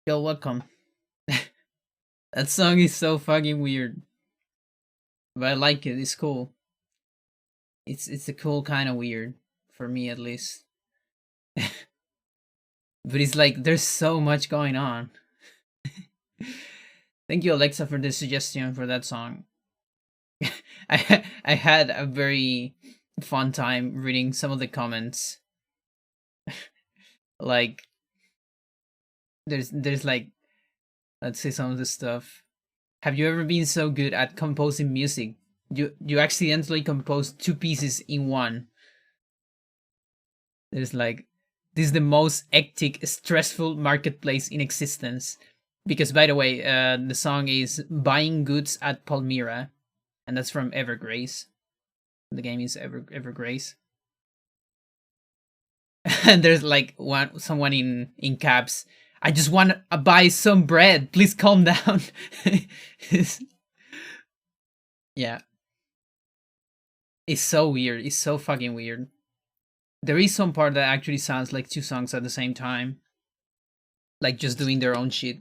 Yo, welcome. That song is so fucking weird, but I like it. It's cool. It's a cool kind of weird for me at least. But it's like there's so much going on. Thank you, Alexa, for the suggestion for that song. I had a very fun time reading some of the comments. Like there's like, let's say some of the stuff. Have you ever been so good at composing music? You accidentally composed two pieces in one. There's like, this is the most hectic, stressful marketplace in existence. Because by the way, the song is "Buying Goods at Palmyra," and that's from Evergrace. The game is Evergrace, and there's like someone in caps. I just want to buy some bread. Please calm down. Yeah, it's so weird. It's so fucking weird. There is some part that actually sounds like two songs at the same time, like just doing their own shit.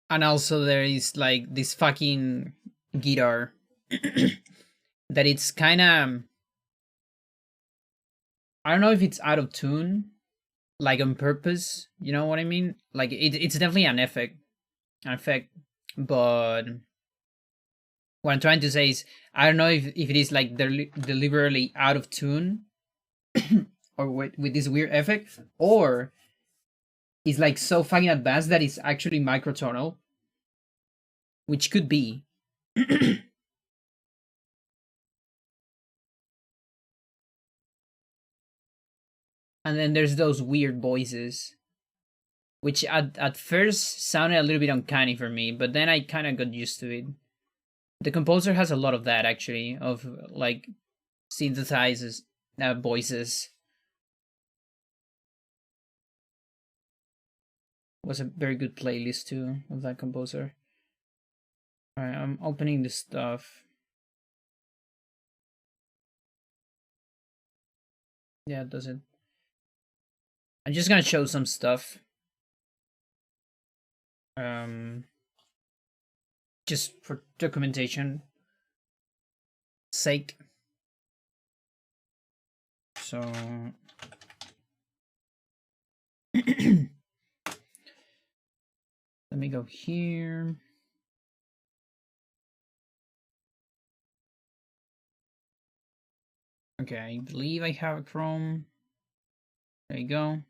And also there is like this fucking guitar that it's kind of, I don't know if it's out of tune, like on purpose. You know what I mean? Like it's definitely an effect. But what I'm trying to say is, I don't know if it is like deliberately out of tune, or with this weird effect, or it's like so fucking advanced that it's actually microtonal, which could be. And then there's those weird voices, which at first sounded a little bit uncanny for me, but then I kind of got used to it. The composer has a lot of that actually, of like synthesizes voices. Was a very good playlist too of that composer. All right, I'm opening the stuff. Yeah, it does it. I'm just gonna show some stuff. Um, just for documentation sake. So let me go here. Okay, I believe I have a Chrome. There you go.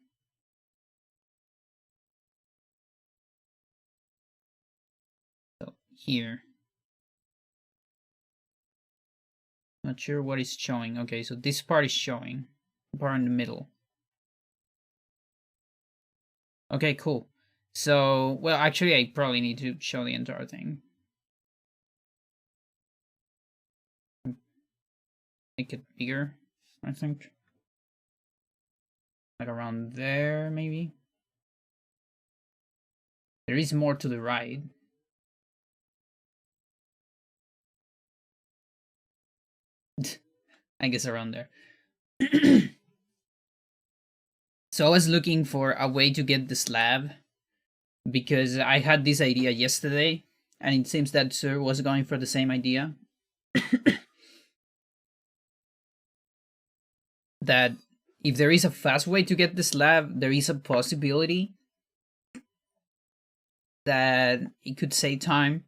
So here. Not sure what is showing. Okay, so this part is showing. The part in the middle. Okay, cool. So, well, actually, I probably need to show the entire thing. Make it bigger, I think. Like around there, maybe. There is more to the right. I guess around there. So I was looking for a way to get the slab, because I had this idea yesterday, and it seems that Sir was going for the same idea. That if there is a fast way to get the slab, there is a possibility that it could save time.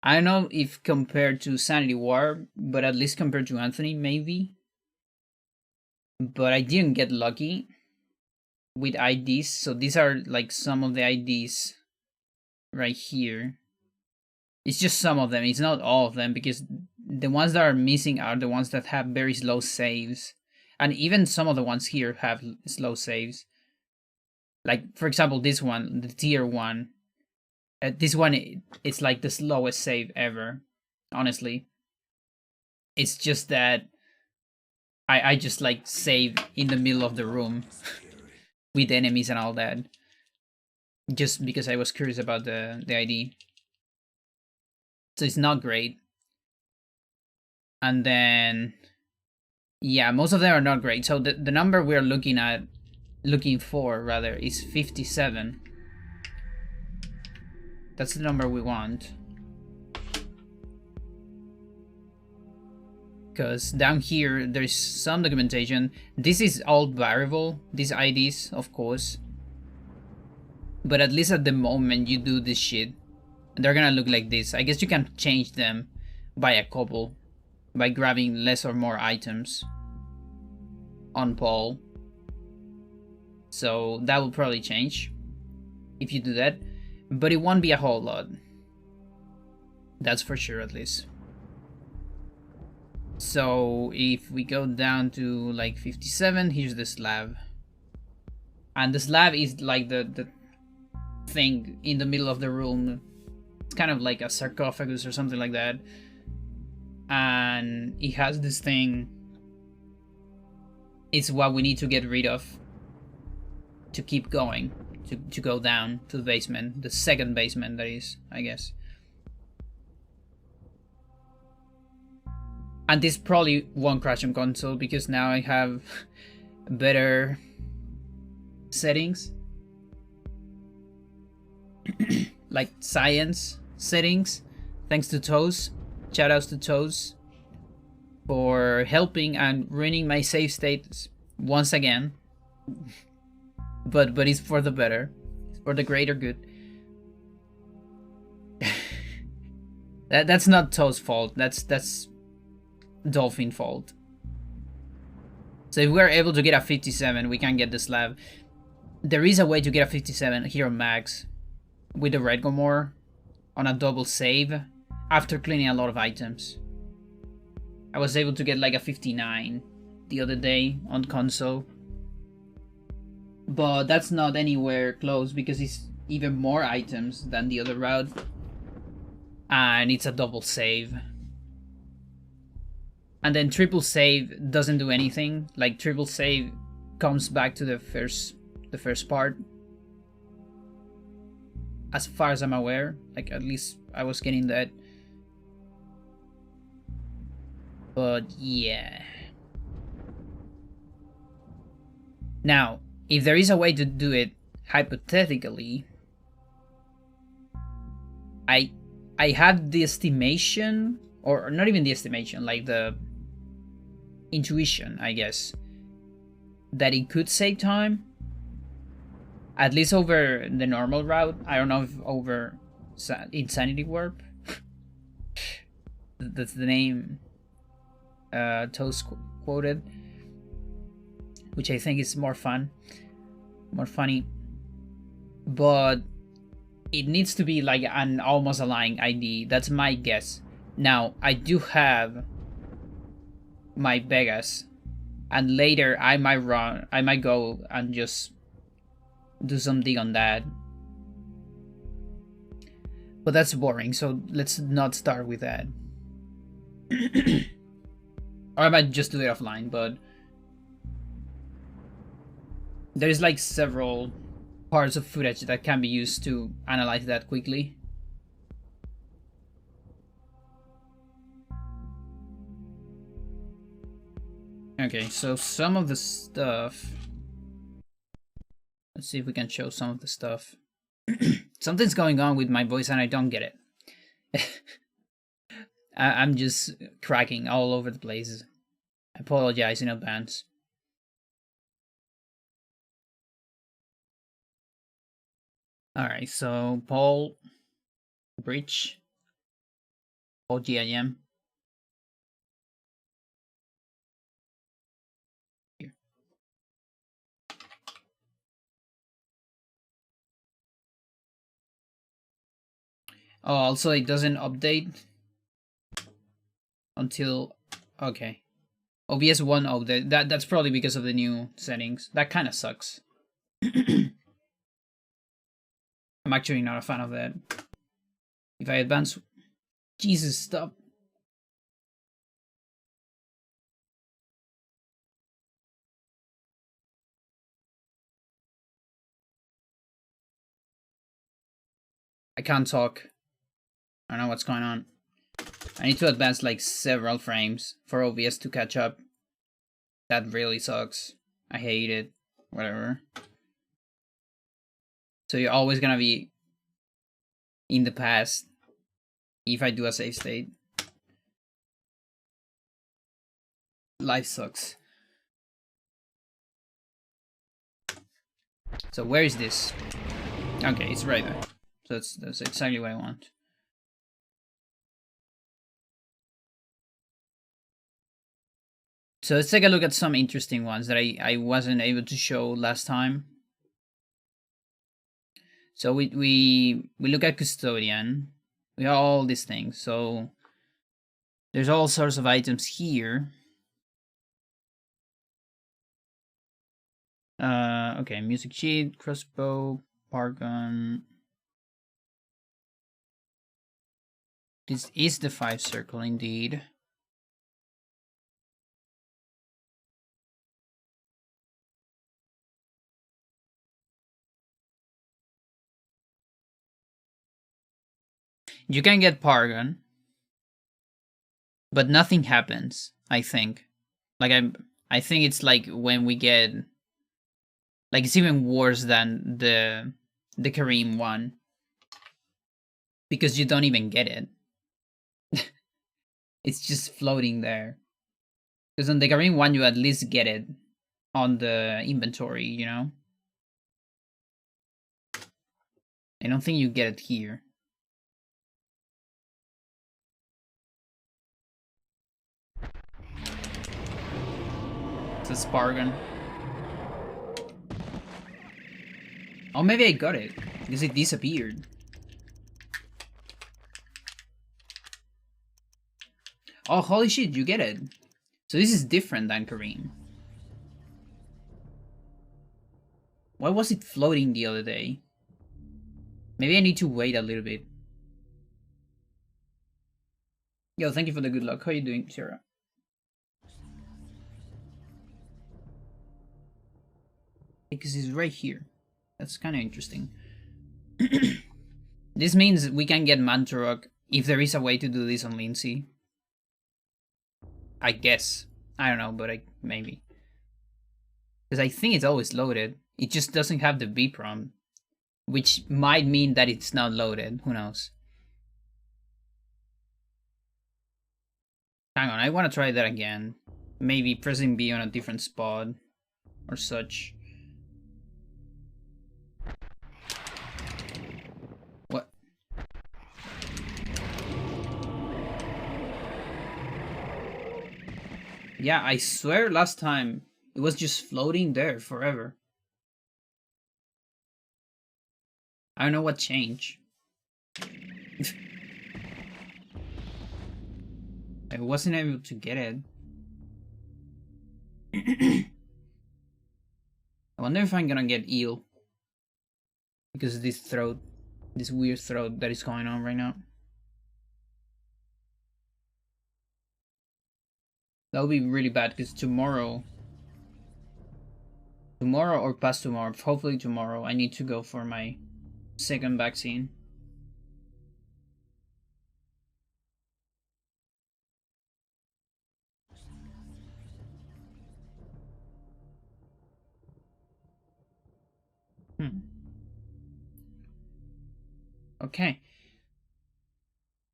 I don't know if compared to Sanity War, but at least compared to Anthony, maybe. But I didn't get lucky with IDs, so these are like some of the IDs right here. It's just some of them, it's not all of them, because the ones that are missing are the ones that have very slow saves. And even some of the ones here have slow saves. Like, for example, this one, the tier 1. This one, it's like the slowest save ever, honestly. It's just that I just like save in the middle of the room with enemies and all that, just because I was curious about the ID. So it's not great. And then Yeah, most of them are not great. So the number we're looking for rather, is 57. That's the number we want. Because down here, there's some documentation. This is all variable, these IDs, of course. But at least at the moment you do this shit, they're gonna look like this. I guess you can change them by a couple, by grabbing less or more items on Paul. So that will probably change if you do that. But it won't be a whole lot. That's for sure, at least. So if we go down to like 57, here's the slab. And the slab is like the thing in the middle of the room. It's kind of like a sarcophagus or something like that. And it has this thing. It's what we need to get rid of to keep going, to go down to the basement. The second basement, that is, I guess. And this probably won't crash on console because now I have better settings. Like science settings. Thanks to Toes. Shoutouts to Toes for helping and ruining my save states once again. But it's for the better. It's for the greater good. That's not Toes' fault. That's Dolphin fault. So if we're able to get a 57, we can get the slab. There is a way to get a 57 here on Max with the Red Gomor on a double save after cleaning a lot of items. I was able to get like a 59 the other day on console. But that's not anywhere close because it's even more items than the other route. And it's a double save. And then triple save doesn't do anything. Like triple save comes back to the first part. As far as I'm aware. Like at least I was getting that. But yeah. Now, if there is a way to do it hypothetically, I have the estimation, or not even the estimation, like the intuition, I guess, that it could save time, at least over the normal route. I don't know if over Insanity Warp. That's the name Toast quoted, which I think is more fun, more funny. But it needs to be like an almost aligned ID. That's my guess. Now, I do have my Vegas, and later I might go and just do something on that. But that's boring, so let's not start with that. Or I might just do it offline, but there's like several parts of footage that can be used to analyze that quickly. Okay, so some of the stuff. Let's see if we can show some of the stuff. Something's going on with my voice and I don't get it. I'm just cracking all over the place. I apologize in advance. Alright, so Paul Bridge. Paul GIM. Here. Oh, also it doesn't update until, okay, OBS 1 update. That's probably because of the new settings. That kind of sucks. I'm actually not a fan of that. If I advance, Jesus, stop. I can't talk. I don't know what's going on. I need to advance like several frames for OBS to catch up. That really sucks. I hate it. Whatever. So you're always gonna be in the past if I do a save state. Life sucks. So where is this? Okay, it's right there. So that's exactly what I want. So let's take a look at some interesting ones that I wasn't able to show last time. So we look at custodian. We have all these things. So there's all sorts of items here. Okay, music sheet, crossbow, Pargon. This is the 5 circle indeed. You can get Pargon, but nothing happens, I think. Like I think it's like when we get, like, it's even worse than the Kareem one, because you don't even get it. It's just floating there. Because on the Kareem one, you at least get it on the inventory, you know? I don't think you get it here. It's a Spargan. Oh, maybe I got it, because it disappeared. Oh, holy shit, you get it. So this is different than Kareem. Why was it floating the other day? Maybe I need to wait a little bit. Yo, thank you for the good luck. How are you doing, Sarah? Because it's right here. That's kind of interesting. This means we can get Mantorok if there is a way to do this on Lindsay. I guess. I don't know, but maybe. Because I think it's always loaded. It just doesn't have the B prompt. Which might mean that it's not loaded. Who knows? Hang on, I want to try that again. Maybe pressing B on a different spot. Or such. What? Yeah, I swear last time it was just floating there forever. I don't know what changed. I wasn't able to get it. I wonder if I'm gonna get eel. Because of this throat. This weird throat that is going on right now. That would be really bad because tomorrow or past tomorrow, hopefully tomorrow, I need to go for my second vaccine. Okay.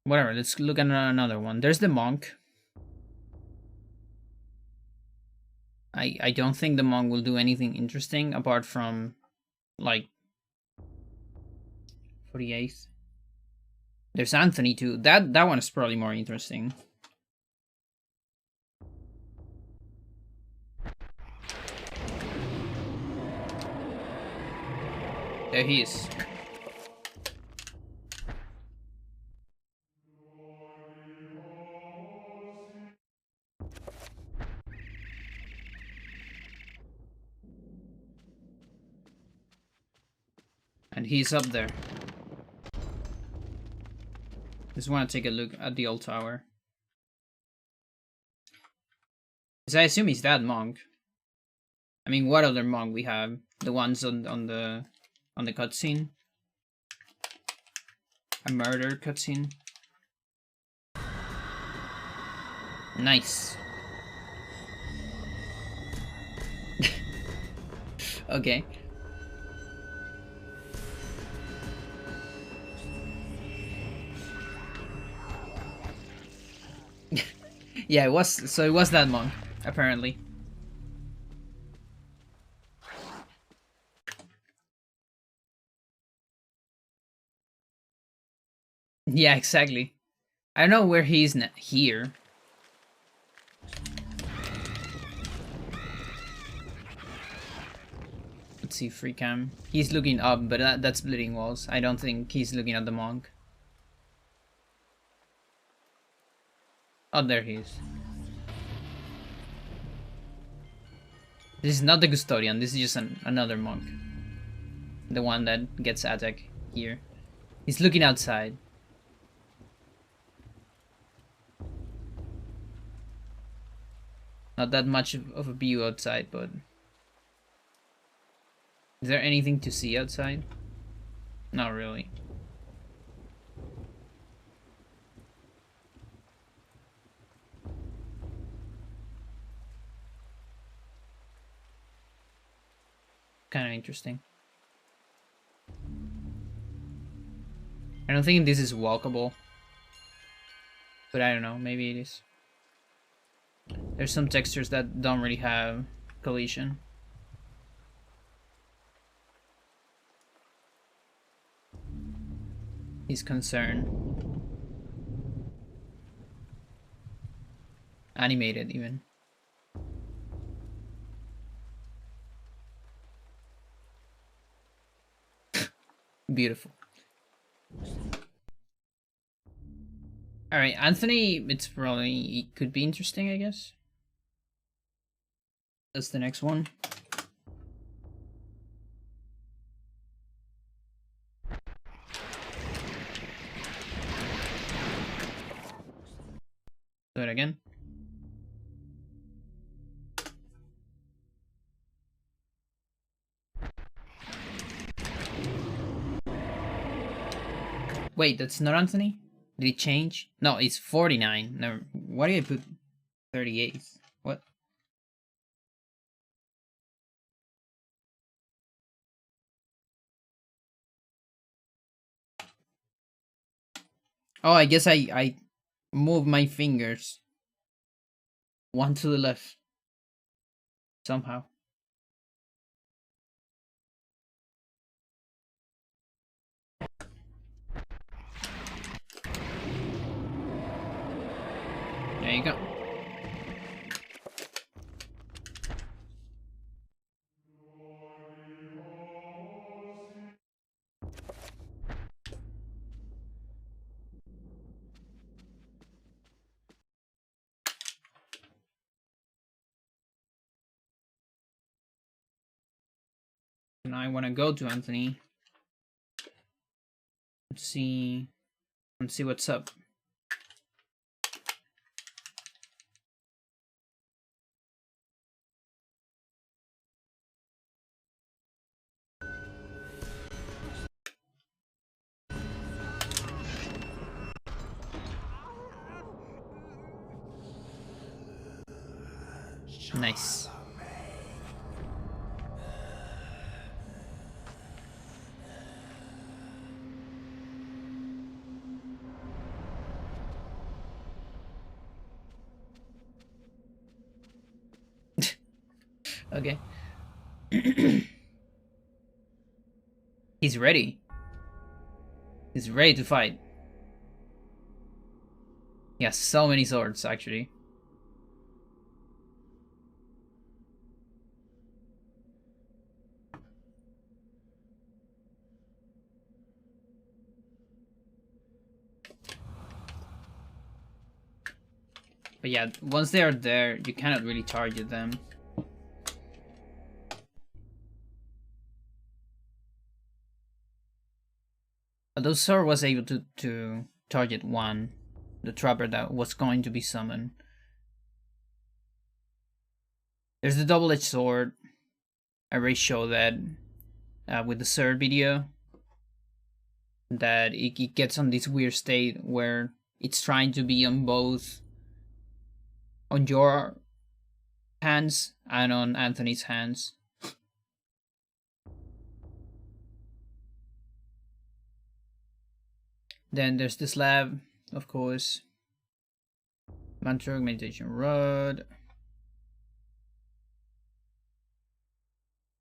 Whatever, let's look at another one. There's the monk. I don't think the monk will do anything interesting apart from, like, 48th. There's Anthony too. That one is probably more interesting. There he is. And he's up there. Just want to take a look at the old tower. Because I assume he's that monk. I mean, what other monk we have? The ones on the cutscene. A murder cutscene. Nice. Okay. Yeah, it was. So it was that monk, apparently. Yeah, exactly. I don't know where he's here. Let's see, free cam. He's looking up, but that's bleeding walls. I don't think he's looking at the monk. Oh, there he is. This is not the custodian. This is just another monk. The one that gets attacked here. He's looking outside. Not that much of a view outside, but... Is there anything to see outside? Not really. Kind of interesting. I don't think this is walkable. But I don't know, maybe it is. There's some textures that don't really have collision. He's concerned. Animated, even. Beautiful. Alright, Anthony, it's probably... It could be interesting, I guess. That's the next one. Do it again. Wait, that's not Anthony? Did it change? No, it's 49. Never. Why did I put 38? What? Oh, I guess I moved my fingers. One to the left. Somehow. There you go. Now I want to go to Anthony. Let's see what's up. Nice. Okay. He's ready. He's ready to fight. He has so many swords, actually. But yeah, once they are there, you cannot really target them. Although Sor was able to target one, the trapper that was going to be summoned. There's the double-edged sword. I already showed that with the third video. That it gets on this weird state where it's trying to be on both, on your hands and on Anthony's hands. Then there's the slab, of course. Mantra, meditation rod.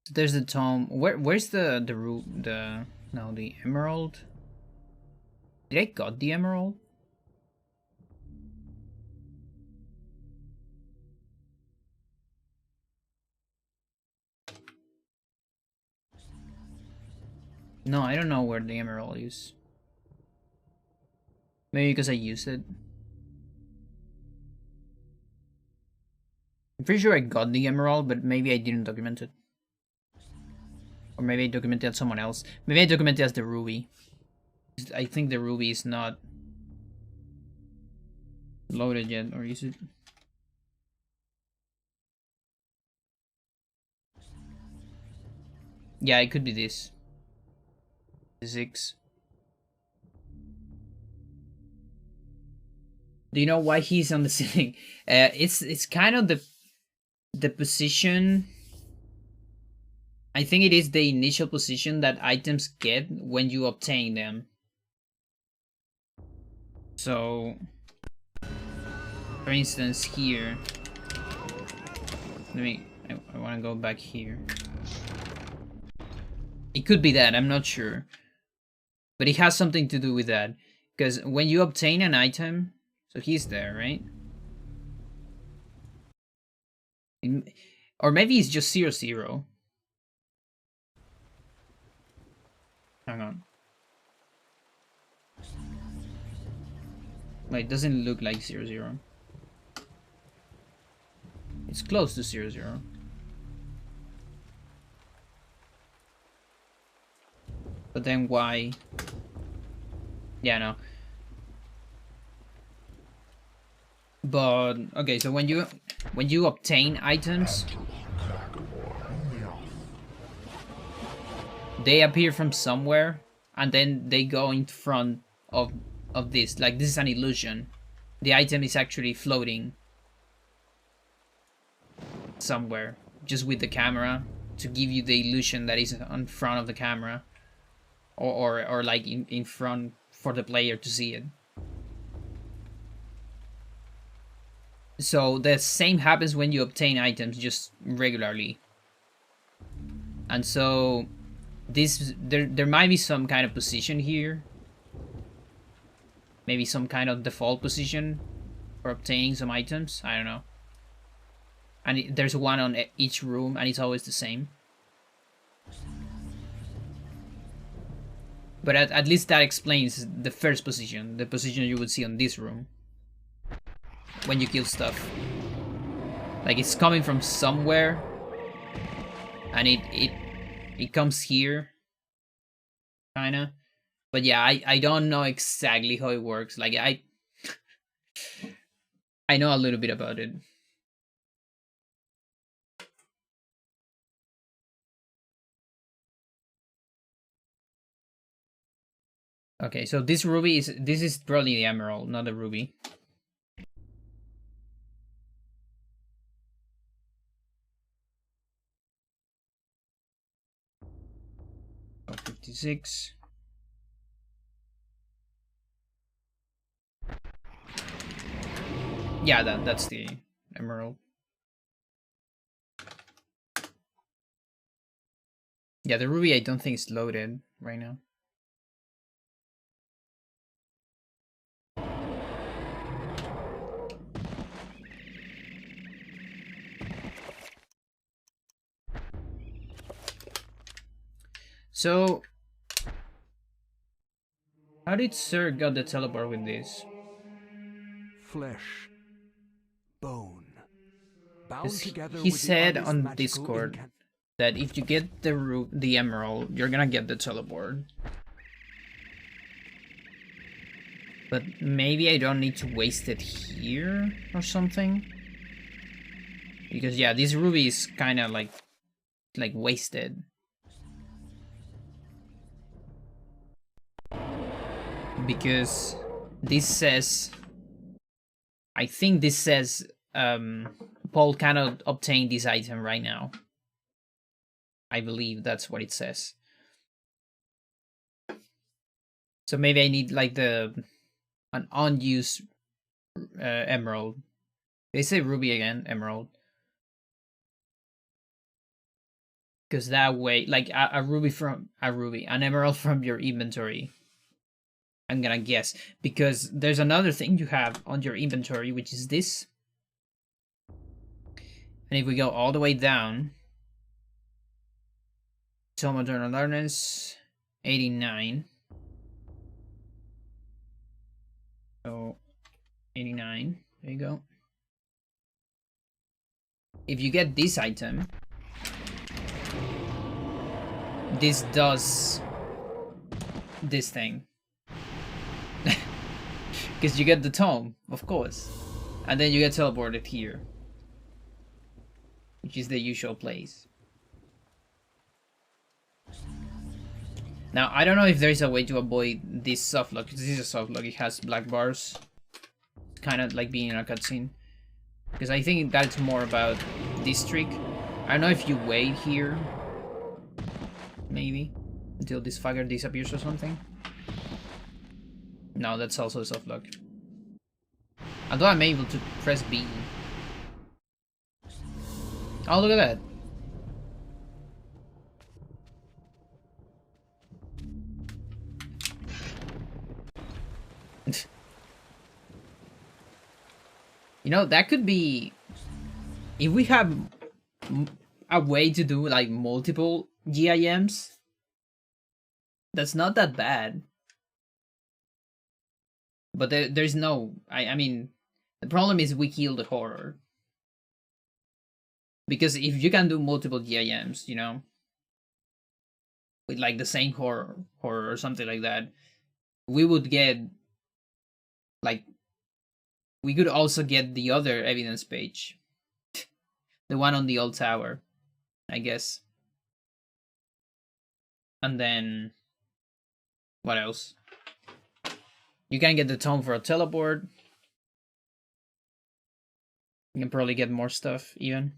So there's the tome. Where's the emerald? Did I got the emerald? No, I don't know where the emerald is. Maybe because I used it. I'm pretty sure I got the emerald, but maybe I didn't document it. Or maybe I documented as someone else. Maybe I documented as the ruby. I think the ruby is not loaded yet, or is it? Yeah, it could be this. 6. Do you know why he's on the ceiling? It's kind of the position. I think it is the initial position that items get when you obtain them. So, for instance, here. I want to go back here. It could be that, I'm not sure. But it has something to do with that. Because when you obtain an item, so he's there, right? Or maybe it's just 0, 0. Hang on. Like, it doesn't look like 0, 0. It's close to 0, 0. But then why? Yeah, no. But okay, so when you obtain items, they appear from somewhere, and then they go in front of this. Like, this is an illusion. The item is actually floating somewhere, just with the camera, to give you the illusion that is in front of the camera, or like in front for the player to see it. So the same happens when you obtain items just regularly. And so there might be some kind of position here. Maybe some kind of default position for obtaining some items. I don't know. And there's one on each room, and it's always the same. But at least that explains the first position, the position you would see on this room when you kill stuff. Like, it's coming from somewhere, and it comes here, kinda. But yeah, I don't know exactly how it works. Like, I know a little bit about it. Okay, so this is probably the emerald, not the ruby. Oh, 56. Yeah, that's the emerald. Yeah, the ruby I don't think is loaded right now. So, how did Sir got the teleport with this? Flesh, bone, bound together He with the said artist's on magical Discord that if you get the emerald, you're gonna get the teleport. But maybe I don't need to waste it here or something. Because yeah, this ruby is kind of like wasted. Because this says, I think this says Paul cannot obtain this item right now. I believe that's what it says. So maybe I need like an unused emerald. They say ruby again, emerald. Because that way, like an emerald from your inventory. I'm gonna guess. Because there's another thing you have on your inventory, which is this. And if we go all the way down, Tome of Eternal Darkness, 89. So, 89. There you go. If you get this item, this does this thing. Because you get the tome, of course. And then you get teleported here. Which is the usual place. Now, I don't know if there's a way to avoid this softlock. This is a softlock, it has black bars. It's kind of like being in a cutscene. Because I think that's more about this trick. I don't know if you wait here. Maybe. Until this fucker disappears or something. No, that's also a softlock. Although I'm able to press B. Oh, look at that. You know, that could be... If we have a way to do, like, multiple GIMs, that's not that bad. But there's no... I mean, the problem is we kill the horror. Because if you can do multiple GIMs, you know, with, like, the same horror or something like that, we would get, like... We could also get the other evidence page. The one on the old tower, I guess. And then... What else? You can get the tome for a teleport. You can probably get more stuff, even.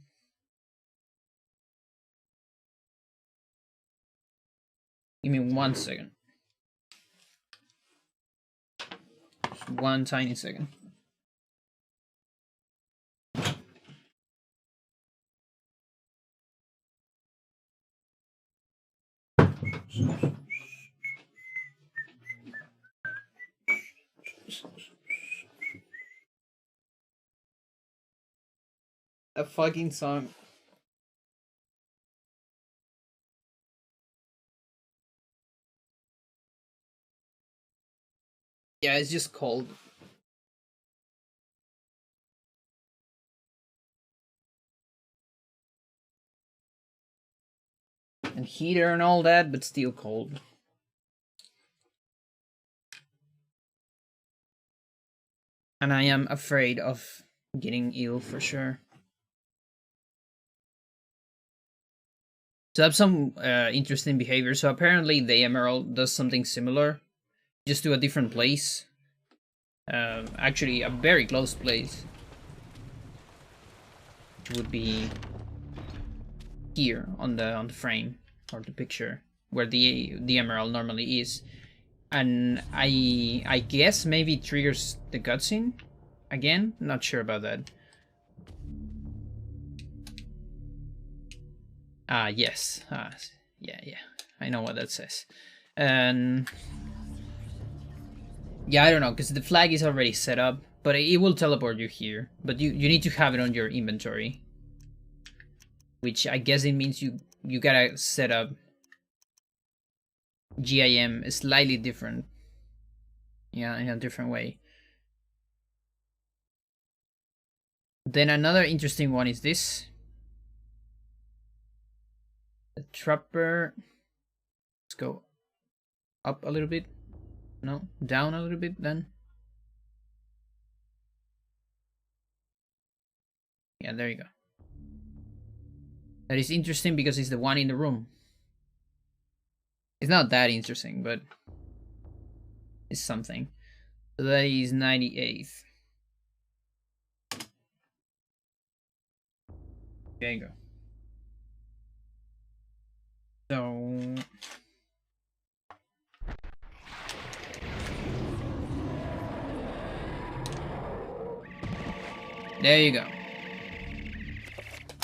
Give me 1 second. Just 1 tiny second. A fucking song. Yeah, it's just cold. And heater and all that, but still cold. And I am afraid of getting ill for sure. So I have some interesting behavior. So apparently the emerald does something similar, just to a different place. Actually, a very close place, which would be here on the frame or the picture where the emerald normally is. And I guess maybe it triggers the cutscene again. Not sure about that. Yes. Yeah. I know what that says. And yeah, I don't know, because the flag is already set up, but it will teleport you here. But you need to have it on your inventory, which I guess it means you gotta set up GIM slightly different. Yeah, in a different way. Then another interesting one is this. The trapper. Let's go up a little bit. No, down a little bit then. Yeah, there you go. That is interesting because it's the one in the room. It's not that interesting, but it's something. So that is 98th. There you go. So There you go.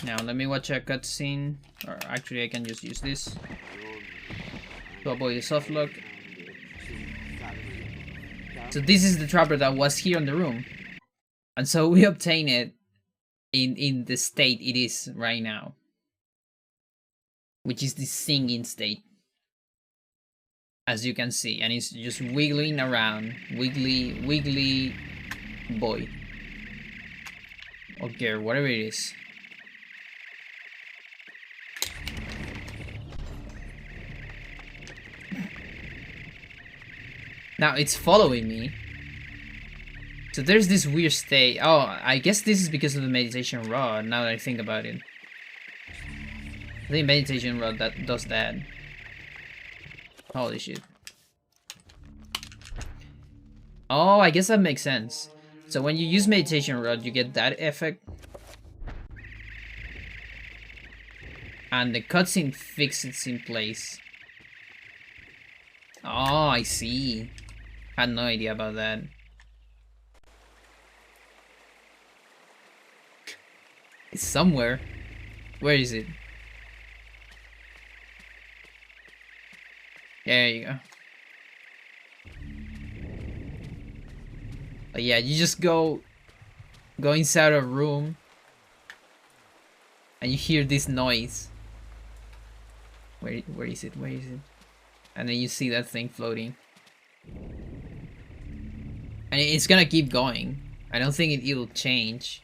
Now let me watch a cutscene. Or actually I can just use this to avoid the soft lock. So this is the trapper that was here in the room. And so we obtain it in the state it is right now. Which is the singing state. As you can see. And it's just wiggling around. Wiggly boy. Or girl, whatever it is. Now it's following me. So there's this weird state. Oh, I guess this is because of the meditation rod, now that I think about it. The meditation rod that does that. Holy shit. Oh, I guess that makes sense. So when you use meditation rod, you get that effect. And the cutscene fixes in place. Oh, I see. Had no idea about that. It's somewhere. Where is it? There you go. But yeah, you just go inside a room and you hear this noise. Where is it? Where is it? And then you see that thing floating. And it's gonna keep going. I don't think it'll change.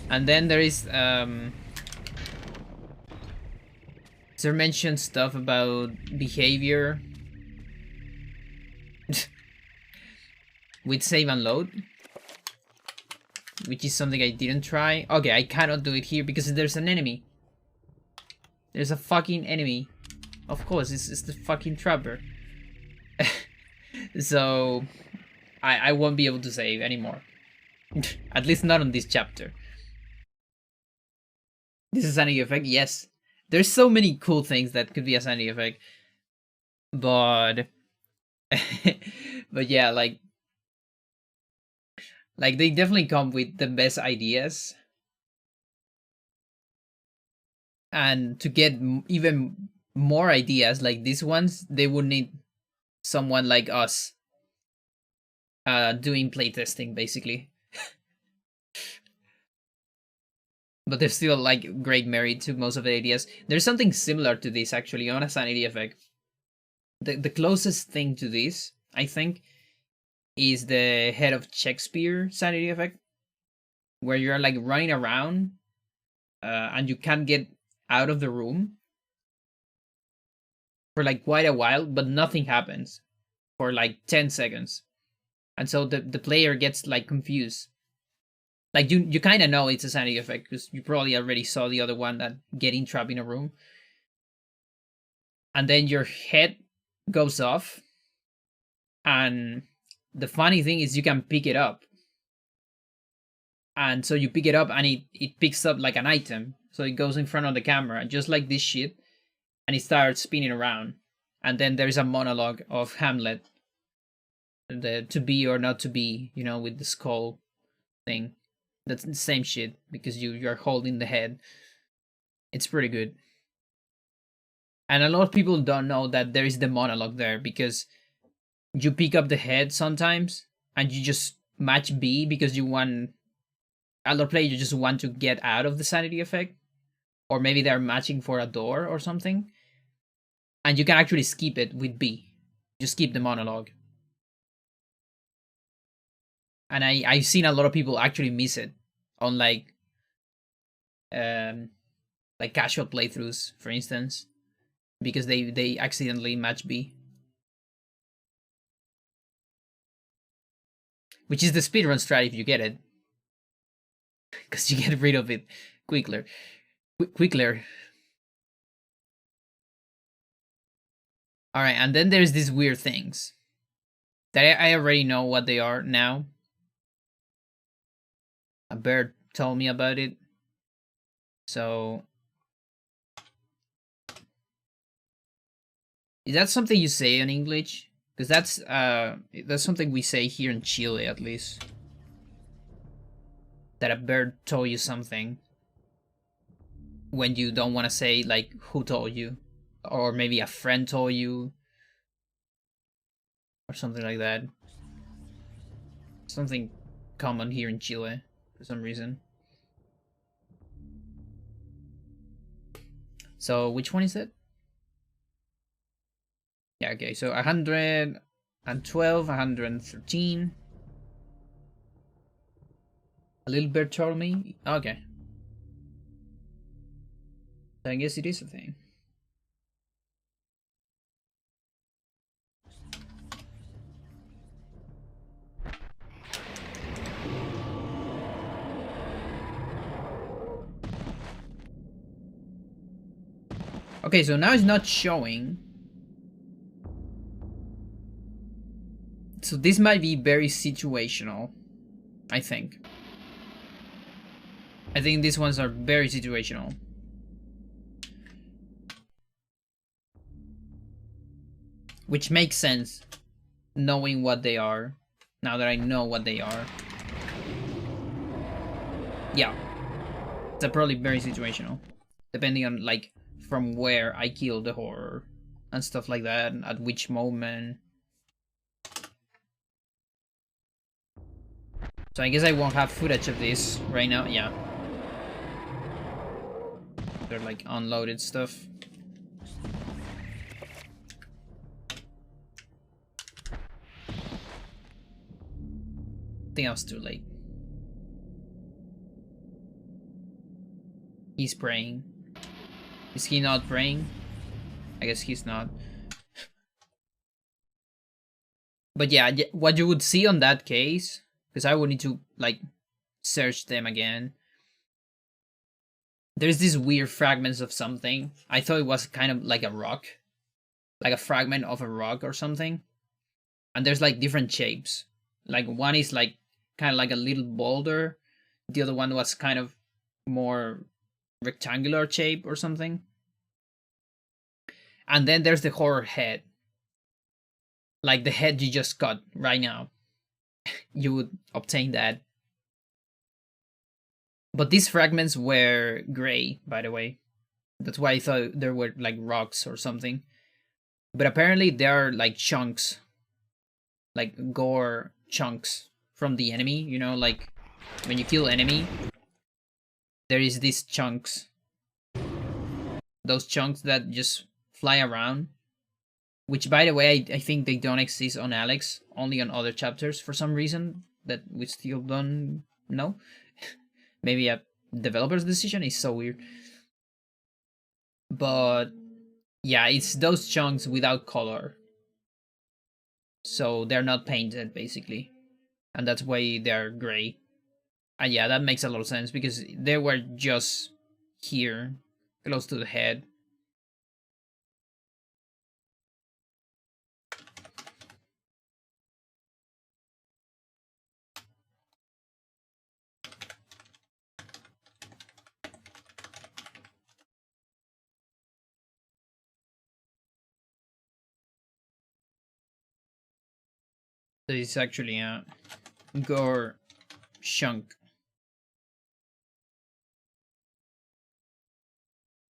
And then there is there mentioned stuff about behavior with save and load, which is something I didn't try. Okay, I cannot do it here because there's an enemy. There's a fucking enemy. Of course, it's the fucking trapper. So I won't be able to save anymore. At least not on this chapter. This is a sanity effect, yes. There's so many cool things that could be a sanity effect. But but yeah, like they definitely come with the best ideas. And to get even more ideas like these ones, they would need someone like us doing playtesting basically. But there's still like great merit to most of the ideas. There's something similar to this actually on a sanity effect. The closest thing to this, I think, is the Head of Shakespeare sanity effect, where you're like running around and you can't get out of the room for like quite a while, but nothing happens for like 10 seconds. And so the player gets like confused. Like you kind of know it's a sanity effect because you probably already saw the other one, that getting trapped in a room. And then your head goes off. And the funny thing is you can pick it up. And so you pick it up and it picks up like an item. So it goes in front of the camera, just like this shit. And it starts spinning around. And then there's a monologue of Hamlet. The to be or not to be, you know, with the skull thing. That's the same shit because you're holding the head. It's pretty good. And a lot of people don't know that there is the monologue there because you pick up the head sometimes and you just match B because you want a lot of players just want to get out of the sanity effect, or maybe they're matching for a door or something, and you can actually skip it with B. Just skip the monologue. And I've seen a lot of people actually miss it on like casual playthroughs, for instance, because they accidentally match B. Which is the speedrun strat if you get it. Because you get rid of it quicker. Alright, and then there's these weird things. That I already know what they are now. A bird told me about it. So Is that something you say in English? Because that's something we say here in Chile, at least. That a bird told you something. When you don't want to say, like, who told you. Or maybe a friend told you. Or something like that. Something common here in Chile, for some reason. So, which one is it? Yeah, okay, so 112, 113. A little bird told me? Okay. So I guess it is a thing. Okay, so now it's not showing. So this might be very situational, I think. I think these ones are very situational. Which makes sense, knowing what they are. Now that I know what they are. Yeah. It's probably very situational. Depending on, like, from where I kill the horror. And stuff like that, at which moment. So I guess I won't have footage of this right now, yeah. They're like unloaded stuff. I think I was too late. He's praying. Is he not praying? I guess he's not. But yeah, what you would see on that case, because I would need to, like, search them again. There's these weird fragments of something. I thought it was kind of like a rock. Like a fragment of a rock or something. And there's like different shapes. Like one is like kind of like a little boulder. The other one was kind of more rectangular shape or something. And then there's the horror head. Like the head you just got right now. You would obtain that. But these fragments were gray, by the way. That's why I thought there were like rocks or something. But apparently they are like chunks. Like gore chunks from the enemy, you know, like when you kill enemy, there is these chunks. Those chunks that just fly around. Which, by the way, I think they don't exist on Alex, only on other chapters for some reason that we still don't know. Maybe a developer's decision is so weird. But yeah, it's those chunks without color. So they're not painted, basically. And that's why they're gray. And yeah, that makes a lot of sense because they were just here, close to the head. So it's actually a gore chunk.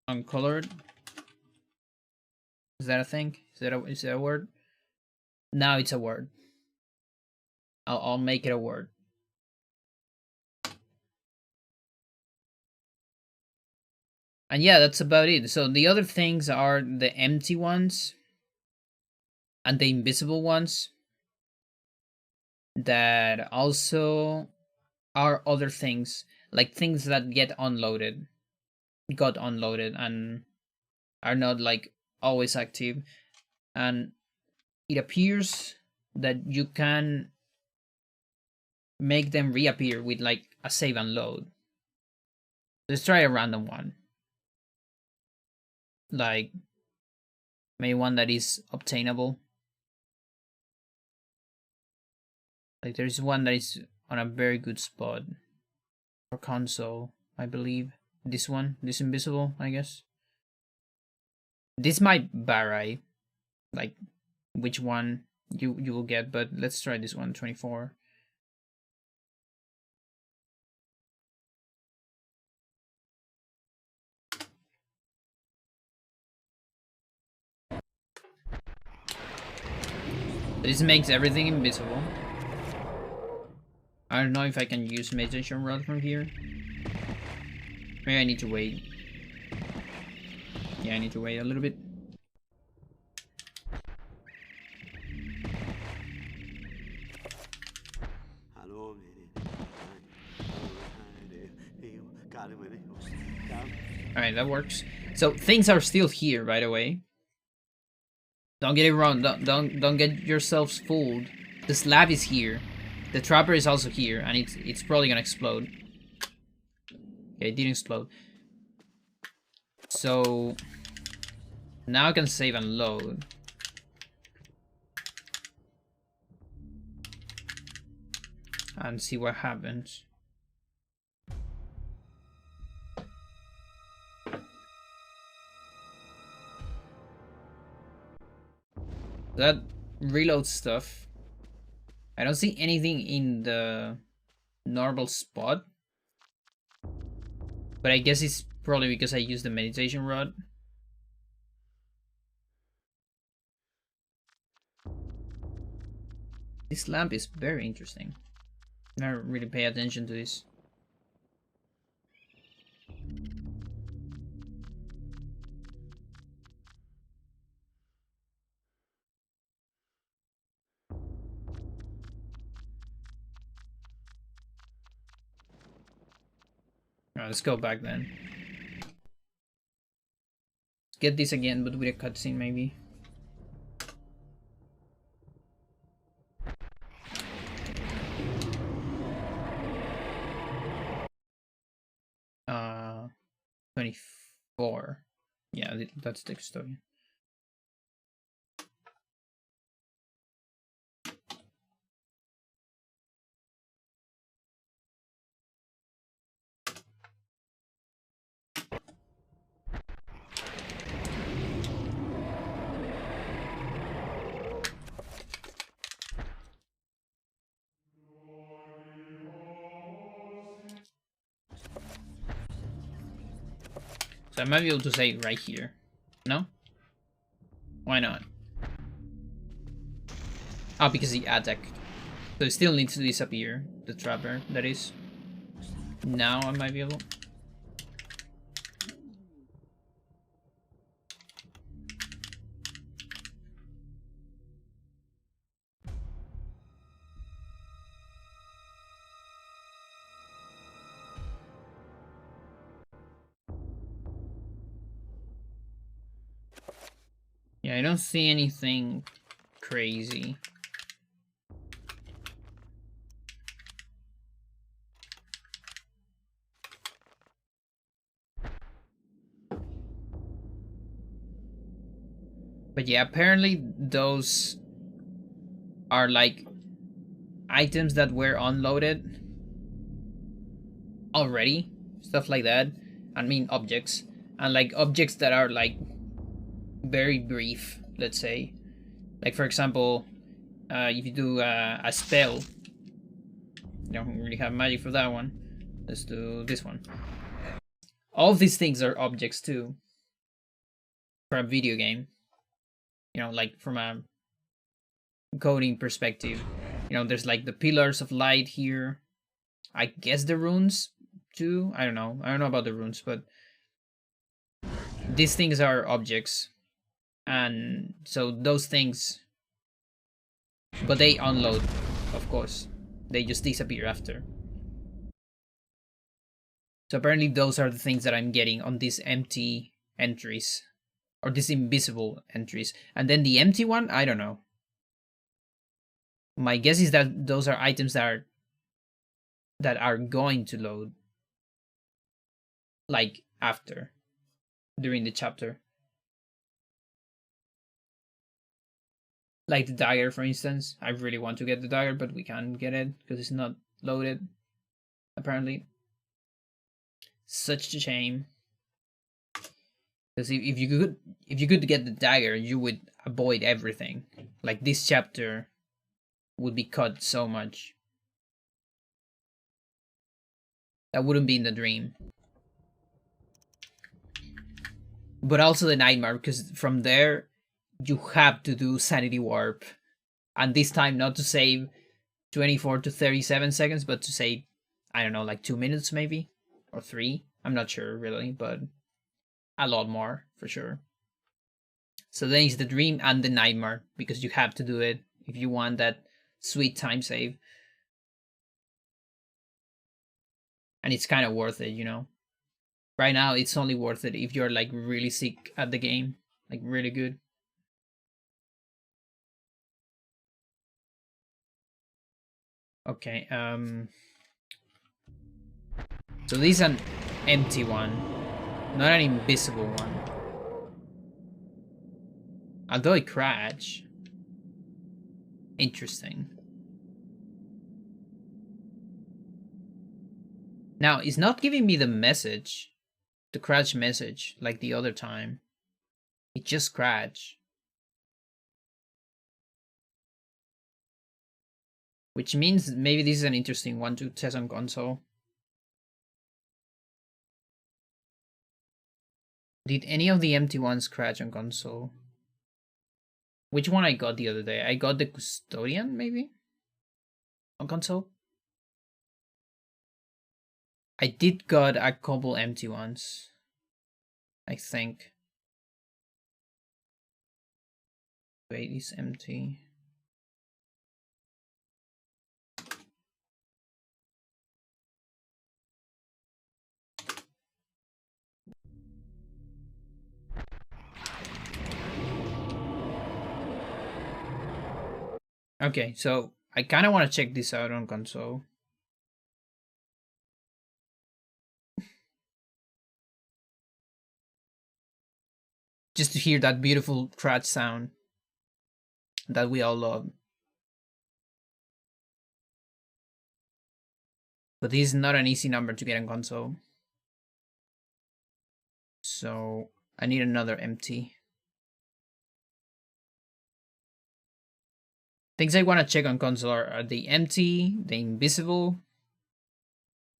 Uncolored. Is that a thing? Is that a word? Now it's a word. I'll make it a word. And yeah, that's about it. So the other things are the empty ones and the invisible ones that also are other things, like things that got unloaded and are not like always active. And it appears that you can make them reappear with like a save and load. Let's try a random one. Like maybe one that is obtainable. Like there's one that is on a very good spot for console, I believe. This one, this invisible, I guess. This might vary. like which one you will get, but let's try this one, 24. This makes everything invisible. I don't know if I can use meditation rod from here. Maybe I need to wait. Yeah, I need to wait a little bit. Alright, that works. So things are still here, by the way. Don't get it wrong. Don't get yourselves fooled. The slab is here. The trapper is also here, and it's probably gonna explode. Okay, it didn't explode. So now I can save and load. And see what happens. That reload stuff. I don't see anything in the normal spot. But I guess it's probably because I used the meditation rod. This lamp is very interesting. I don't really pay attention to this. Alright, let's go back then. Let's get this again, but with a cutscene maybe. Uh, 24. Yeah, that's the custodian. So I might be able to say right here. No? Why not? Oh, because he attacked. So it still needs to disappear. The trapper, that is. Now I might be able. Yeah, I don't see anything crazy. But yeah, apparently those are like items that were unloaded already. Stuff like that. I mean objects. And like objects that are like very brief, let's say. Like for example, if you do a spell, you don't really have magic for that one. Let's do this one. All of these things are objects too. For a video game. You know, like from a coding perspective. You know, there's like the pillars of light here. I guess the runes too. I don't know. I don't know about the runes, but these things are objects. And so those things, but they unload, of course. They just disappear after. So apparently those are the things that I'm getting on these empty entries. Or these invisible entries. And then the empty one, I don't know. My guess is that those are items that are going to load. Like after. During the chapter. Like the dagger, for instance. I really want to get the dagger, but we can't get it because it's not loaded. Apparently. Such a shame. Because if you could get the dagger, you would avoid everything. Like this chapter would be cut so much. That wouldn't be in the dream. But also the nightmare, because from there you have to do sanity warp. And this time not to save 24 to 37 seconds, but to save, I don't know, like 2 minutes maybe? Or 3? I'm not sure really, but a lot more for sure. So then it's the dream and the nightmare, because you have to do it if you want that sweet time save. And it's kind of worth it, you know? Right now, it's only worth it if you're like really sick at the game, like really good. Okay, so this is an empty one, not an invisible one. Although it crashed. Interesting. Now, it's not giving me the message, the crash message, like the other time. It just crashed. Which means maybe this is an interesting one to test on console. Did any of the empty ones crash on console? Which one I got the other day? I got the Custodian, maybe? On console? I did got a couple empty ones. I think. Wait, it's empty. Okay, so I kind of want to check this out on console. Just to hear that beautiful crash sound that we all love. But this is not an easy number to get on console. So I need another empty. Things I want to check on console are the empty, the invisible,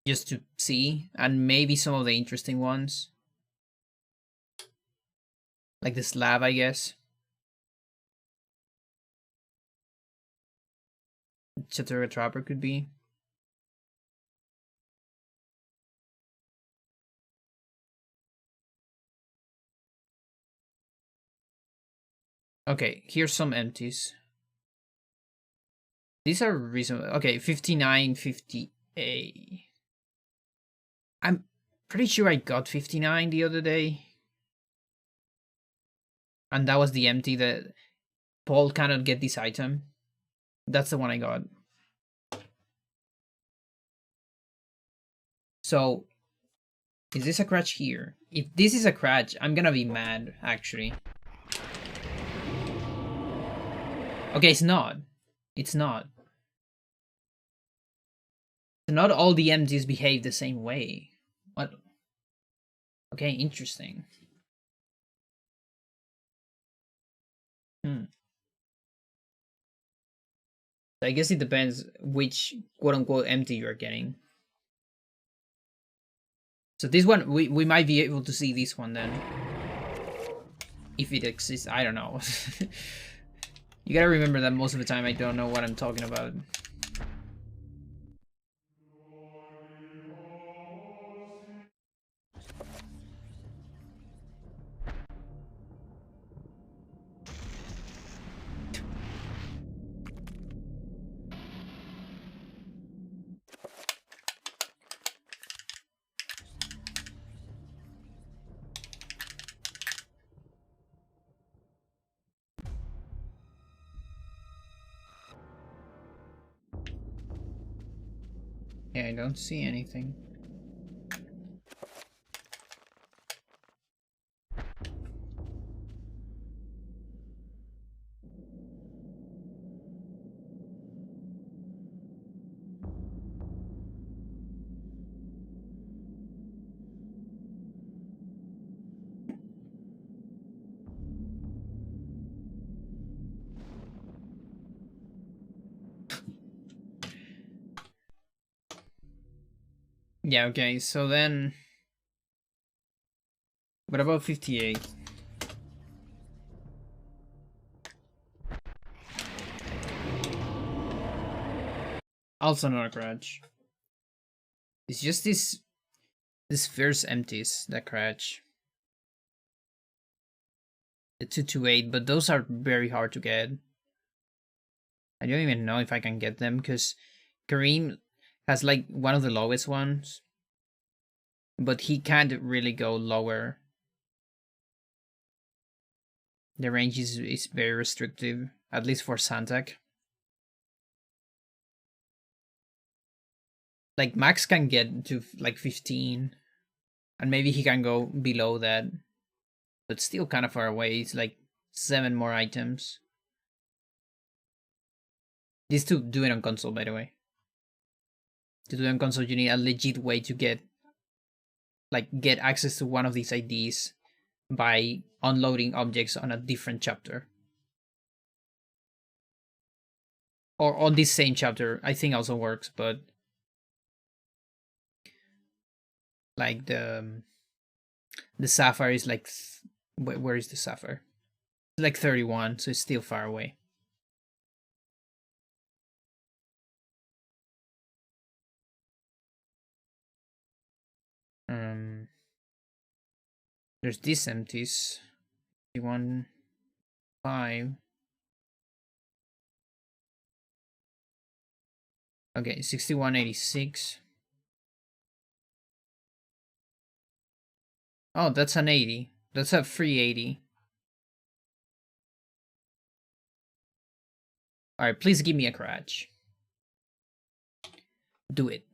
just to see, and maybe some of the interesting ones. Like the slab, I guess. Chaturga Trapper could be. Okay, here's some empties. These are reasonable. Okay, 59, 50A. I'm pretty sure I got 59 the other day. And that was the empty that Paul cannot get this item. That's the one I got. So, is this a crash here? If this is a crash, I'm gonna be mad, actually. Okay, it's not. It's not. Not all the empties behave the same way. What? Okay, interesting. So I guess it depends which quote-unquote empty you're getting. So this one, we might be able to see this one then. If it exists, I don't know. You gotta remember that most of the time I don't know what I'm talking about. Yeah, I don't see anything. Yeah, okay, so then... What about 58? Also not a crash. It's just this first empties that crash. The 228, but those are very hard to get. I don't even know if I can get them because Kareem has like one of the lowest ones, but he can't really go lower. The range is very restrictive, at least for Santak. Like Max can get to like 15, and maybe he can go below that, but still kind of far away. It's like 7 more items. This to do it on console, by the way. To do it on console, you need a legit way to get access to one of these IDs by unloading objects on a different chapter. Or on this same chapter, I think also works, but like the Sapphire is like where is the Sapphire? It's like 31, so it's still far away. There's these empties. 51, 5. Okay, 6186. Oh, that's an 80. That's a free 80. Alright, please give me a crash. Do it.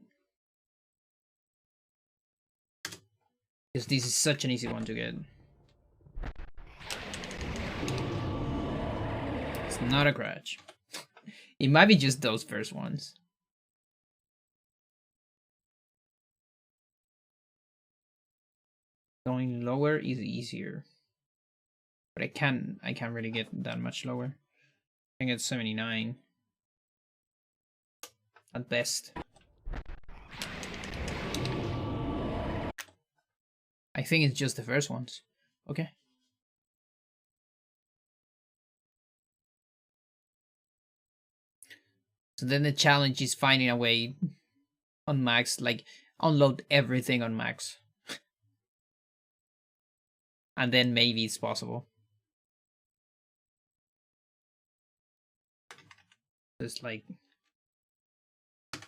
Because this is such an easy one to get. It's not a crash. It might be just those first ones. Going lower is easier. But I can't really get that much lower. I can get 79. At best. I think it's just the first ones. Okay. So then the challenge is finding a way on max, like unload everything on max. And then maybe it's possible. Just like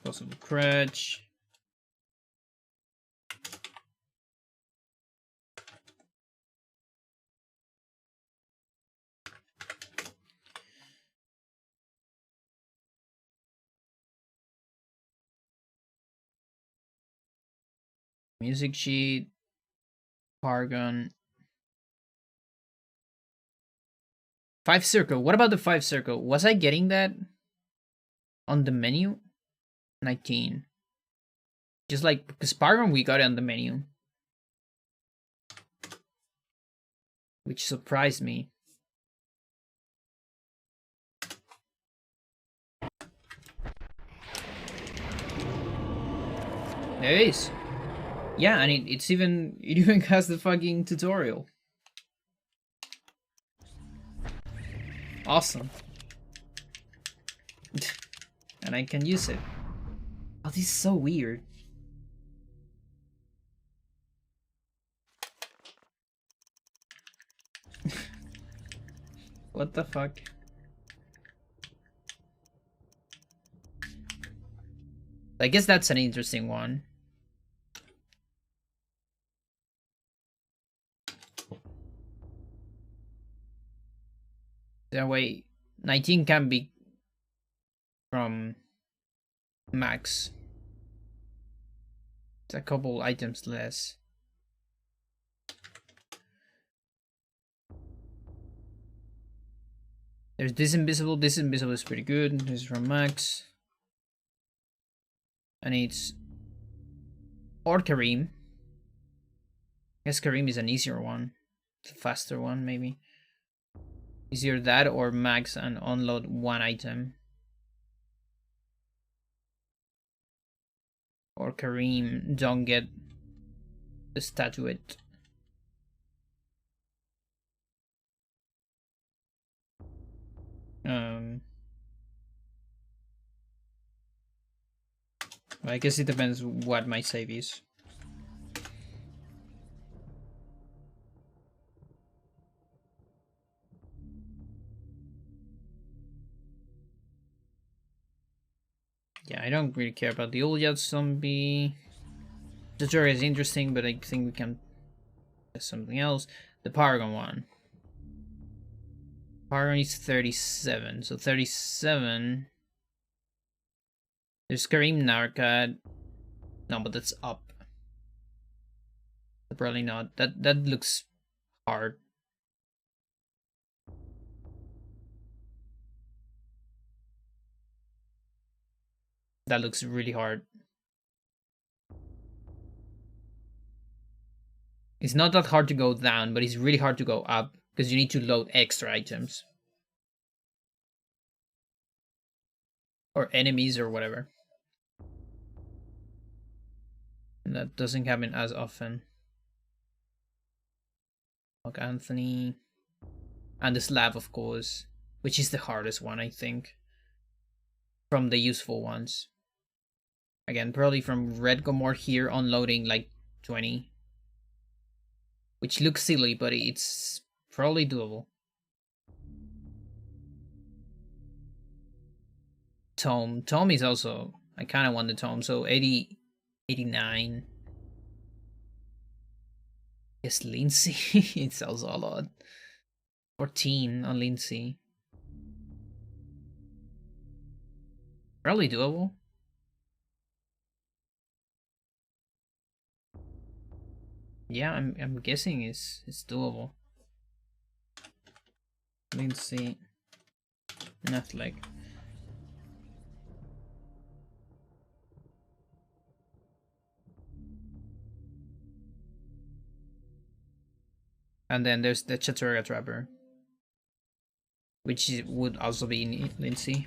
possible crutch. Music sheet, Paragon. 5 circle. What about the 5 circle? Was I getting that on the menu? 19. Just like, because Paragon we got it on the menu. Which surprised me. There it is. Yeah, and it even has the fucking tutorial. Awesome. And I can use it. Oh, this is so weird. What the fuck? I guess that's an interesting one. That way, 19 can be from max. It's a couple items less. There's this invisible. This invisible is pretty good. This is from max. And it's or Kareem. I guess Kareem is an easier one. It's a faster one, maybe. Easier that or max and unload 1 item. or Kareem don't get the statuette. I guess it depends what my save is. Yeah, I don't really care about the old Yacht Zombie. The tutorial is interesting, but I think we can test something else. The Paragon one. Paragon is 37, so 37. There's Kareem Narcad. No, but that's up. Probably not. That looks hard. That looks really hard. It's not that hard to go down, but it's really hard to go up because you need to load extra items. Or enemies or whatever. And that doesn't happen as often. Like Anthony. And the Slab, of course. Which is the hardest one, I think. From the useful ones. Again, probably from Red Gomor here, unloading like 20. Which looks silly, but it's probably doable. Tome. Tome is also... I kind of want the Tome, so 80... 89. Yes, Lindsay. It's also a lot. 14 on Lindsay. Probably doable. Yeah, I'm guessing it's doable. Lindsay. Netflix. And then there's the Chaturga Trapper, which would also be in Lindsay.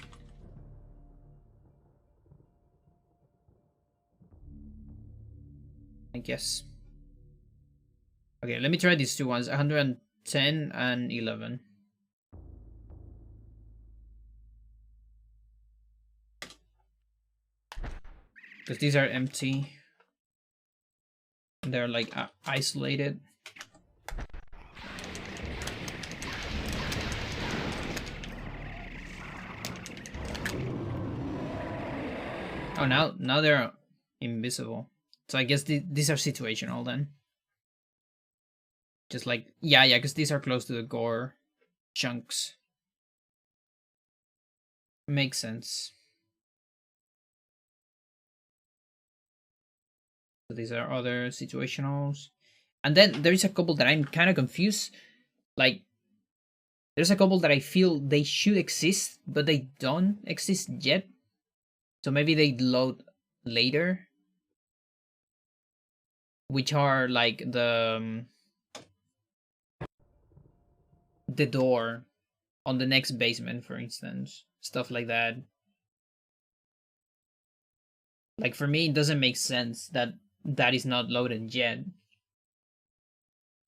I guess. Okay, let me try these two ones, 110 and 11. Because these are empty. They're like isolated. Oh, now they're invisible. So I guess these are situational then. Just like, yeah, because these are close to the gore chunks. Makes sense. So these are other situationals. And then there is a couple that I'm kind of confused. Like, there's a couple that I feel they should exist, but they don't exist yet. So maybe they load later. Which are like the door on the next basement, for instance. Stuff like that. Like, for me, it doesn't make sense that that is not loaded yet.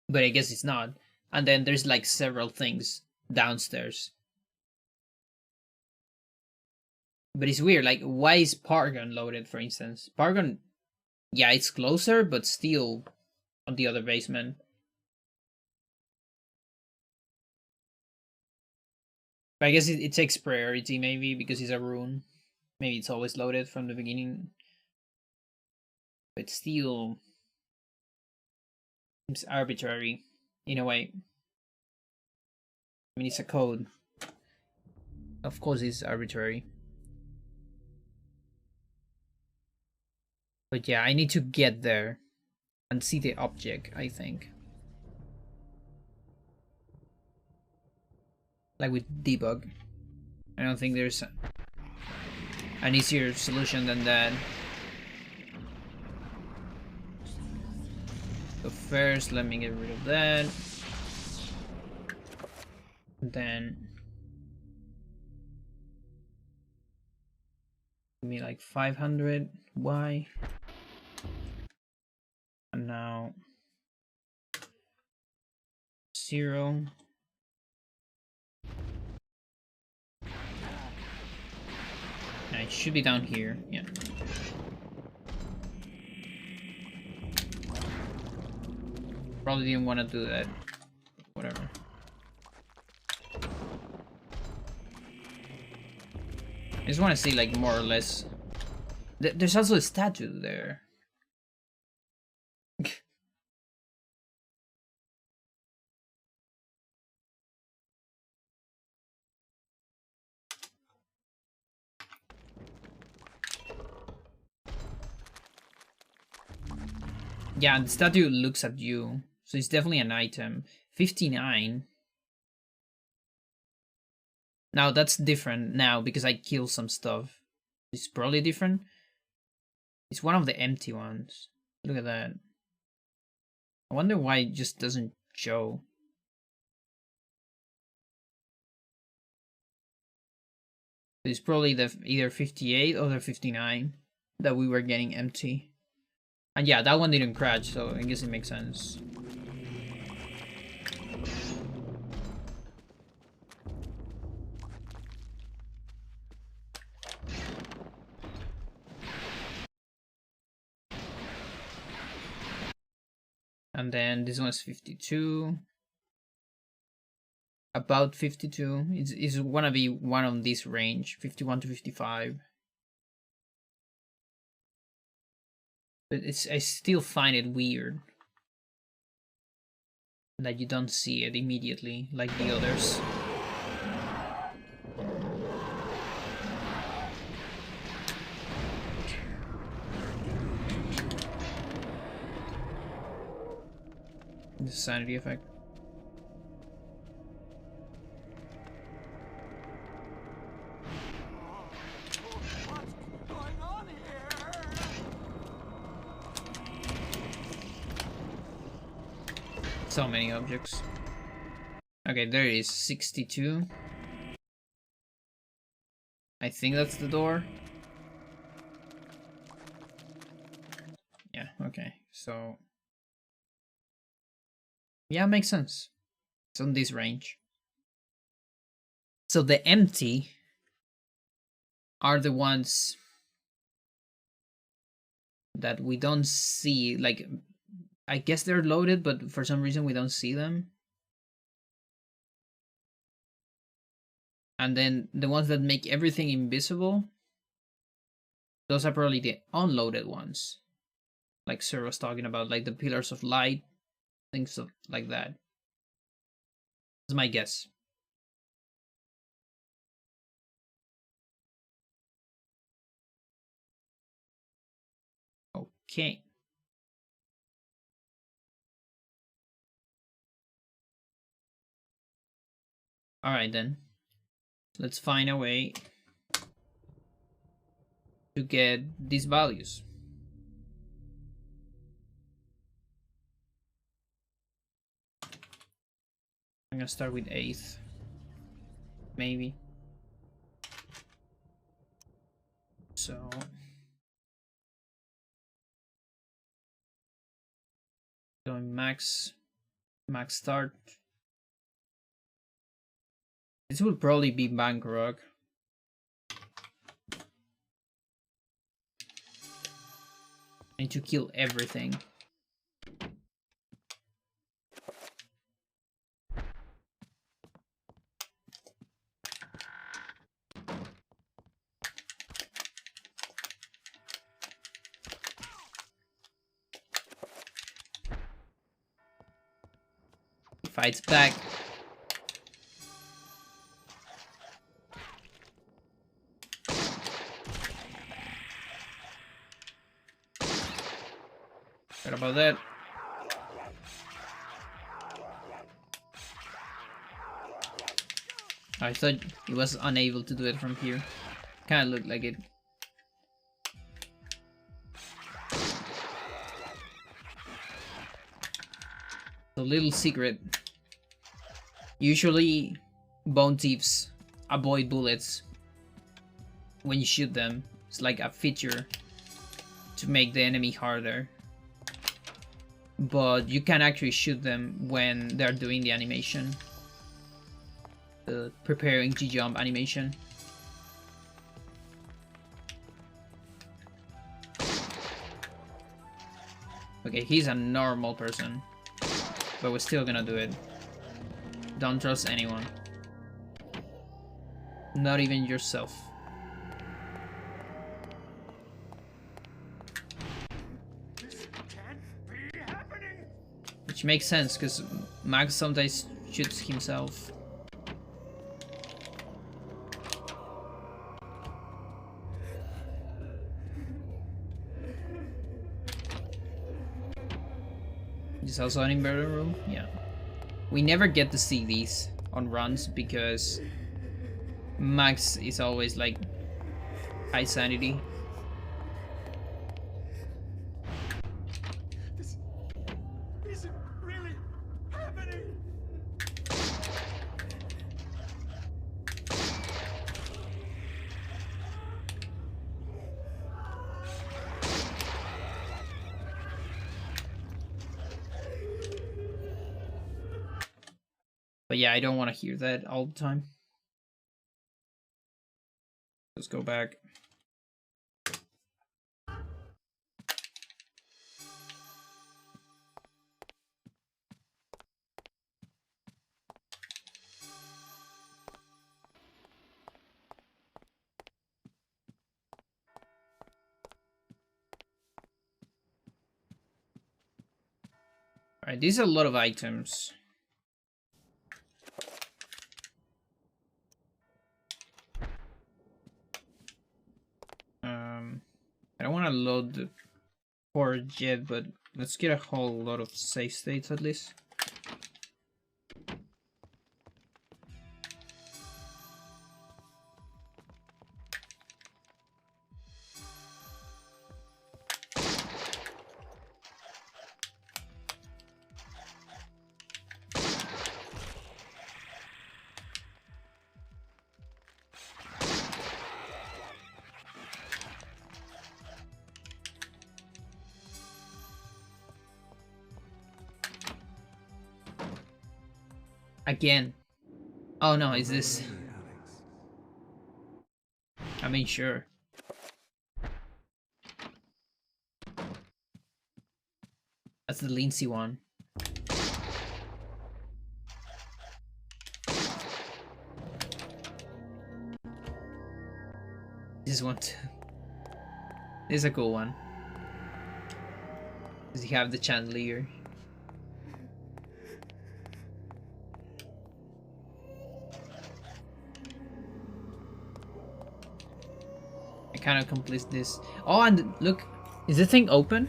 But I guess it's not. And then there's like several things downstairs. But it's weird, like, why is Paragon loaded, for instance? Paragon, yeah, it's closer, but still on the other basement. But I guess it takes priority, maybe, because it's a rune. Maybe it's always loaded from the beginning. But still... seems arbitrary, in a way. I mean, it's a code. Of course it's arbitrary. But yeah, I need to get there and see the object, I think. Like with debug. I don't think there's an easier solution than that. So first, let me get rid of that. Then give me like 500. Why? now 0. It should be down here, yeah. Probably didn't want to do that. Whatever. I just want to see, like, more or less. There's also a statue there. Yeah, the statue looks at you, so it's definitely an item. 59. Now that's different now because I killed some stuff. It's probably different. It's one of the empty ones. Look at that. I wonder why it just doesn't show. It's probably the either 58 or the 59 that we were getting empty. And yeah, that one didn't crash, so I guess it makes sense. And then this one's 52. About 52. It's gonna be one on this range, 51 to 55. But I still find it weird that you don't see it immediately like the others. The sanity effect. So many objects. Okay, there is 62. I think that's the door. Yeah, okay. So yeah, makes sense. It's on this range. So the empty are the ones that we don't see. Like, I guess they're loaded, but for some reason we don't see them. And then the ones that make everything invisible, those are probably the unloaded ones. Like Sir was talking about, like the pillars of light, things like that. That's my guess. Okay. Alright then. Let's find a way to get these values. I'm gonna start with 8th. Maybe. So going max start. This would probably be Bangkok. I need to kill everything. Fights back. What about that? I thought he was unable to do it from here. Kinda looked like it. So, little secret. Usually, bone thieves avoid bullets when you shoot them. It's like a feature to make the enemy harder. but you can actually shoot them when they're doing the animation. The preparing to jump animation. Okay, he's a normal person, but we're still gonna do it. Don't trust anyone. Not even yourself. This can't be happening. Which makes sense, because Max sometimes shoots himself. Is also an inverter room? Yeah. We never get to see these on runs because Max is always like high sanity. This isn't really happening. But yeah, I don't want to hear that all the time. Let's go back. Alright, these are a lot of items. I don't want to load the port yet, but let's get a whole lot of save states at least. Again. Oh no, is this? I mean, sure. That's the Lindsay one. This one too. This is a cool one. Does he have the chandelier? I kind of complete this. Oh, and look, is the thing open?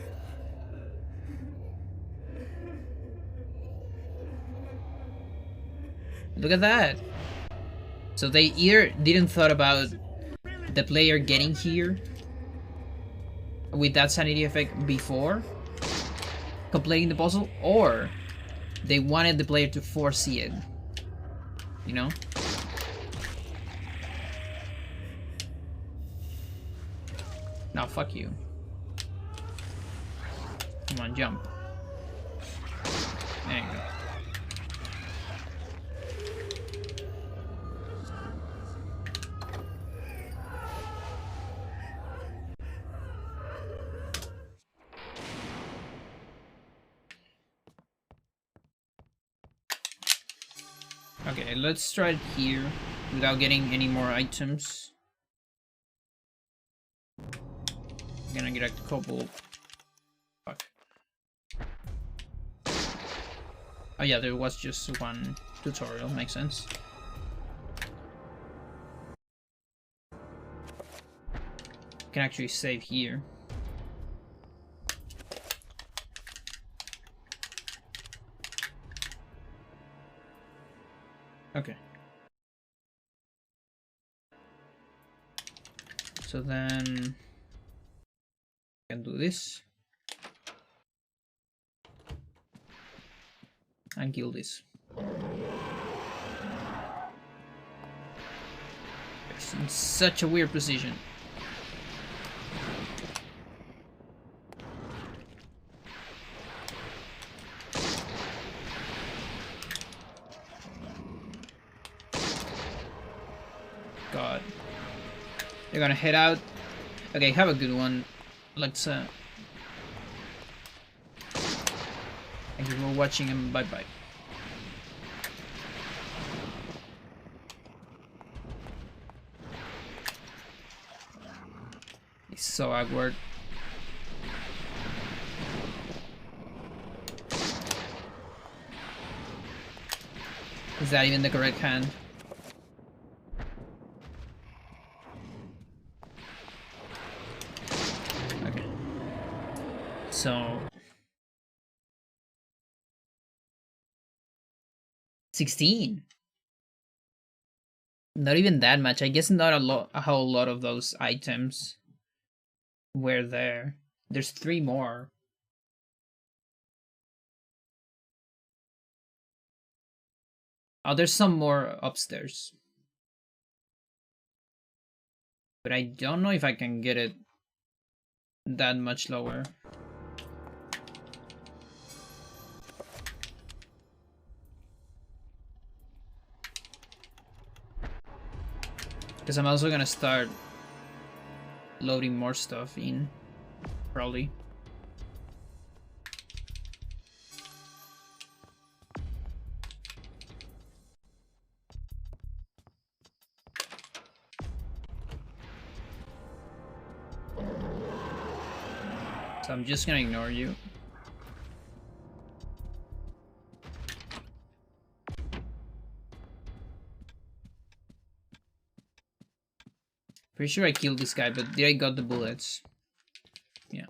Look at that. So they either didn't thought about the player getting here with that sanity effect before completing the puzzle, or they wanted the player to foresee it. You know? Now fuck you. Come on, jump. There you go. Okay, let's try it here without getting any more items. I'm gonna get a couple. Fuck. Oh yeah, there was just one tutorial, makes sense. Can actually save here. Okay. So then I can do this and kill this. It's in such a weird position. god. They're gonna head out. Okay, have a good one. Let's thank you for watching and bye bye. It's so awkward. Is that even the correct hand? Okay. So 16. Not even that much. I guess not a whole lot of those items were there. There's 3 more. Oh, there's some more upstairs. But I don't know if I can get it that much lower. Because I'm also gonna start loading more stuff in, probably. So I'm just gonna ignore you. Pretty sure I killed this guy, but did I got the bullets? Yeah.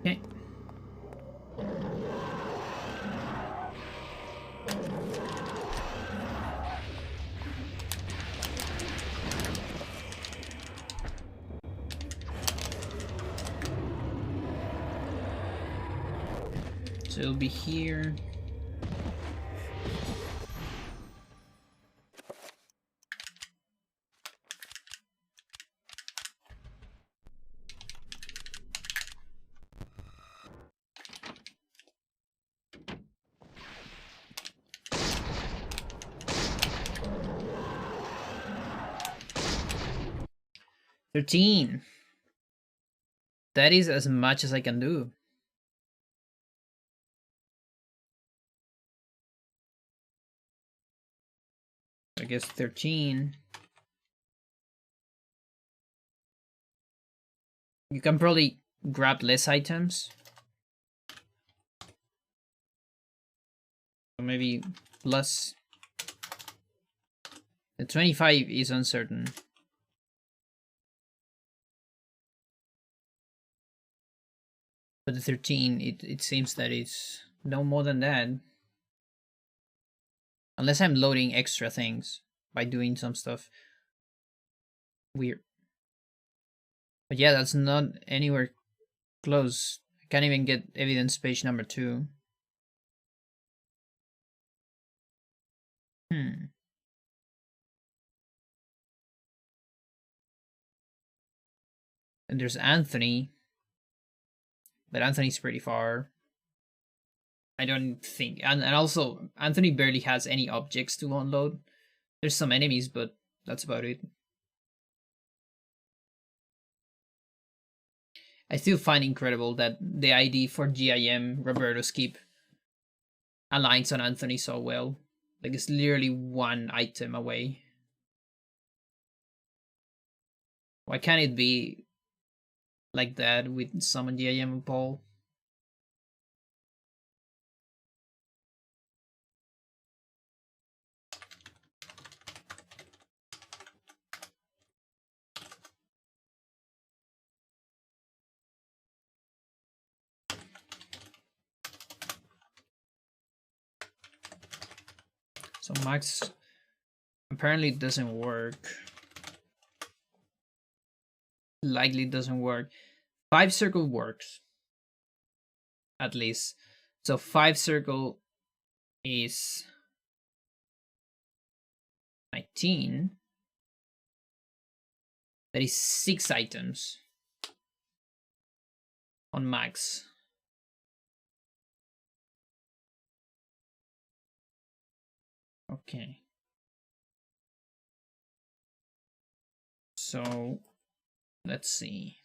Okay. So it'll be here. $13. That is as much as I can do. I guess 13. You can probably grab less items. So maybe plus. The 25 is uncertain. But the 13, it seems that it's no more than that. Unless I'm loading extra things by doing some stuff. Weird. But yeah, that's not anywhere close. I can't even get evidence page number 2. And there's Anthony. But Anthony's pretty far. I don't think. And also, Anthony barely has any objects to unload. There's some enemies, but that's about it. I still find incredible that the ID for GIM, Roberto Skip, aligns on Anthony so well. Like, it's literally 1 item away. Why can't it be like that with Summon GIM and Paul? So max apparently doesn't work. Likely doesn't work. 5 circle works. At least. So 5 circle is 19. That is 6 items on max. Okay. So let's see.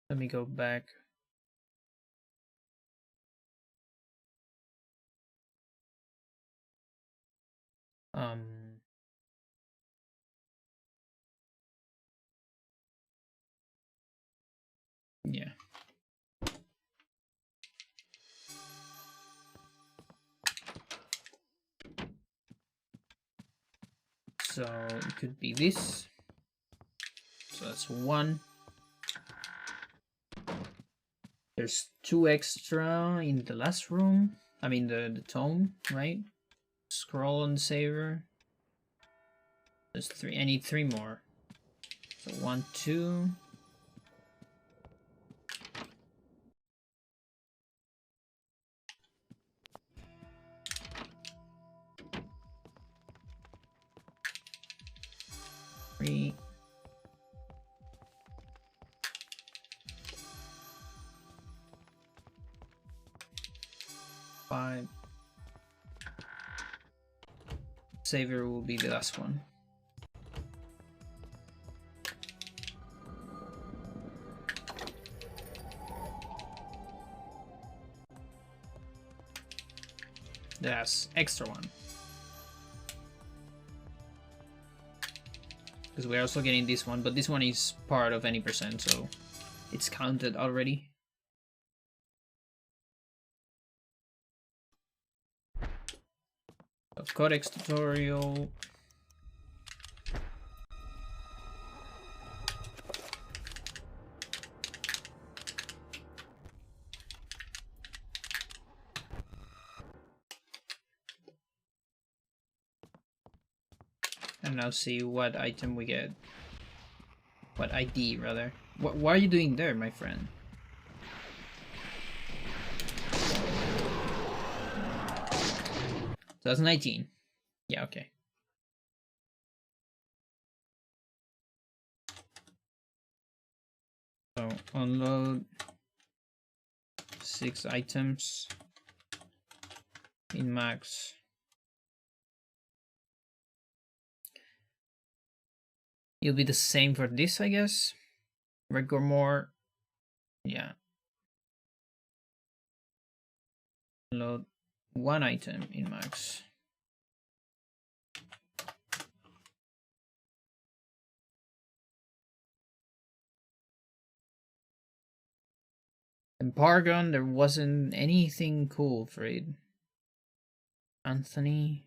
Let me go back. Yeah. So it could be this. So that's 1. There's 2 extra in the last room. I mean the tome, right? Scroll and saver. There's 3. I need 3 more. So 1, 2. Three. 5. Saver will be the last one. That's extra one. Because we're also getting this one, but this one is part of any percent, so it's counted already. So codex tutorial. And now see what item we get. What ID, rather. What are you doing there, my friend? So that's 19. Yeah, okay. So unload 6 items in max. It'll be the same for this, I guess. Rigor more. Yeah. Load 1 item in max. In Paragon, there wasn't anything cool for it. Anthony.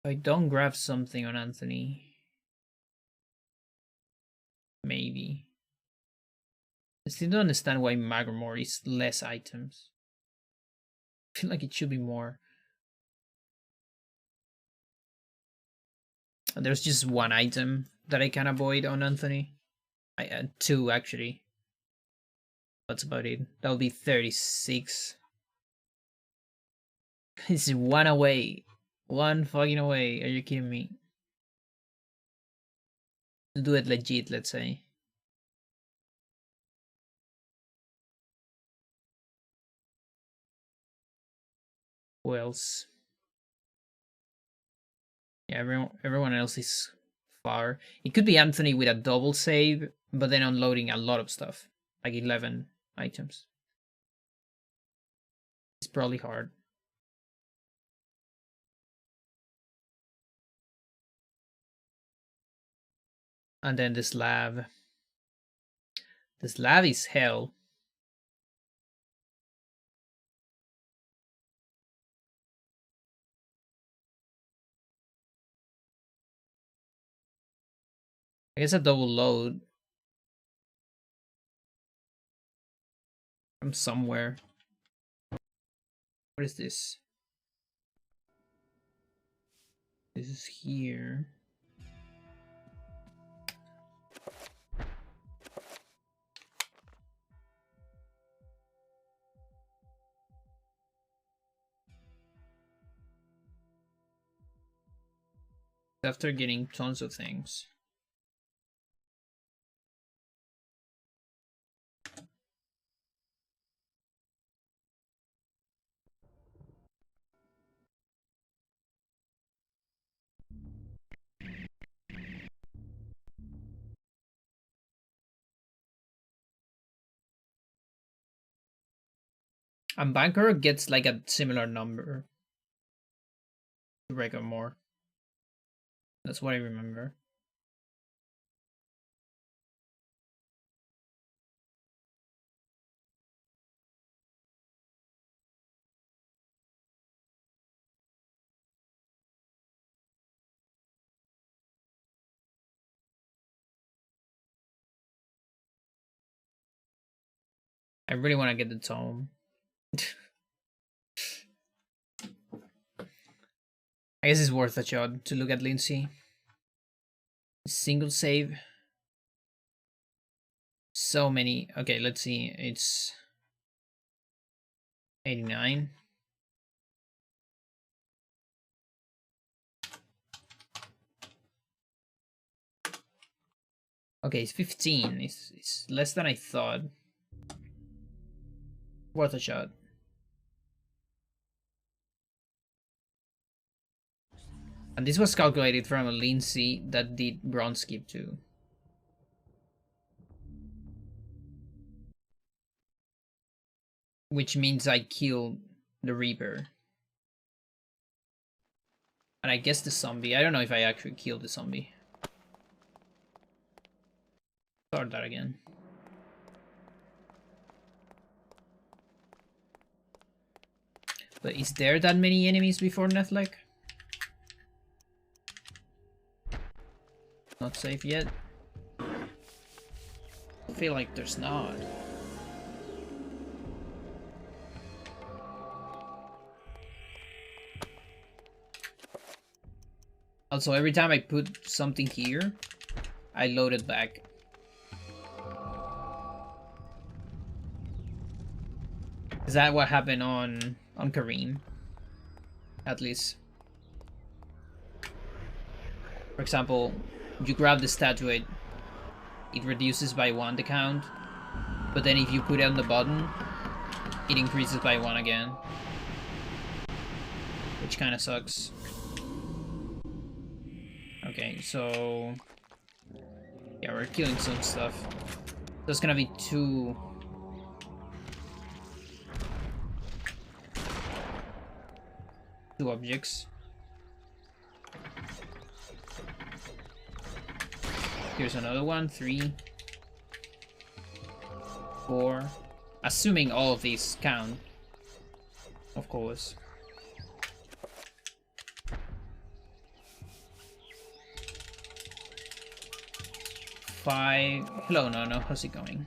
If I don't grab something on Anthony. Maybe. I still don't understand why Magramore is less items. I feel like it should be more. There's just 1 item that I can avoid on Anthony. I had 2 actually. That's about it. That'll be 36. It's 1 away. 1 fucking away. Are you kidding me? To do it legit, let's say. Who else? Yeah, everyone else is far. It could be Anthony with a double save, but then unloading a lot of stuff. Like 11 items. It's probably hard. And then the slab. The slab is hell. I guess a double load. from somewhere. What is this? This is here. After getting tons of things. And Banker gets like a similar number to Record More. That's what I remember. I really want to get the tome. I guess it's worth a shot to look at Lindsay. Single save. So many. Okay, let's see. It's 89. Okay, it's 15. It's less than I thought. Worth a shot. And this was calculated from a Lindsay that did bronze skip too. Which means I killed the Reaper. And I guess the zombie. I don't know if I actually killed the zombie. Start that again. But is there that many enemies before Netflix? Not safe yet. I feel like there's not. Also, every time I put something here, I load it back. Is that what happened on Kareem? At least. For example, you grab the statuette, it reduces by 1 the count, but then if you put it on the button, it increases by 1 again. Which kind of sucks. Okay, so yeah, we're killing some stuff. There's gonna be 2 objects. Here's another one. 3, 4. Assuming all of these count, of course. 5. Hello, no, how's it going?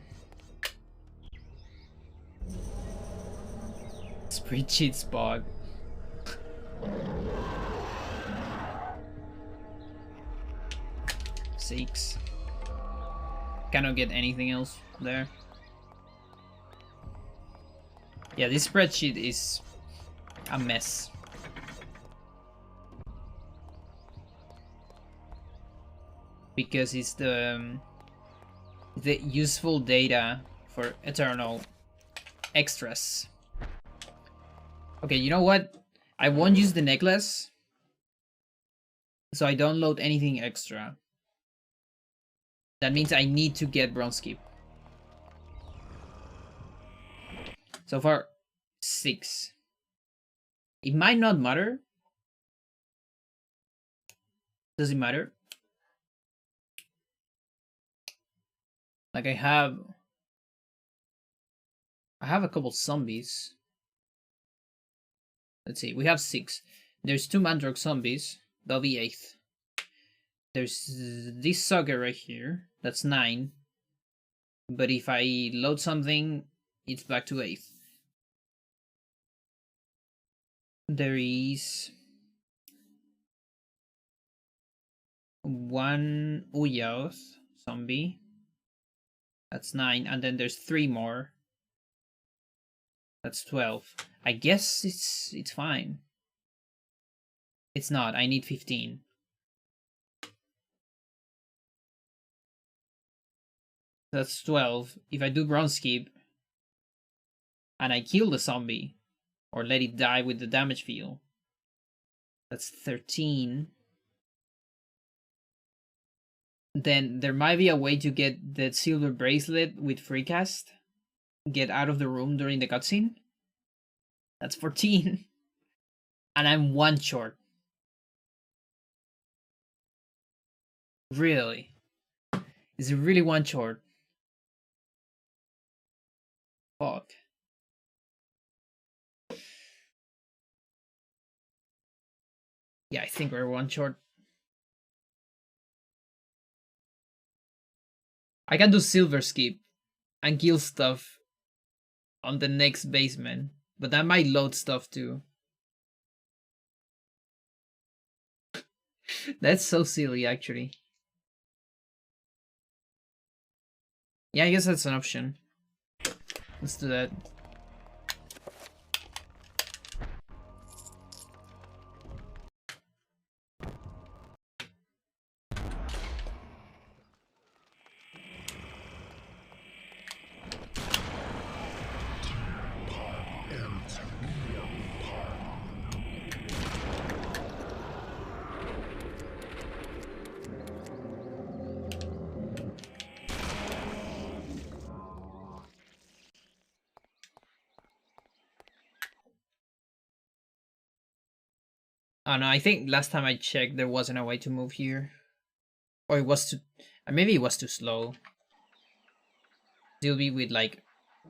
Spreadsheets bug. Six. Cannot get anything else there. Yeah, this spreadsheet is a mess. Because it's the useful data for eternal extras. Okay, you know what? I won't use the necklace, so I don't load anything extra. That means I need to get bronze skip. So far, 6. It might not matter. Does it matter? Like I have a couple zombies. Let's see, we have 6. There's 2 Mandrock zombies. That'll be 8th. There's this sucker right here. That's 9. But if I load something it's back to 8th. There is one Uyaoth zombie. That's 9, and then there's 3 more. That's 12. I guess it's fine. It's not. I need 15. That's 12. If I do bronze skip and I kill the zombie or let it die with the damage field, that's 13. Then there might be a way to get the silver bracelet with free cast. Get out of the room during the cutscene. That's 14. And I'm 1 short. Really? Is it really 1 short? Fuck. Yeah, I think we're 1 short. I can do silver skip and kill stuff on the next basement, but that might load stuff too. That's so silly, actually. Yeah, I guess that's an option. Let's do that. Oh no, I think last time I checked there wasn't a way to move here. Or it was too... maybe it was too slow. Still be with like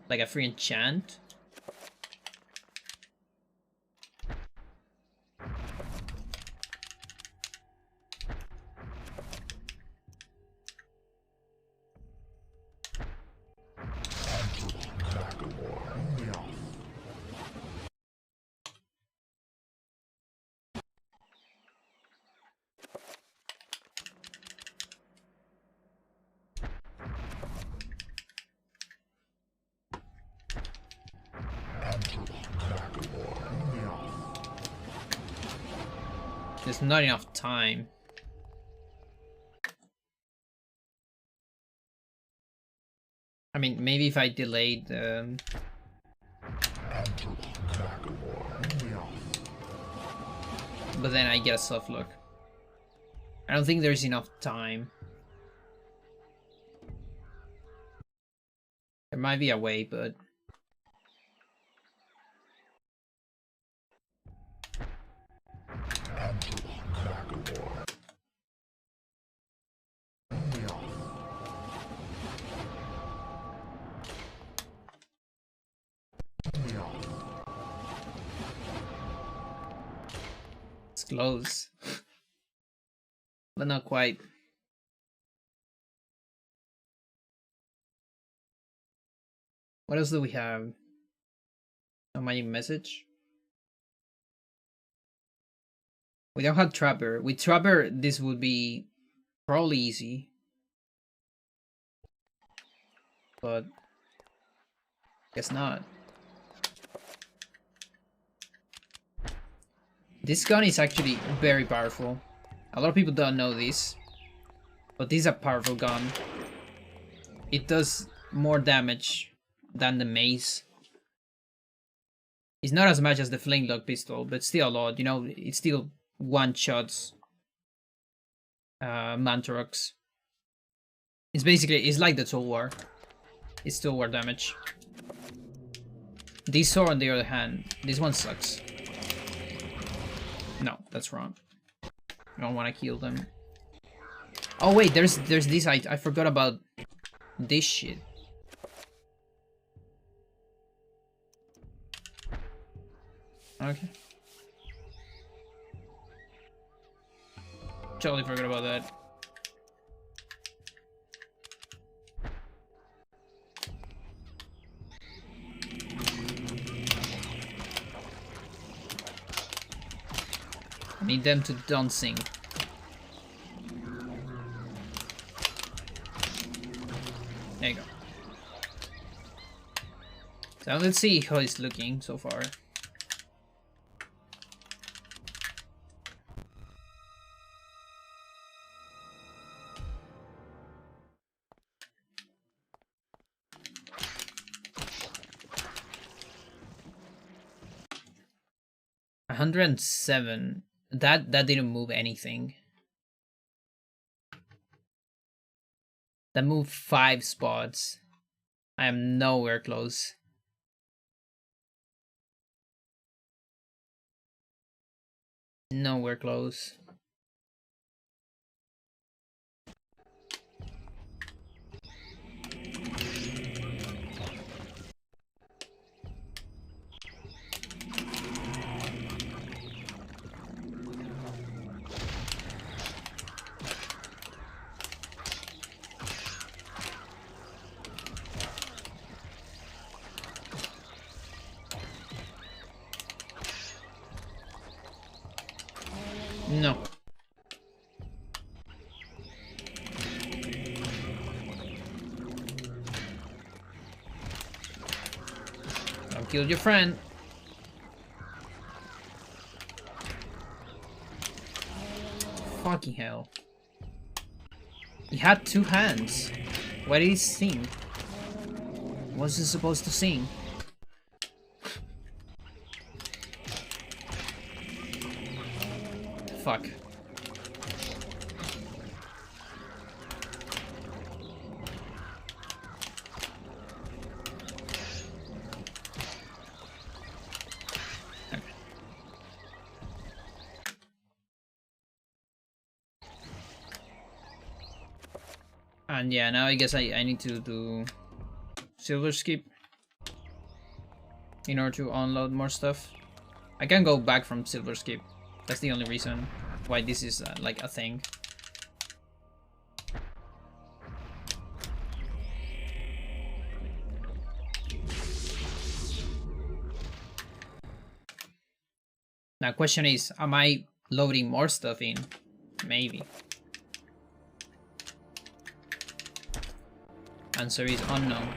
a free enchant. There's not enough time. I mean, maybe if I delayed but then I get a soft look. I don't think there's enough time. There might be a way, but... It's close. But not quite. What else do we have? A magic message? We don't have Trapper. With Trapper, this would be probably easy. But... guess not. This gun is actually very powerful. A lot of people don't know this. But this is a powerful gun. It does more damage than the mace. It's not as much as the flintlock pistol, but still a lot. You know, it still one-shots Mantaroks. It's basically, it's like the Tool War. It's Tool War damage. This sword, on the other hand, this one sucks. No, that's wrong. I don't want to kill them. Oh wait, there's this. I forgot about this shit. Okay. Totally forgot about that. Need them to don't sing. There you go. So let's see how it's looking so far. $107. That didn't move anything. That moved 5 spots. I am nowhere close. Nowhere close. No. Don't kill your friend. Fucking hell. He had 2 hands. Why did he sing? What's he supposed to sing? Fuck. Okay. And yeah, now I guess I need to do silver skip in order to unload more stuff. I can go back from silver skip. That's the only reason why this is like a thing. Now question is, am I loading more stuff in? Maybe. Answer is unknown.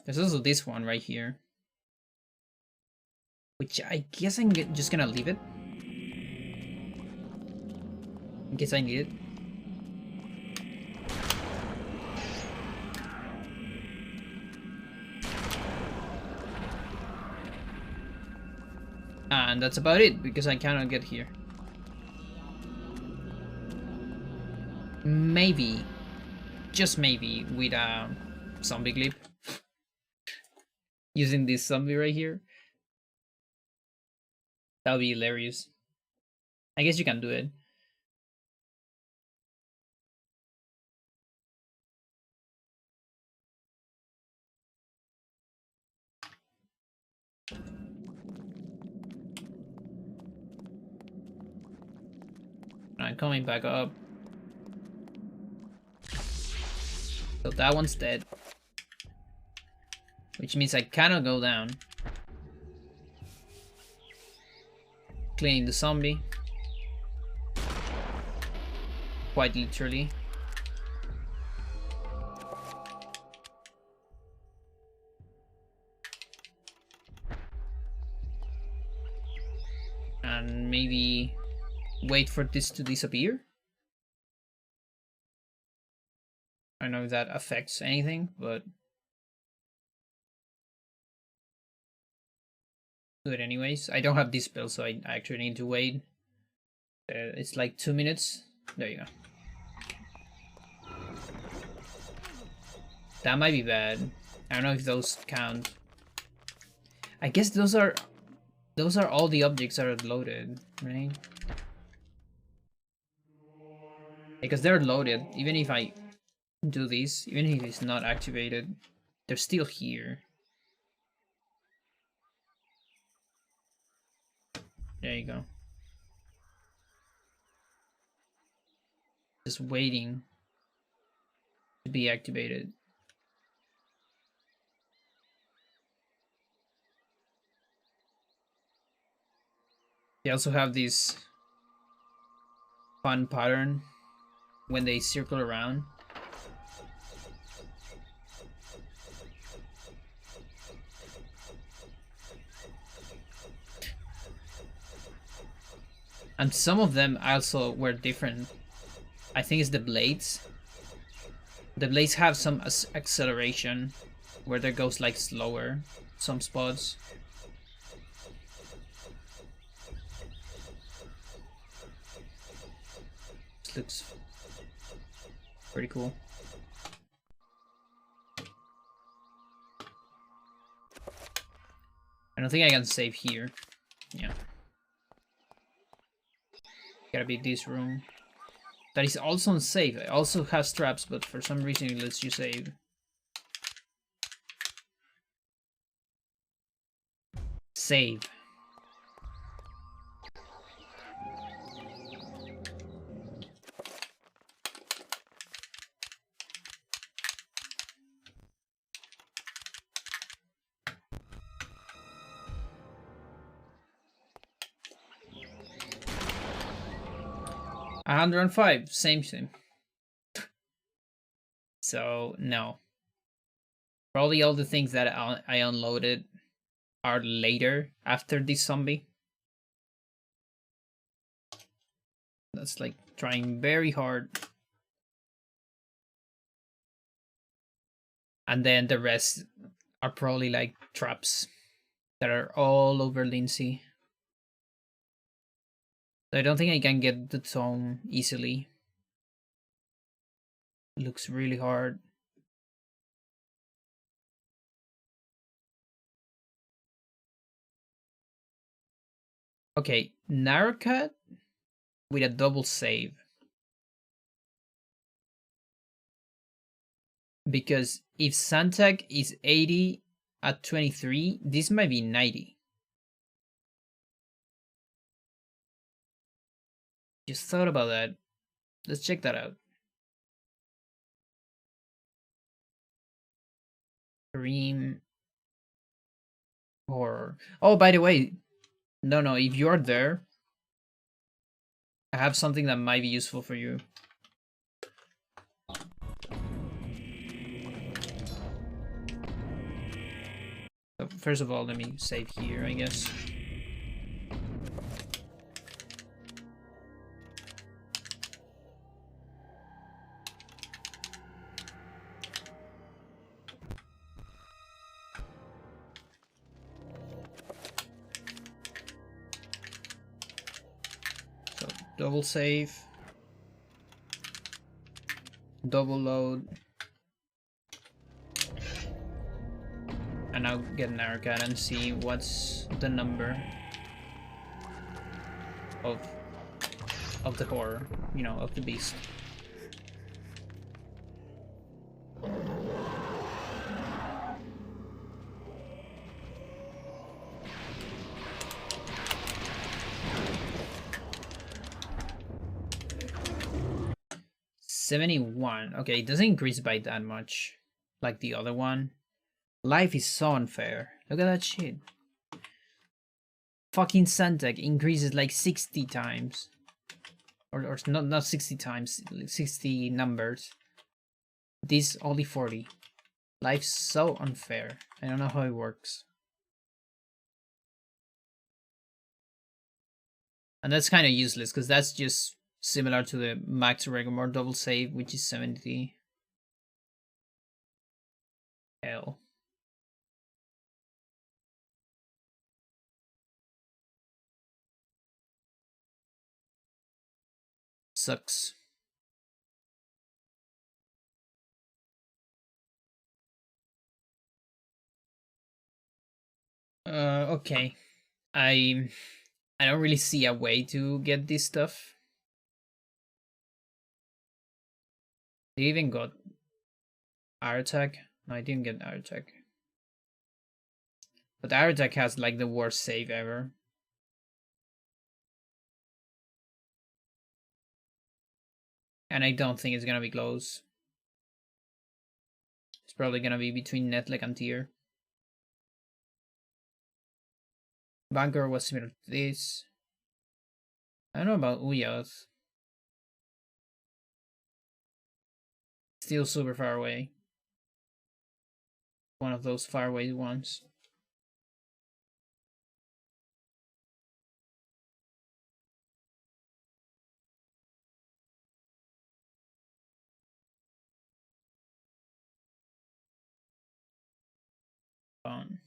There's also this one right here, which I guess I'm just gonna leave it in case I need it. And that's about it, because I cannot get here. Maybe, just maybe, with a zombie clip. Using this zombie right here. That would be hilarious. I guess you can do it. I'm coming back up. So that one's dead. Which means I cannot go down. Cleaning the zombie. Quite literally. And maybe wait for this to disappear. I don't know if that affects anything, but do it anyways. I don't have this spell, so I actually need to wait. It's like 2 minutes. There you go. That might be bad. I don't know if those count. I guess those are all the objects that are loaded, right? Because they're loaded. Even if I do this, even if it's not activated, they're still here. There you go. Just waiting to be activated. They also have this fun pattern when they circle around. And some of them also were different. I think it's the blades. The blades have some acceleration where there goes like slower some spots. This looks pretty cool. I don't think I can save here. Yeah. Gotta be this room. That is also unsafe. It also has traps, but for some reason it lets you save. Save. $105, same. So no. Probably all the things that I unloaded are later after this zombie. That's like trying very hard. And then the rest are probably like traps that are all over Lindsay. So I don't think I can get the tome easily. It looks really hard. Okay, narrow cut with a double save. Because if Santec is 80 at 23, this might be 90. Just thought about that. Let's check that out. Dream horror. Oh, by the way, no, if you're there, I have something that might be useful for you. So first of all, let me save here, I guess. So double save, double load, and now get an arcade and see what's the number of the horror, you know, of the beast. $71. Okay, it doesn't increase by that much like the other one. Life is so unfair. Look at that shit. Fucking Santec increases like 60 times. Or not 60 times, 60 numbers. This only 40. Life's so unfair. I don't know how it works. And that's kind of useless because that's just similar to the max Regomore double save, which is 70. Hell. Sucks. Okay. I don't really see a way to get this stuff. They even got air attack. No, I didn't get air attack. But air attack has like the worst save ever. And I don't think it's gonna be close. It's probably gonna be between Netleg and Tier. Banker was similar to this. I don't know about Uyas. Still super far away. One of those far away ones. Fun.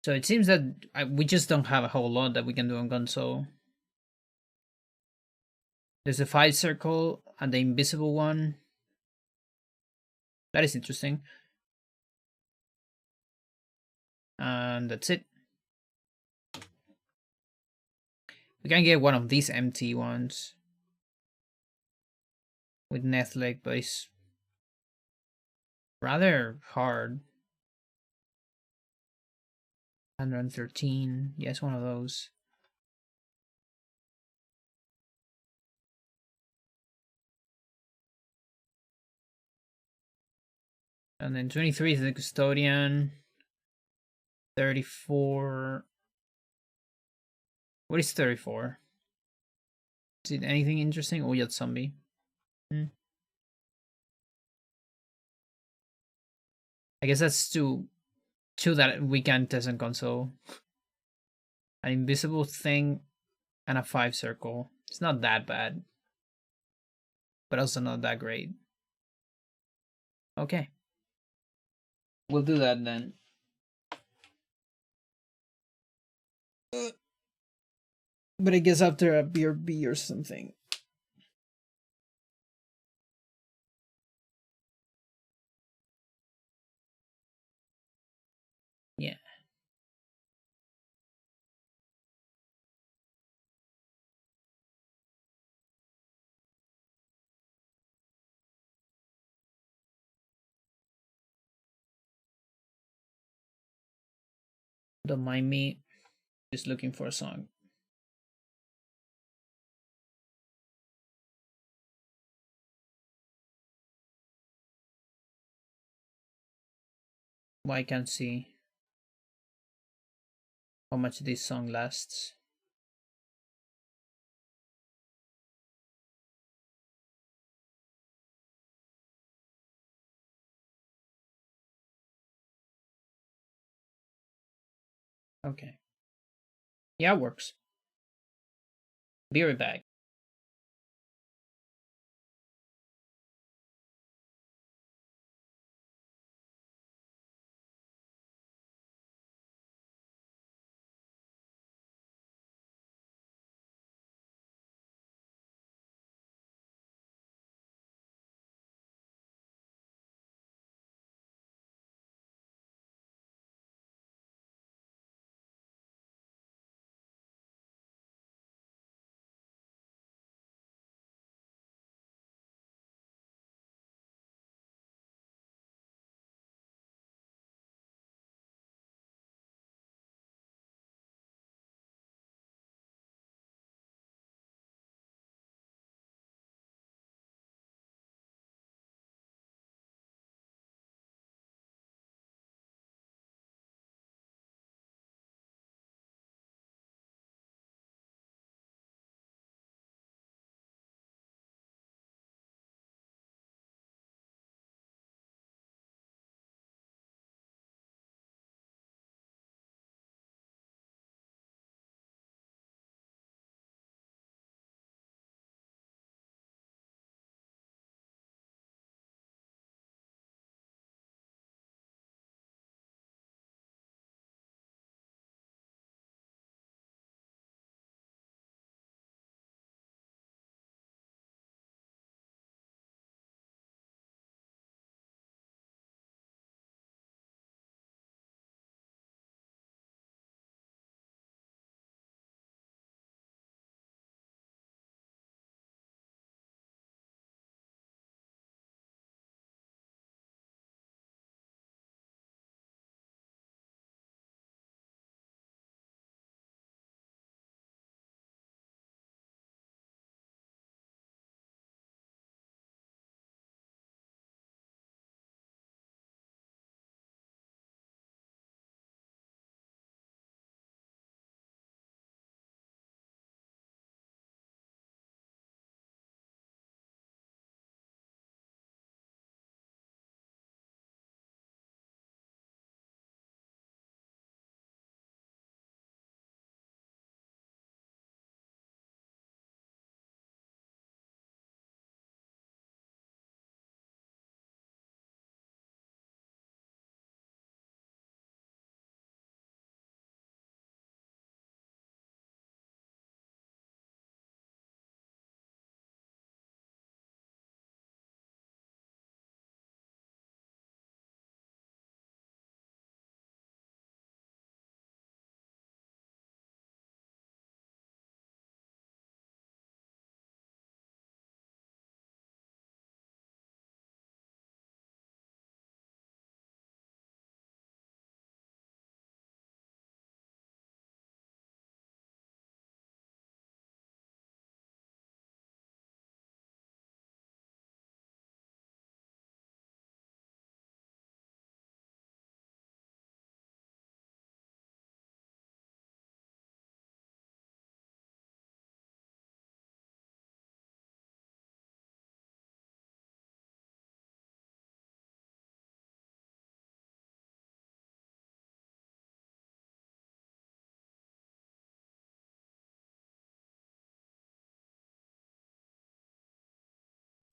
So it seems that we just don't have a whole lot that we can do on console. There's a 5 circle and the invisible one. That is interesting. And that's it. We can get one of these empty ones with Netflix, but it's rather hard. 113. Yes, one of those. And then 23 is the custodian. 34. What is 34? Is it anything interesting? Oh, yeah, zombie. I guess that's two that we can test on console. An invisible thing and a 5 circle. It's not that bad, but also not that great. Okay. We'll do that then. But I guess after a BRB or something. Yeah. Don't mind me. Just looking for a song. Well, I can't see how much this song lasts. Okay. Yeah, it works. Be right back.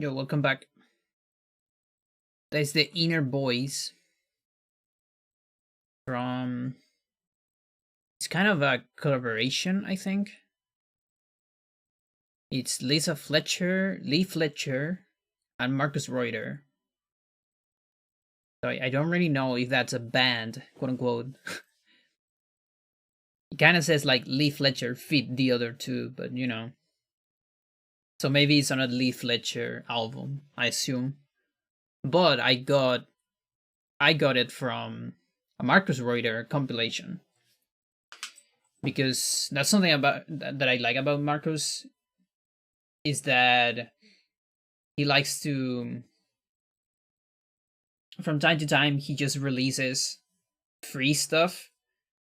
Yo, welcome back. That's the Inner Boys from... It's kind of a collaboration, I think. It's Lee Fletcher, and Marcus Reuter. So I don't really know if that's a band, quote unquote. It kind of says like Lee Fletcher fit the other two, but you know. So maybe it's on a Lee Fletcher album, I assume. But I got it from a Marcus Reuter compilation. Because that's something about that I like about Marcus, is that he likes to, from time to time, he just releases free stuff,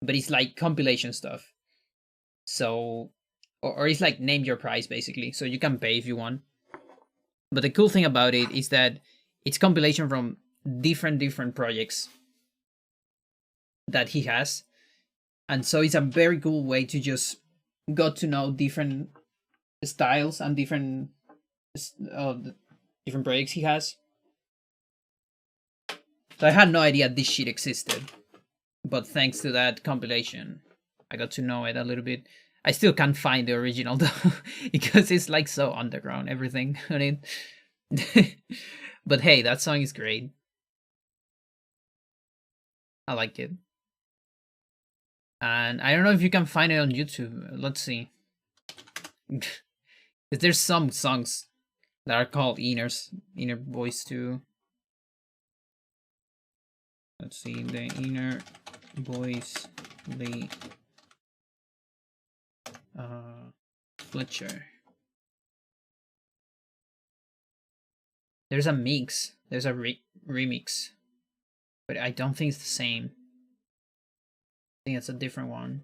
but it's like compilation stuff. So, or it's like name your price basically. So you can pay if you want. But the cool thing about it is that it's compilation from different projects that he has. And so it's a very cool way to just got to know different styles and different projects he has. So I had no idea this shit existed, but thanks to that compilation, I got to know it a little bit. I still can't find the original though, because it's like so underground, everything on it. But hey, that song is great. I like it. And I don't know if you can find it on YouTube. Let's see. There's some songs that are called Inner Boys too. Let's see, the Inner Boys, Lee Fletcher. There's a mix. There's a remix, but I don't think it's the same. I think it's a different one.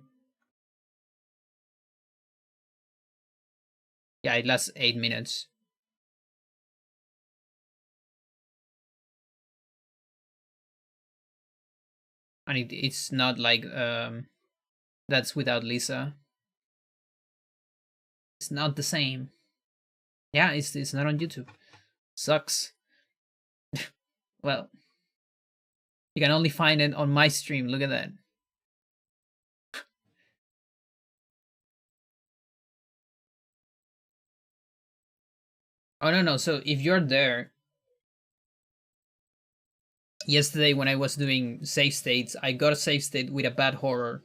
Yeah, it lasts 8 minutes. And it's not like that's without Lisa. It's not the same. Yeah, it's not on YouTube. Sucks. Well, you can only find it on my stream. Look at that. Oh no. So if you're there, yesterday when I was doing save states, I got a save state with a bad horror.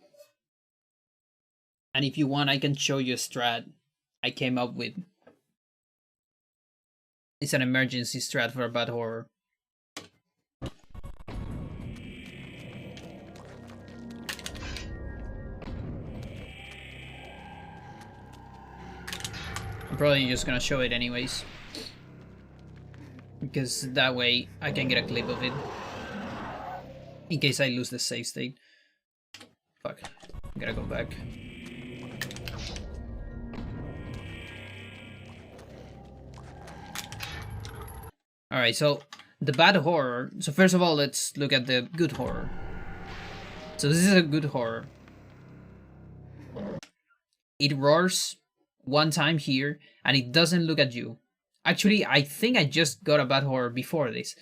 And if you want, I can show you a strat I came up with. It's an emergency strat for a bad horror. I'm probably just gonna show it anyways, because that way I can get a clip of it in case I lose the save state. Fuck, I gotta go back. Alright, so the bad horror. So first of all, let's look at the good horror. So this is a good horror. It roars one time here, and it doesn't look at you. Actually, I think I just got a bad horror before this,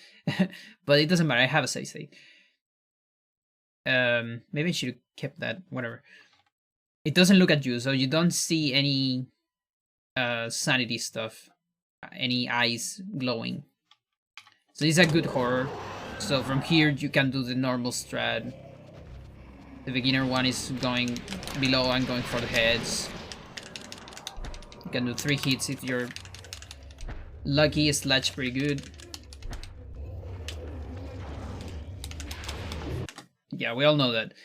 but it doesn't matter. I have a save state. Maybe I should have kept that. Whatever. It doesn't look at you, so you don't see any sanity stuff, any eyes glowing. So this is a good horror. So from here you can do the normal strat. The beginner one is going below and going for the heads. You can do 3 hits if you're lucky, slash pretty good. Yeah, we all know that.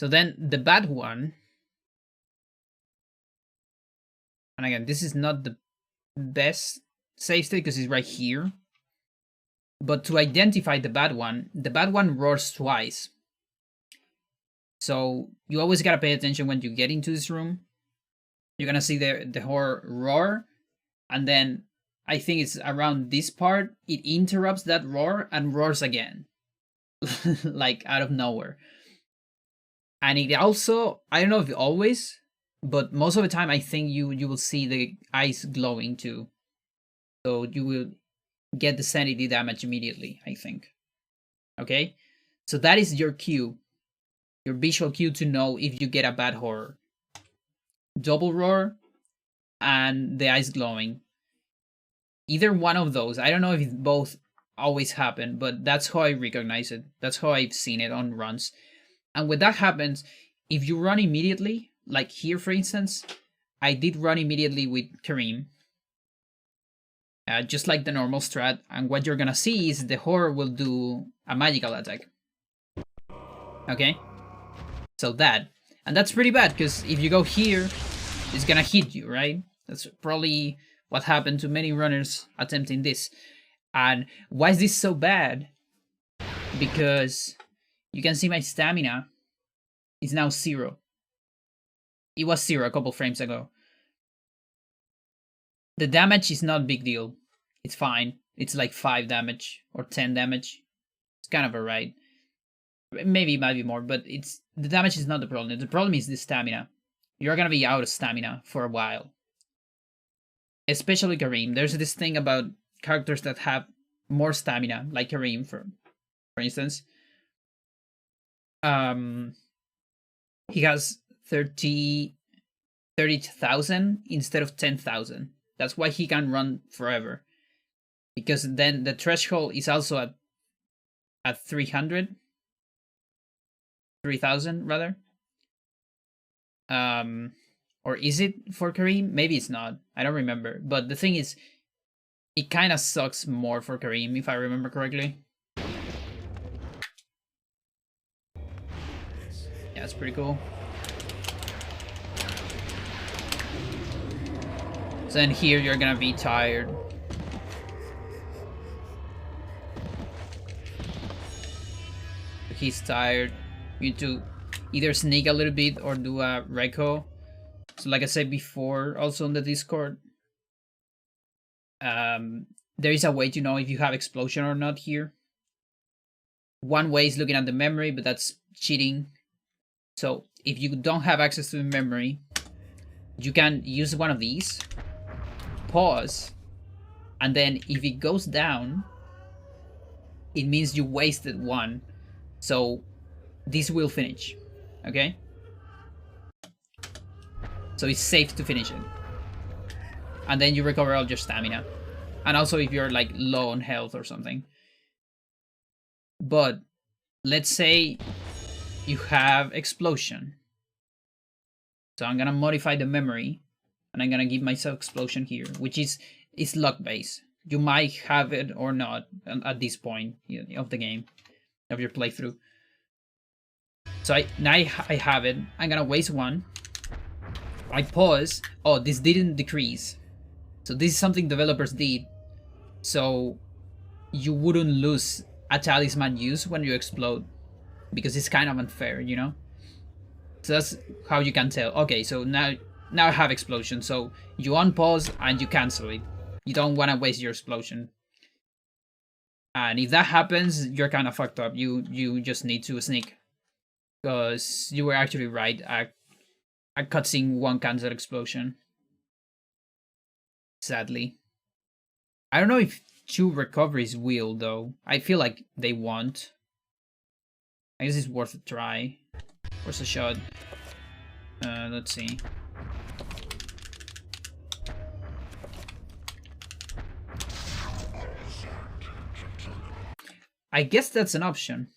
So then the bad one, and again, this is not the best save state because it's right here. But to identify the bad one roars twice. So you always gotta pay attention when you get into this room. You're gonna see the horror roar, and then I think it's around this part, it interrupts that roar and roars again. Like out of nowhere. And it also, I don't know if always, but most of the time I think you will see the eyes glowing too. So you will get the sanity damage immediately, I think. Okay? So that is your cue. Your visual cue to know if you get a bad horror. Double roar and the eyes glowing. Either one of those. I don't know if both always happen, but that's how I recognize it. That's how I've seen it on runs. And when that happens, if you run immediately, like here for instance, I did run immediately with Kareem. Just like the normal strat, and what you're gonna see is the horror will do a magical attack. Okay? So that. And that's pretty bad, because if you go here, it's gonna hit you, right? That's probably what happened to many runners attempting this. And why is this so bad? Because you can see my stamina is now 0. It was 0 a couple frames ago. The damage is not a big deal. It's fine. It's like 5 damage or 10 damage. It's kind of alright. Maybe it might be more, but the damage is not the problem. The problem is the stamina. You're gonna be out of stamina for a while. Especially Kareem. There's this thing about characters that have more stamina, like Kareem, for instance. He has 30,000 instead of 10,000. That's why he can run forever. Because then the threshold is also at 300. 3,000 rather. Or is it for Kareem? Maybe it's not. I don't remember. But the thing is, it kind of sucks more for Kareem, if I remember correctly. Yeah, it's pretty cool. So then here you're gonna be tired. He's tired. You need to either sneak a little bit or do a reco. So like I said before, also on the Discord, there is a way to know if you have explosion or not here. One way is looking at the memory, but that's cheating. So if you don't have access to the memory, you can use one of these, pause, and then if it goes down, it means you wasted one. So this will finish, okay? So it's safe to finish it. And then you recover all your stamina. And also if you're like low on health or something. But let's say you have explosion. So I'm gonna modify the memory and I'm gonna give myself explosion here, which is luck based. You might have it or not at this point of the game, of your playthrough. So now I have it. I'm gonna waste one. I pause. Oh, this didn't decrease. So this is something developers did. So you wouldn't lose a talisman use when you explode. Because it's kind of unfair, you know? So that's how you can tell. Okay, so now I have explosion. So you unpause and you cancel it. You don't want to waste your explosion. And if that happens, you're kind of fucked up. You just need to sneak. Because you were actually right. A cutscene won't cancel explosion. Sadly. I don't know if 2 recoveries will, though. I feel like they won't. I guess it's worth a try. Worth a shot. Let's see. I guess that's an option.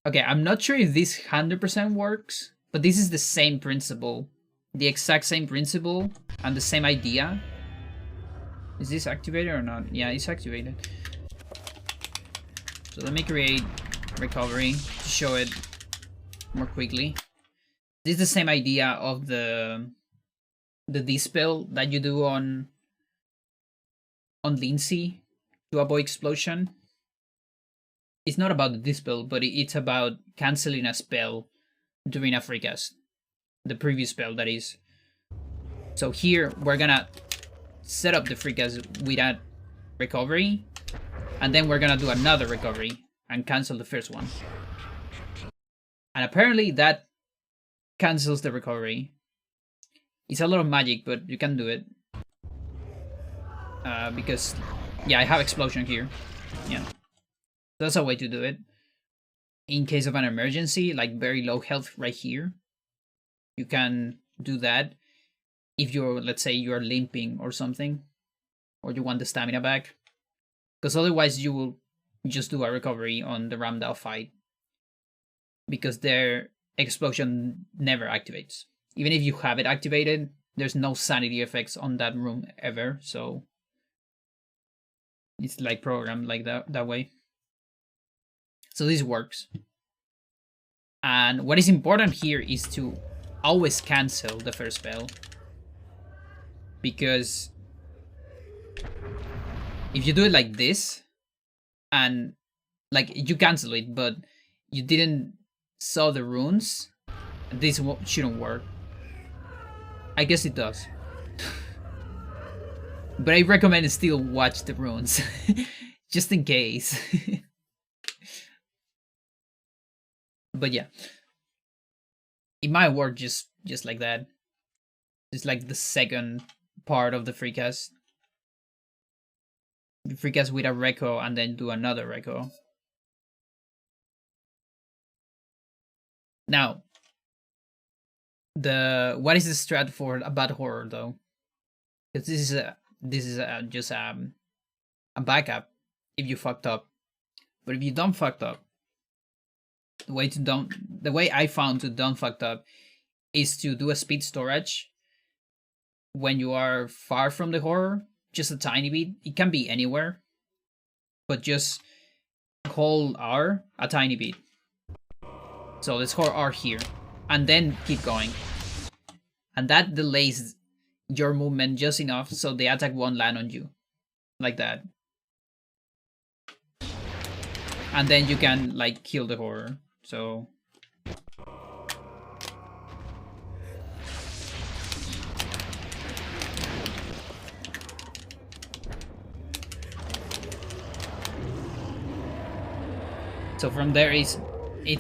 Okay, I'm not sure if this 100% works, but this is the same principle. The exact same principle and the same idea. Is this activated or not? Yeah, it's activated. So let me create recovery to show it more quickly. This is the same idea of the dispel that you do on Lindsay to avoid explosion. It's not about the dispel, but it's about canceling a spell during a free cast. The previous spell, that is. So here, we're gonna set up the free cast without recovery, and then we're gonna do another recovery and cancel the first one. And apparently that cancels the recovery. It's a lot of magic, but you can do it. Because, yeah, I have explosion here. Yeah. That's a way to do it. In case of an emergency, like very low health right here, you can do that. If you're, let's say, you're limping or something, or you want the stamina back. Because otherwise you will just do a recovery on the Ramdal fight. Because their explosion never activates. Even if you have it activated, there's no sanity effects on that room ever, so it's like programmed like that way. So this works. And what is important here is to always cancel the first spell. Because if you do it like this, and like you cancel it, but you didn't saw the runes, this shouldn't work. I guess it does. But I recommend still watch the runes. Just in case. But yeah. It might work just like that. It's like the second part of the free cast. You free cast with a reco and then do another reco. Now, what is the strat for a bad horror though? Because this is just a backup if you fucked up. But if you don't fucked up, the way I found to don't fucked up is to do a speed storage when you are far from the horror, just a tiny bit. It can be anywhere, but just hold R a tiny bit. So let's hold R here, and then keep going. And that delays your movement just enough so the attack won't land on you. Like that. And then you can, like, kill the horror. So... So from there, it's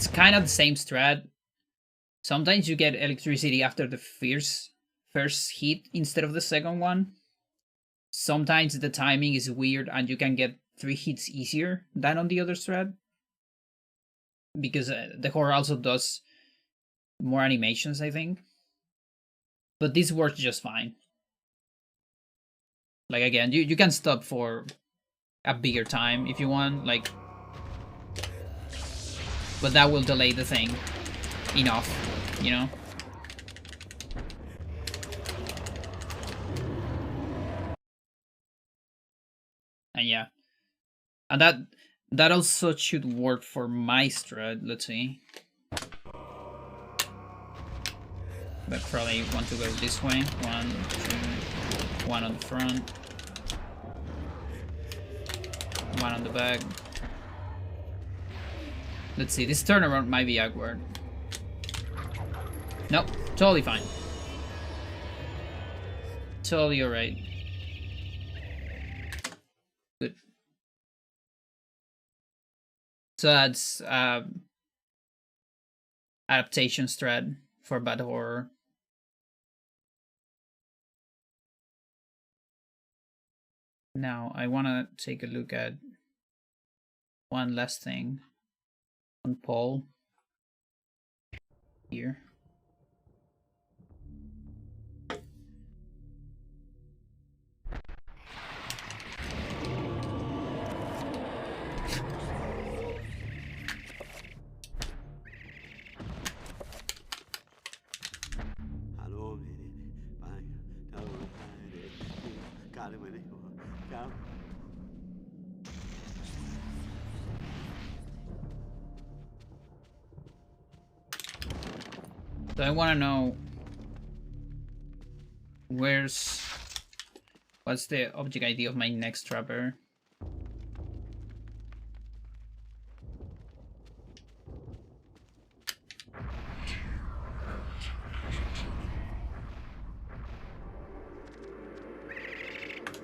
kind of the same strat. Sometimes you get electricity after the first hit instead of the second one. Sometimes the timing is weird and you can get 3 hits easier than on the other strat. Because the horror also does more animations, I think. But this works just fine. Like again, you can stop for a bigger time if you want, like... But that will delay the thing enough, you know? And yeah. And that also should work for my strat, let's see. But probably want to go this way. 1, 2, 1 on the front. 1 on the back. Let's see, this turnaround might be awkward. Nope, totally fine. Totally alright. Good. So that's adaptation strat for bad horror. Now I wanna take a look at one last thing on Paul here. So I want to know what's the object ID of my next trapper?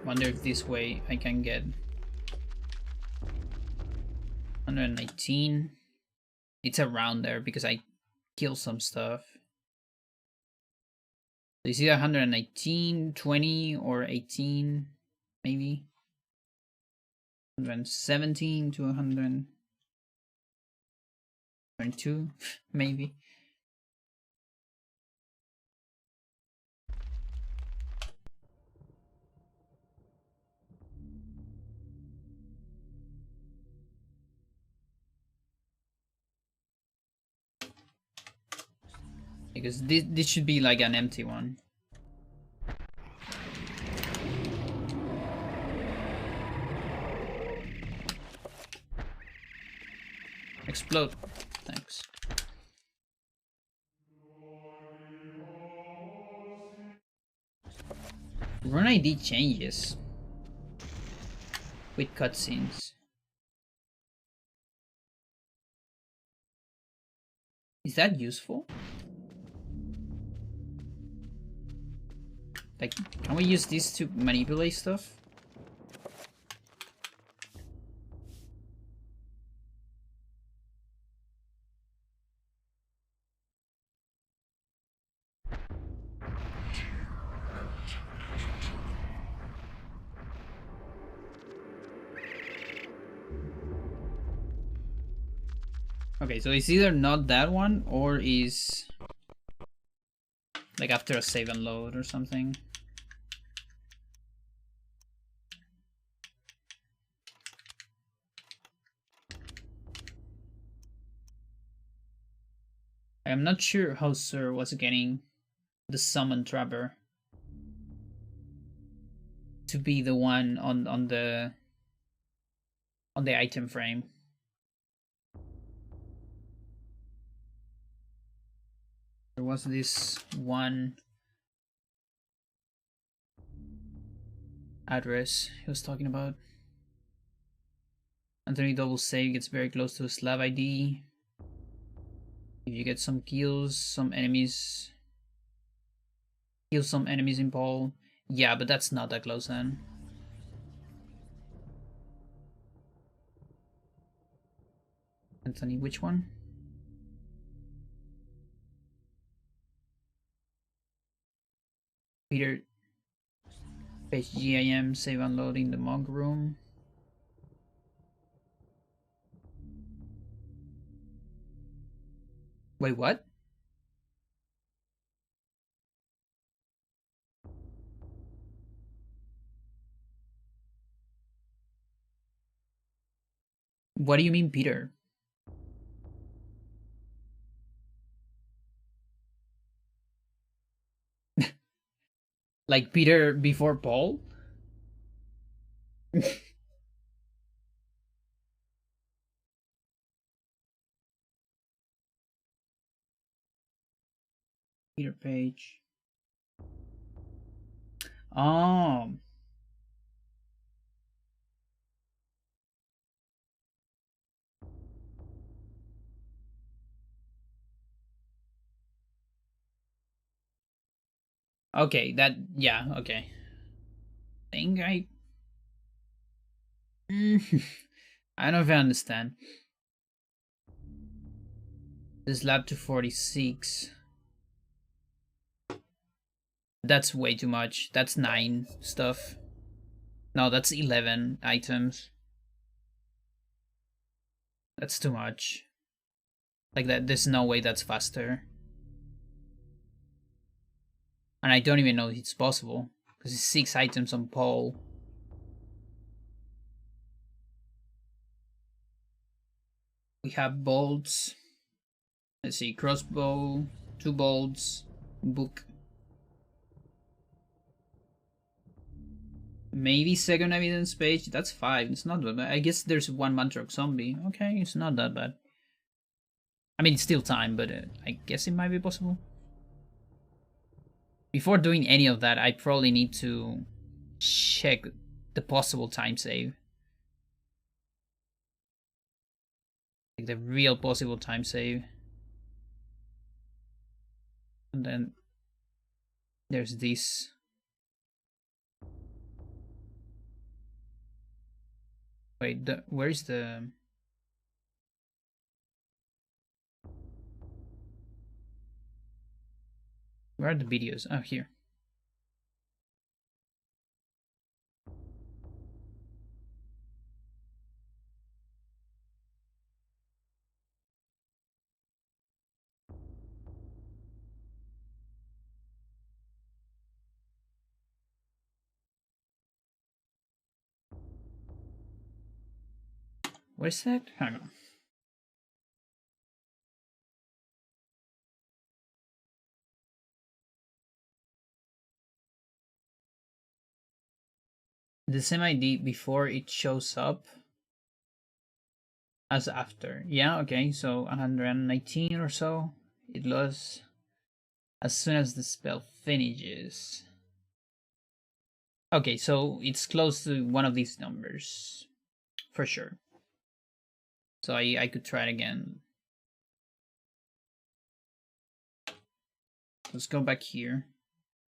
Wonder if this way I can get 119. It's around there because I kill some stuff. Is it 118, 20, or 18, maybe? 117 to 122, maybe. Because this should be like an empty one. Explode. Thanks. Run ID changes with cutscenes. Is that useful? Like, can we use this to manipulate stuff? Okay, so it's either not that one or is like after a save and load or something. I'm not sure how Sir was getting the summon trapper to be the one on the item frame. There was this one address he was talking about. Anthony double save gets very close to a slab ID. If you get some kills, some enemies. Kill some enemies in Paul. Yeah, but that's not that close then. Anthony, which one? Peter. Page GIM, save unload in the monk room. Wait, what? What do you mean, Peter? Like Peter before Paul? Peter Page. Oh. Okay, that, yeah, okay. I think I don't know if I understand. This lab to 46. That's way too much. That's 9 stuff. No, that's 11 items. That's too much. Like that, there's no way that's faster. And I don't even know if it's possible. Because it's 6 items on Paul. We have bolts. Let's see, crossbow, 2 bolts, book. Maybe second evidence page, that's 5. It's not that bad. I guess there's 1 Mantrock zombie. Okay, it's not that bad. I mean, it's still time, but I guess it might be possible. Before doing any of that, I probably need to check the possible time save. Like the real possible time save. And then there's this. Wait, where is the... Where are the videos? Oh, here. What is that? Hang on. The same ID before it shows up as after. Yeah, okay, so 119 or so. It lost as soon as the spell finishes. Okay, so it's close to one of these numbers. For sure. So I could try it again. Let's go back here.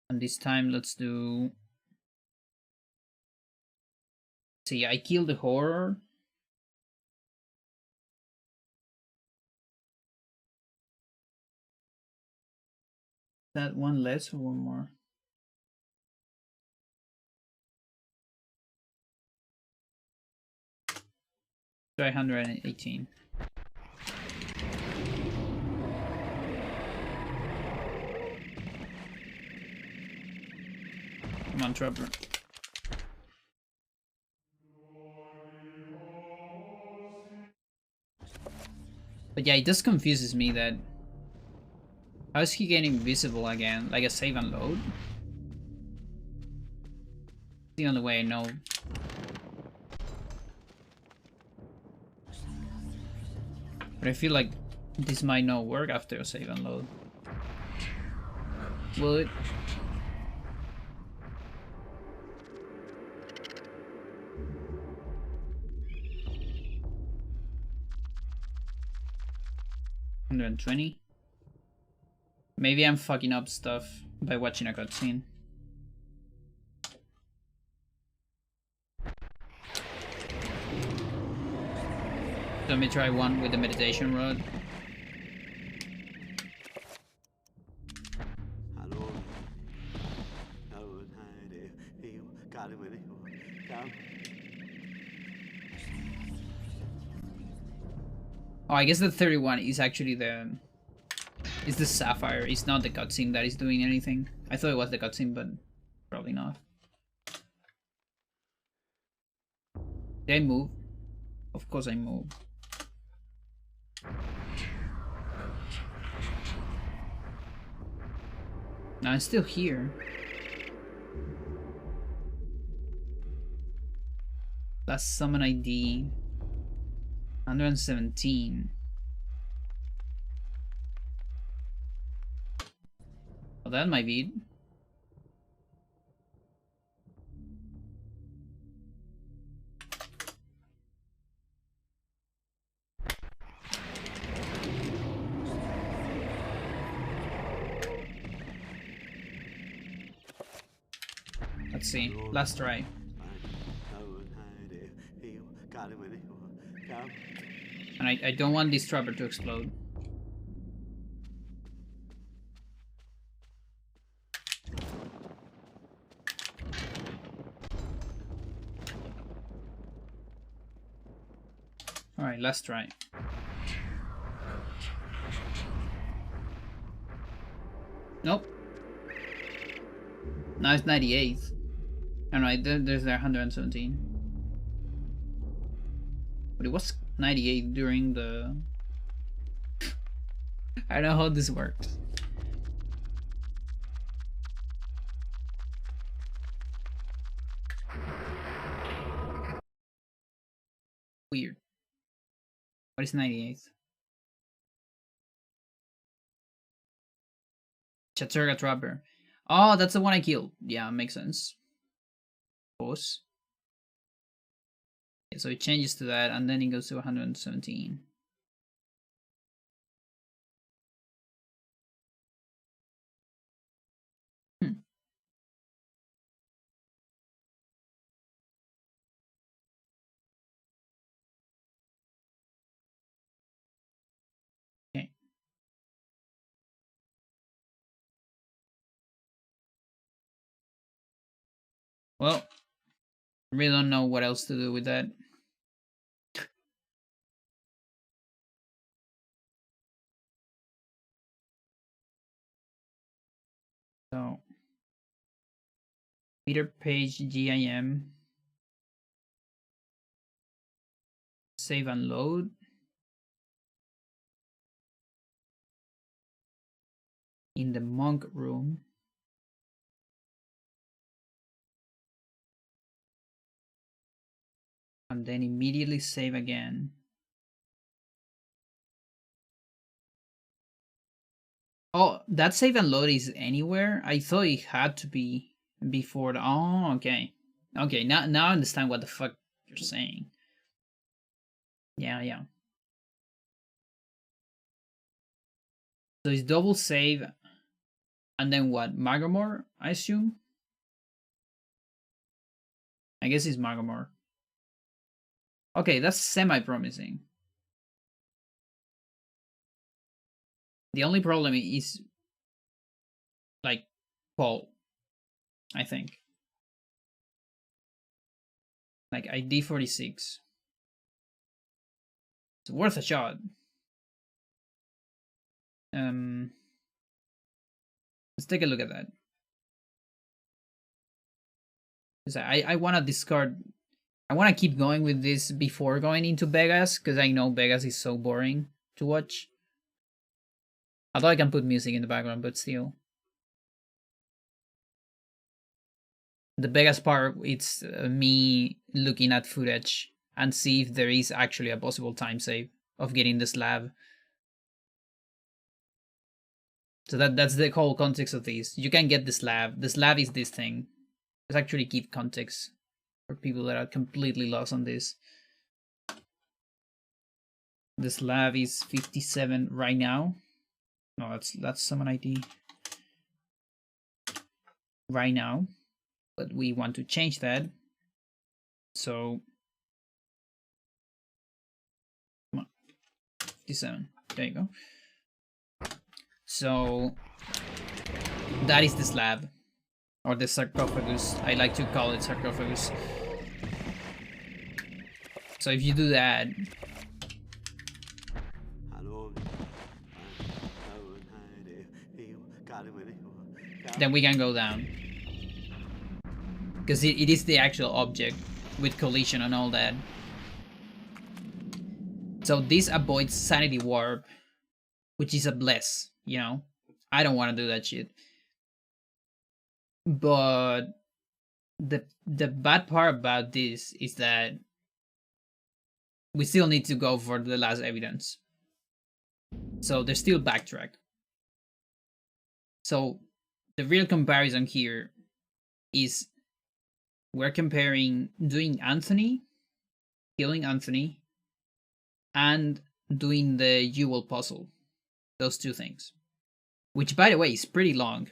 And this time let's do... See, I killed the horror. That one less or one more? Try 118. Come on, Trevor. But yeah, it just confuses me that... How is he getting visible again? Like a save and load? The only way I know. But I feel like this might not work after a save and load. Will it? $120? Maybe I'm fucking up stuff by watching a cutscene. Let me try one with the meditation rod. Oh, I guess the 31 is actually the... It's the sapphire. It's not the cutscene that is doing anything. I thought it was the cutscene, but probably not. Did I move? Of course I move. No, I'm still here. Last summon ID 117. Oh, that might be it. Let's see. Last try. And I don't want this trapper to explode. Alright, last try. Nope. Now it's 98. Alright, there's their 117. But it was 98 during the... I don't know how this works. Weird. What is 98? Chaturga Trapper. Oh, that's the one I killed. Yeah, makes sense. Pause. Yeah, so it changes to that, and then it goes to 117. Hmm. Okay. Well, I really don't know what else to do with that. So, Peter Page GIM. Save and load. In the monk room. And then immediately save again. Oh, that save and load is anywhere? I thought it had to be before the... Oh, okay. Okay, now I understand what the fuck you're saying. Yeah. So it's double save, and then what? Magamore, I assume? I guess it's Magamore. Okay, that's semi-promising. The only problem is, like, Paul, I think. Like, ID 46. It's worth a shot. Let's take a look at that. Because I want to discard... I want to keep going with this before going into Vegas, because I know Vegas is so boring to watch. Although I can put music in the background, but still. The Vegas part, it's me looking at footage and see if there is actually a possible time save of getting the slab. So that's the whole context of this. You can get the slab. The slab is this thing. Let's actually give context for people that are completely lost on this. The slab is 57 right now. No, that's summon ID right now. But we want to change that. So come on. 57. There you go. So that is the slab. Or the sarcophagus. I like to call it sarcophagus. So if you do that, then we can go down. Because it is the actual object with collision and all that. So this avoids sanity warp, which is a bless, you know? I don't want to do that shit. But the bad part about this is that we still need to go for the last evidence. So there's still backtrack. So the real comparison here is we're comparing doing Anthony, killing Anthony, and doing the Jewel puzzle. Those two things. Which, by the way, is pretty long.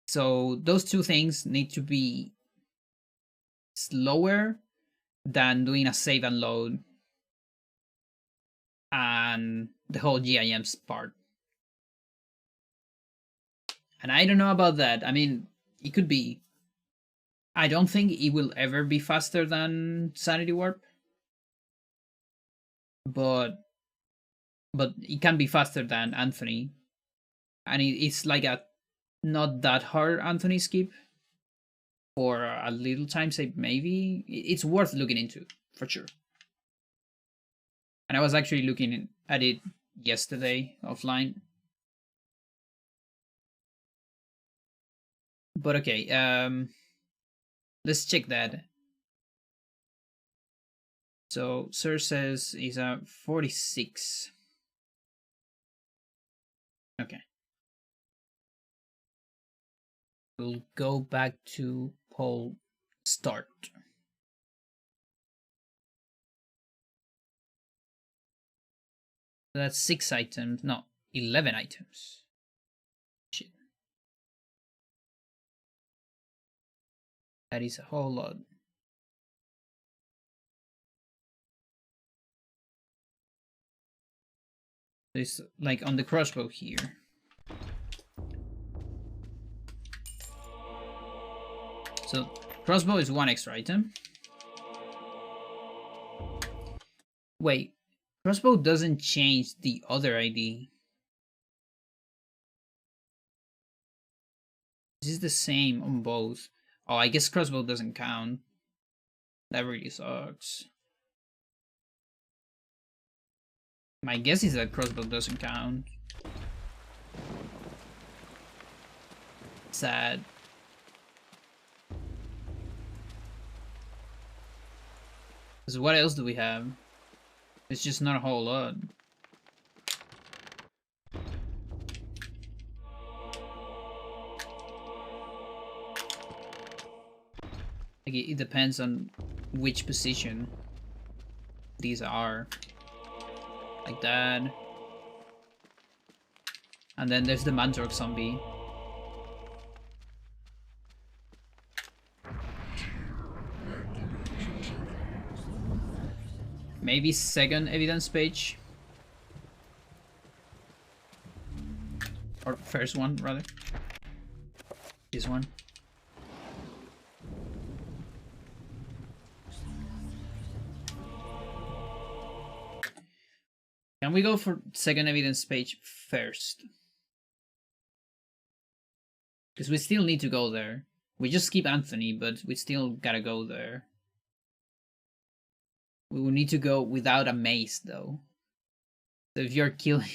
So those two things need to be slower than doing a save and load and the whole GIM's part. And I don't know about that. I mean, it could be. I don't think it will ever be faster than Sanity Warp. But it can be faster than Anthony. And it's like a not that hard Anthony skip. For a little time save, maybe. It's worth looking into, for sure. And I was actually looking at it yesterday offline. But okay, let's check that. So Sir says is a 46. Okay. We'll go back to Paul start. That's 6 items. No, 11 items. Shit. That is a whole lot. It's like on the crossbow here. So crossbow is 1 extra item. Wait, crossbow doesn't change the other ID. This is the same on both. Oh, I guess crossbow doesn't count. That really sucks. My guess is that crossbow doesn't count. Sad. Because what else do we have? It's just not a whole lot. Like it depends on which position these are. Like that. And then there's the Mandrake zombie. Maybe second evidence page. Or first one, rather. This one. Can we go for second evidence page first? Because we still need to go there. We just skip Anthony, but we still gotta go there. We will need to go without a mace, though. So if you're killing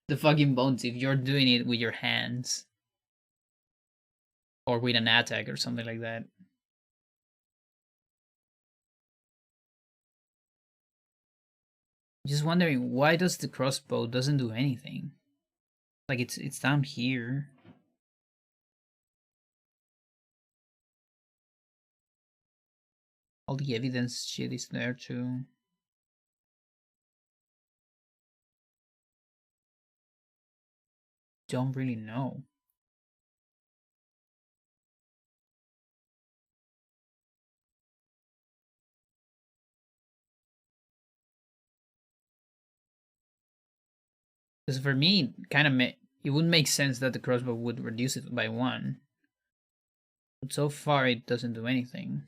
the fucking bones, if you're doing it with your hands. Or with an attack or something like that. Just wondering, why does the crossbow doesn't do anything? Like it's down here. All the evidence shit is there too. Don't really know. Because for me, it wouldn't make sense that the crossbow would reduce it by 1. But so far, it doesn't do anything.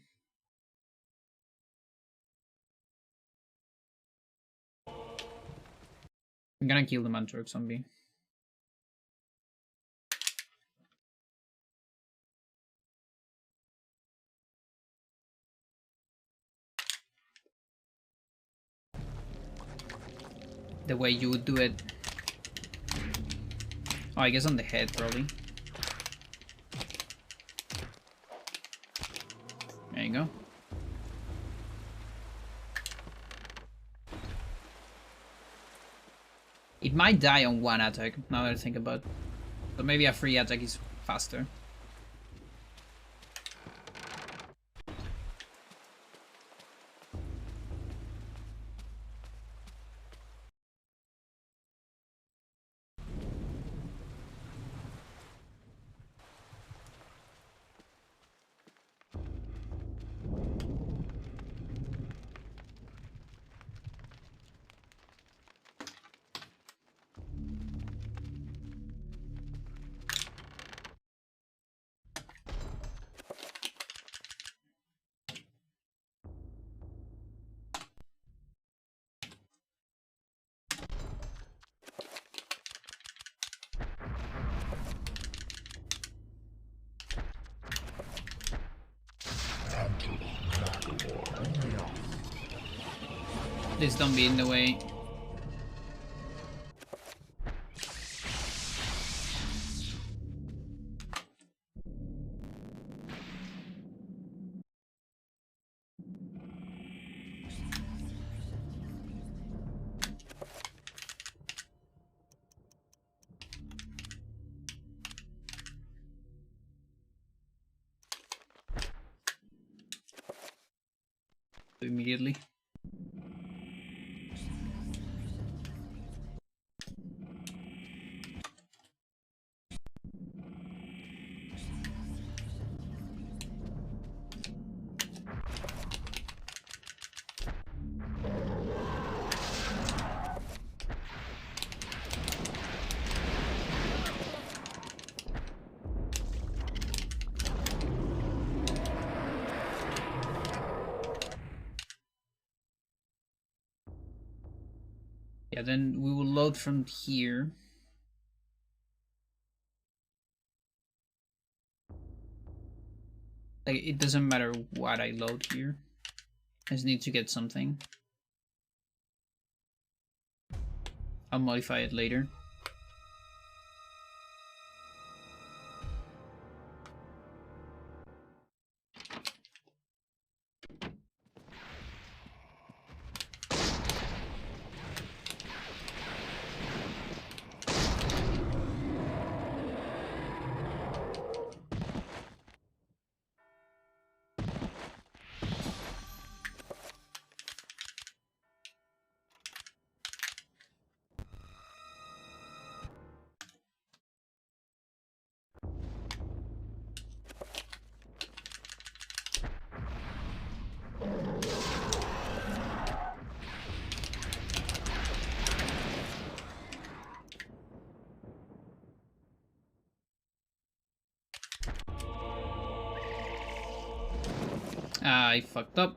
I'm gonna kill the Mandrake zombie. The way you would do it. Oh, I guess on the head, probably. There you go. It might die on 1 attack, now that I think about it. But maybe a free attack is faster. Please don't be in the way. Immediately. Yeah, then we will load from here. Like, it doesn't matter what I load here. I just need to get something. I'll modify it later. I fucked up.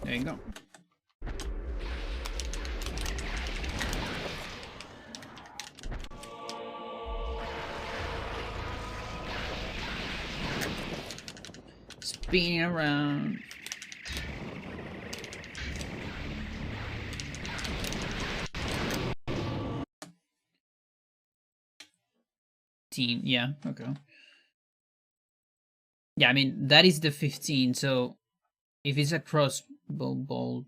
There you go. Spinning around. Yeah, okay. Yeah, I mean, that is the 15, so if it's a crossbow bolt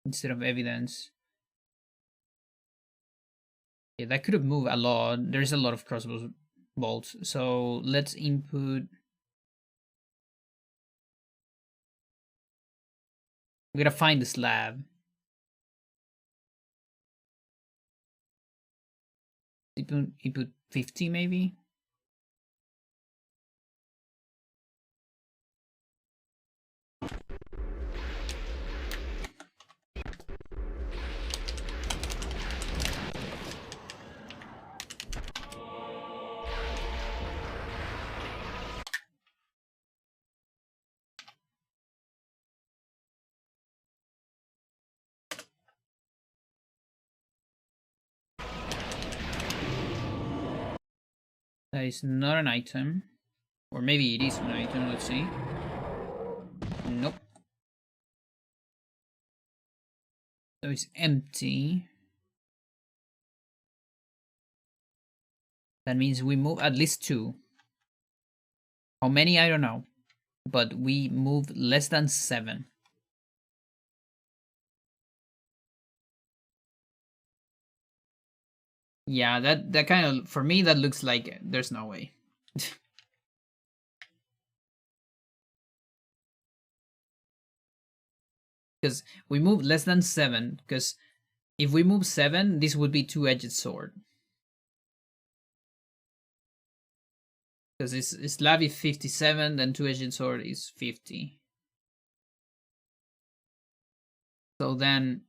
instead of evidence, yeah, that could have moved a lot. There's a lot of crossbow bolts, so let's input. We gotta find the slab. Input 50 maybe. That is not an item. Or maybe it is an item, let's see. Nope. So it's empty. That means we move at least 2. How many, I don't know. But we moved less than 7. Yeah, that kind of, for me, that looks like there's no way. Because we moved less than 7, because if we move 7, this would be 2-edged sword. Because it's Slab is 57, then 2-edged sword is 50. So then,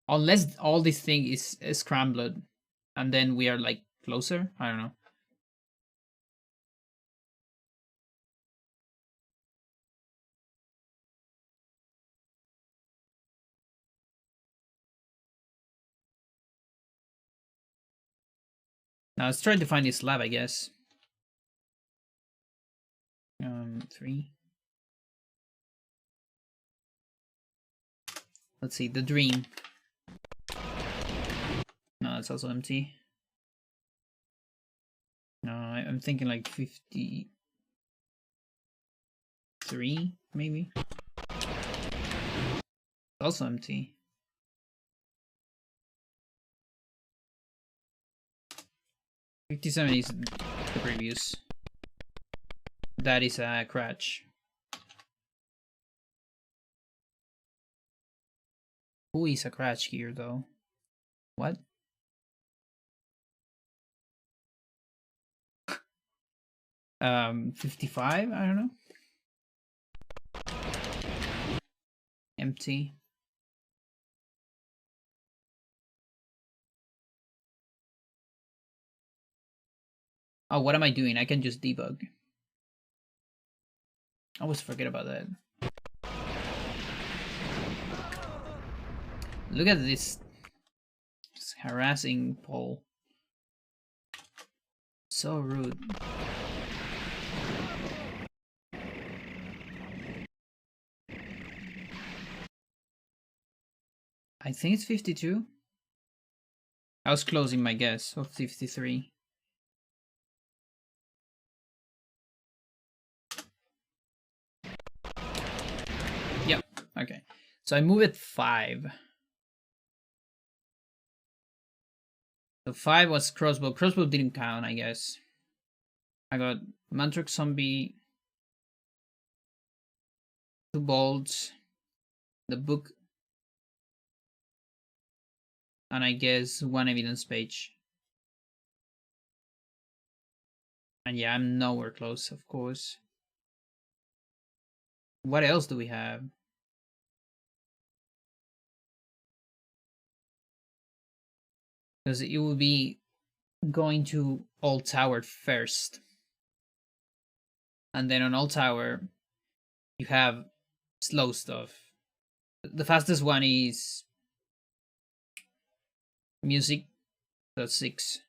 unless all this thing is scrambled, and then we are like closer, I don't know. Now let's try to find this slab, I guess. 3. Let's see, the dream. No, it's also empty. No, I'm thinking like 53, maybe. Also empty. $57 is the previous. That is a crutch. Who is a crutch here though? What? Um, 55? I don't know. Empty. Oh, what am I doing? I can just debug. I always forget about that. Look at this. It's harassing Paul. So rude. I think it's 52. I was closing my guess of 53. Yep, okay. So I move it 5. So 5 was crossbow. Crossbow didn't count, I guess. I got Mantrox Zombie, 2 bolts, the book, and I guess 1 evidence page. And yeah, I'm nowhere close, of course. What else do we have? Because it will be going to Old Tower first. And then on Old Tower, you have slow stuff. The fastest one is music, that's 6.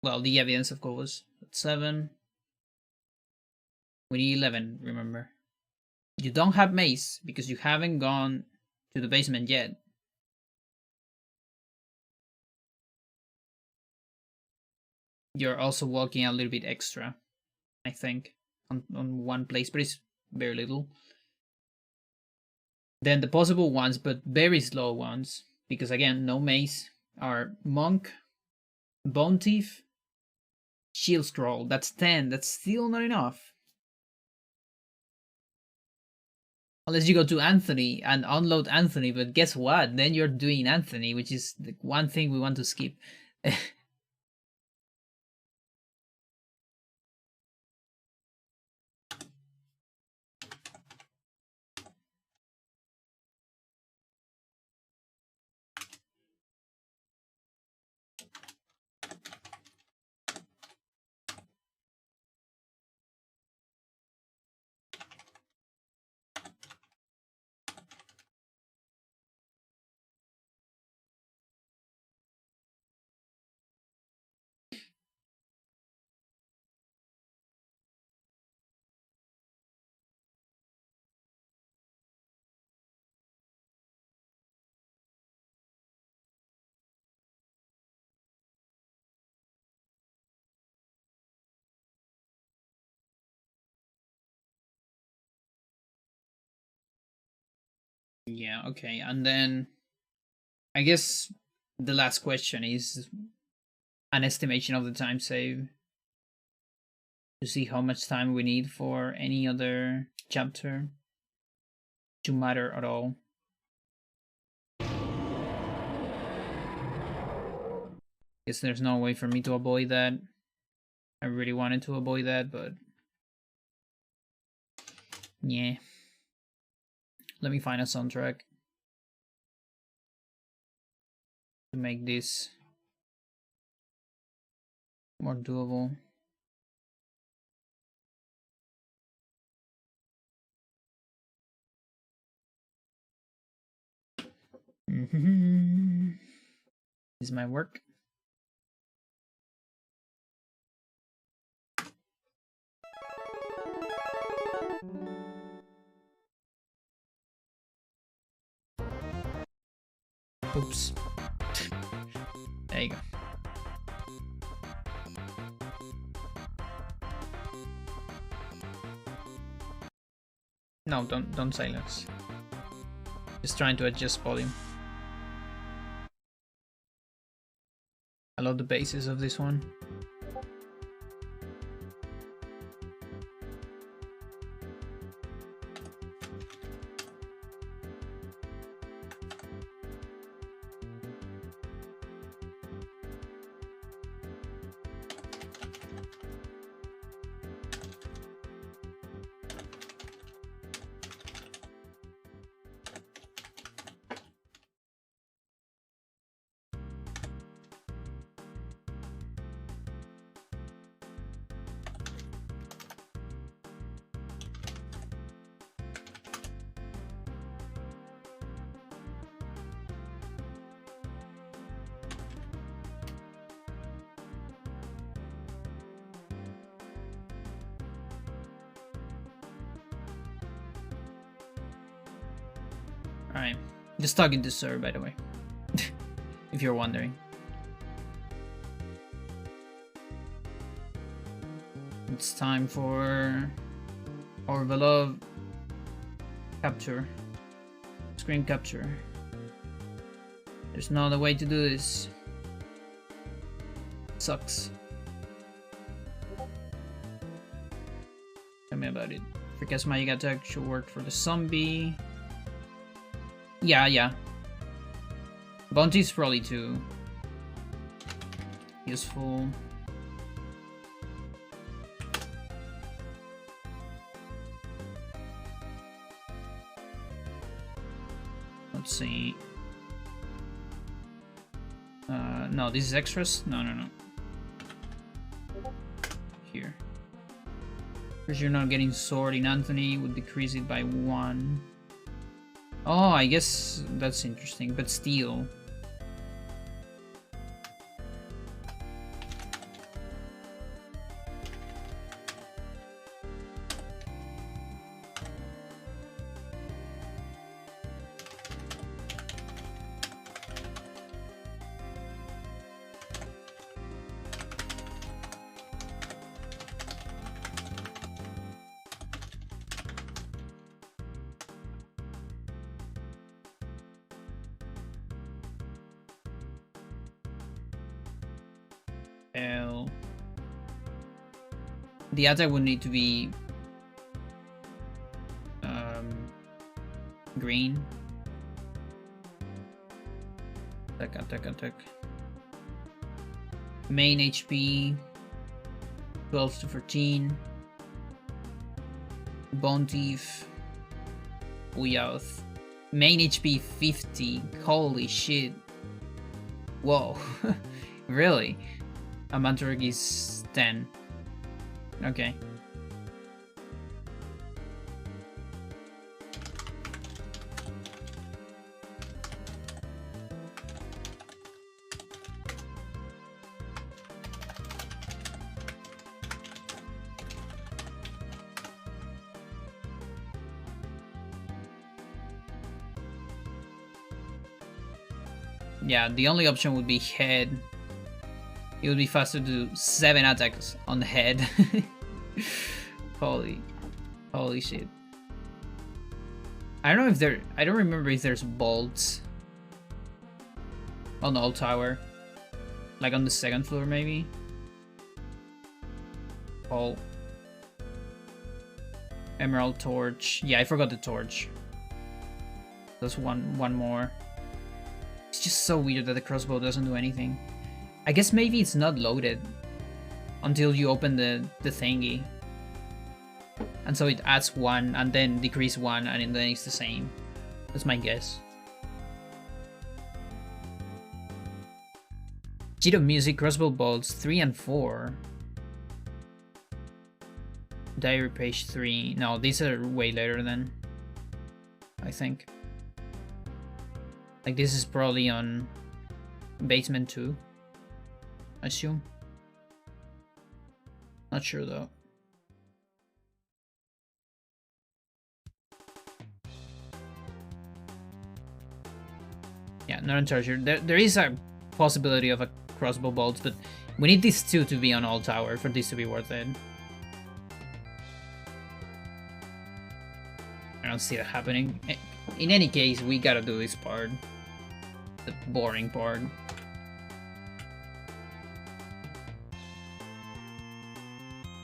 Well, the evidence, of course, that's 7. We need 11, remember. You don't have mace because you haven't gone to the basement yet. You're also walking a little bit extra, I think, on one place, but it's very little. Then the possible ones, but very slow ones, because again, no mace, are Monk, Bone Thief, Shield Scroll. That's 10. That's still not enough. Unless you go to Anthony and unload Anthony, but guess what? Then you're doing Anthony, which is the one thing we want to skip. Yeah, okay. And then I guess the last question is an estimation of the time save to see how much time we need for any other chapter to matter at all. Guess there's no way for me to avoid that. I really wanted to avoid that, but yeah. Let me find a soundtrack to make this more doable. Is my work? Oops. There you go. No, don't silence. Just trying to adjust volume. I love the basis of this one. Alright. Just talking to Sir, by the way. If you're wondering. It's time for our beloved capture. Screen capture. There's no other way to do this. Sucks. Tell me about it. Because my attack should work for the zombie. Yeah. Bounty's probably too useful. Let's see. No, this is extras? No. Here. Because you're not getting sword in Anthony, would decrease it by 1. Oh, I guess that's interesting, but still. The attack would need to be green. Attack. Main HP 12 to 14. Bone Thief. Uyouth. Main HP 50. Holy shit. Whoa. Really? Amanturg is 10. Okay. Yeah, the only option would be head. It would be faster to do 7 attacks on the head. Holy shit. I don't know if I don't remember if there's bolts on the old tower. Like on the 2nd floor maybe. Oh. Emerald torch. Yeah, I forgot the torch. There's one more. It's just so weird that the crossbow doesn't do anything. I guess maybe it's not loaded until you open the thingy. And so it adds 1 and then decrease 1 and then it's the same. That's my guess. Sheet of music, crossbow bolts, 3 and 4. Diary page 3. No, these are way later then. I think. Like this is probably on basement 2. I assume. Not sure though. Yeah, not entirely sure. There is a possibility of a crossbow bolts, but we need these 2 to be on all tower for this to be worth it. I don't see that happening. In any case, we gotta do this part. The boring part.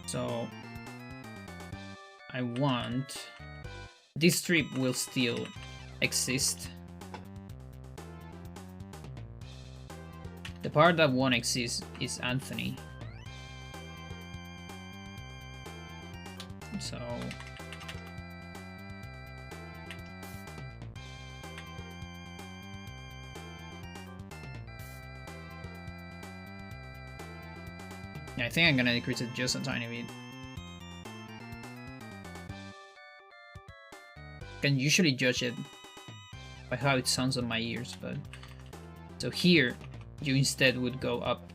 So I want this strip will still exist. The part that won't exist is Anthony. So yeah, I think I'm gonna decrease it just a tiny bit. Can usually judge it by how it sounds on my ears, but so here you instead would go up.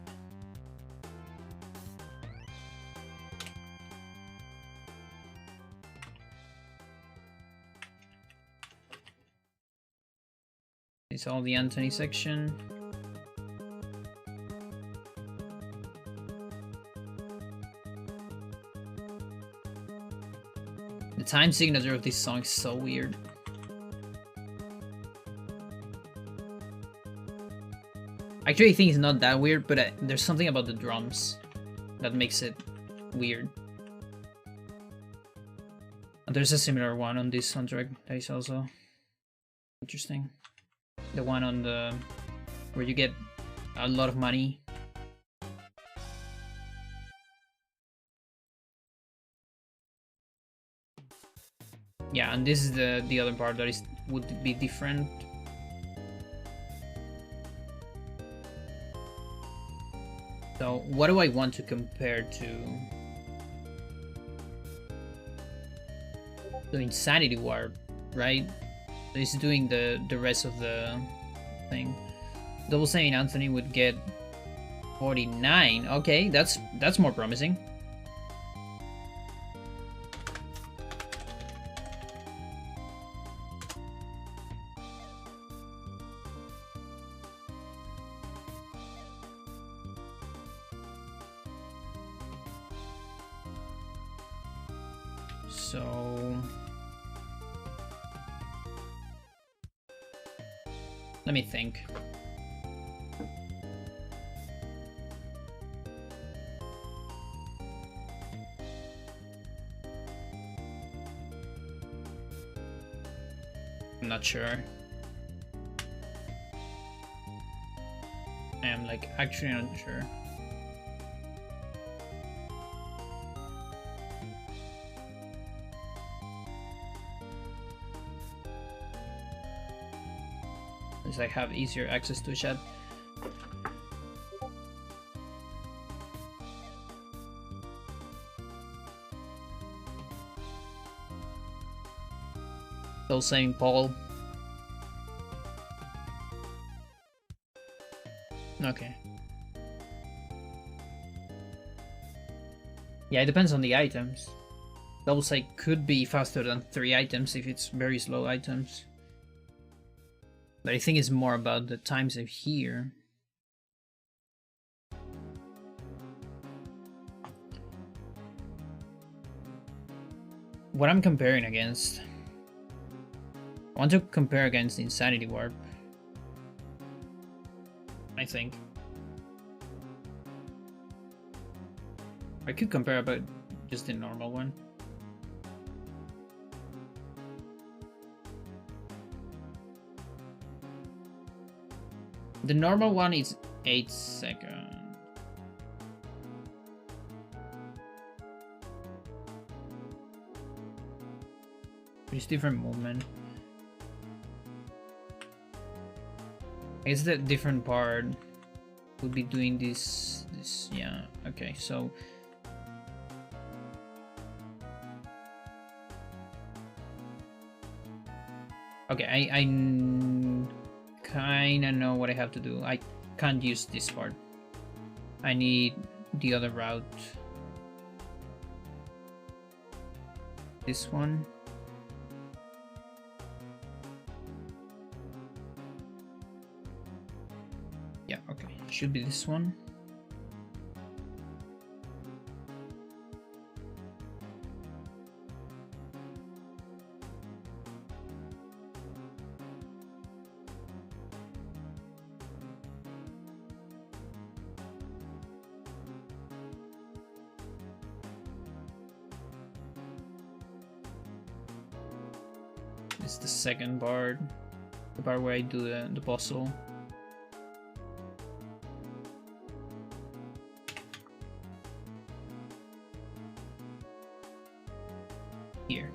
It's all the Anthony section. The time signature of this song is so weird. I actually think it's not that weird, but there's something about the drums that makes it weird. And there's a similar one on this soundtrack that is also interesting. The one on the where you get a lot of money. Yeah, and this is the other part that would be different. So what do I want to compare to? The Insanity Warp, right? So he's doing the rest of the thing. Double Saint Anthony would get 49. Okay, that's more promising. So let me think. I'm not sure. I am like actually not sure. I have easier access to chat. Still saying Paul. Okay. Yeah, it depends on the items. Double Sight could be faster than 3 items if it's very slow items. But I think it's more about the times of here. What I'm comparing against. I want to compare against Insanity Warp. I think. I could compare about just the normal one. The normal one is 8 seconds. It's different movement. I guess the different part would be doing this, yeah, okay, so okay, I kinda know what I have to do. I can't use this part. I need the other route. This one. Yeah, okay. Should be this one. It's the second part, the part where I do the puzzle. Here.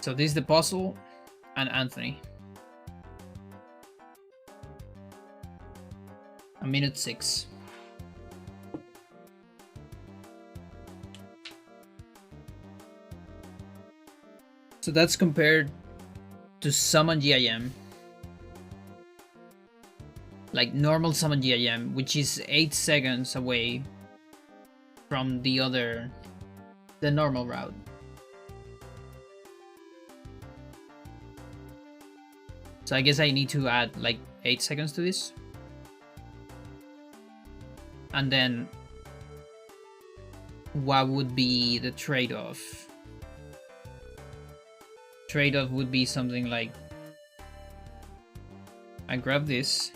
So this is the puzzle and Anthony. A minute 6. So that's compared to summon GIM. Like normal summon GIM, which is 8 seconds away from the normal route. So I guess I need to add like 8 seconds to this. And then what would be the trade-off? Trade-off would be something like I grab this.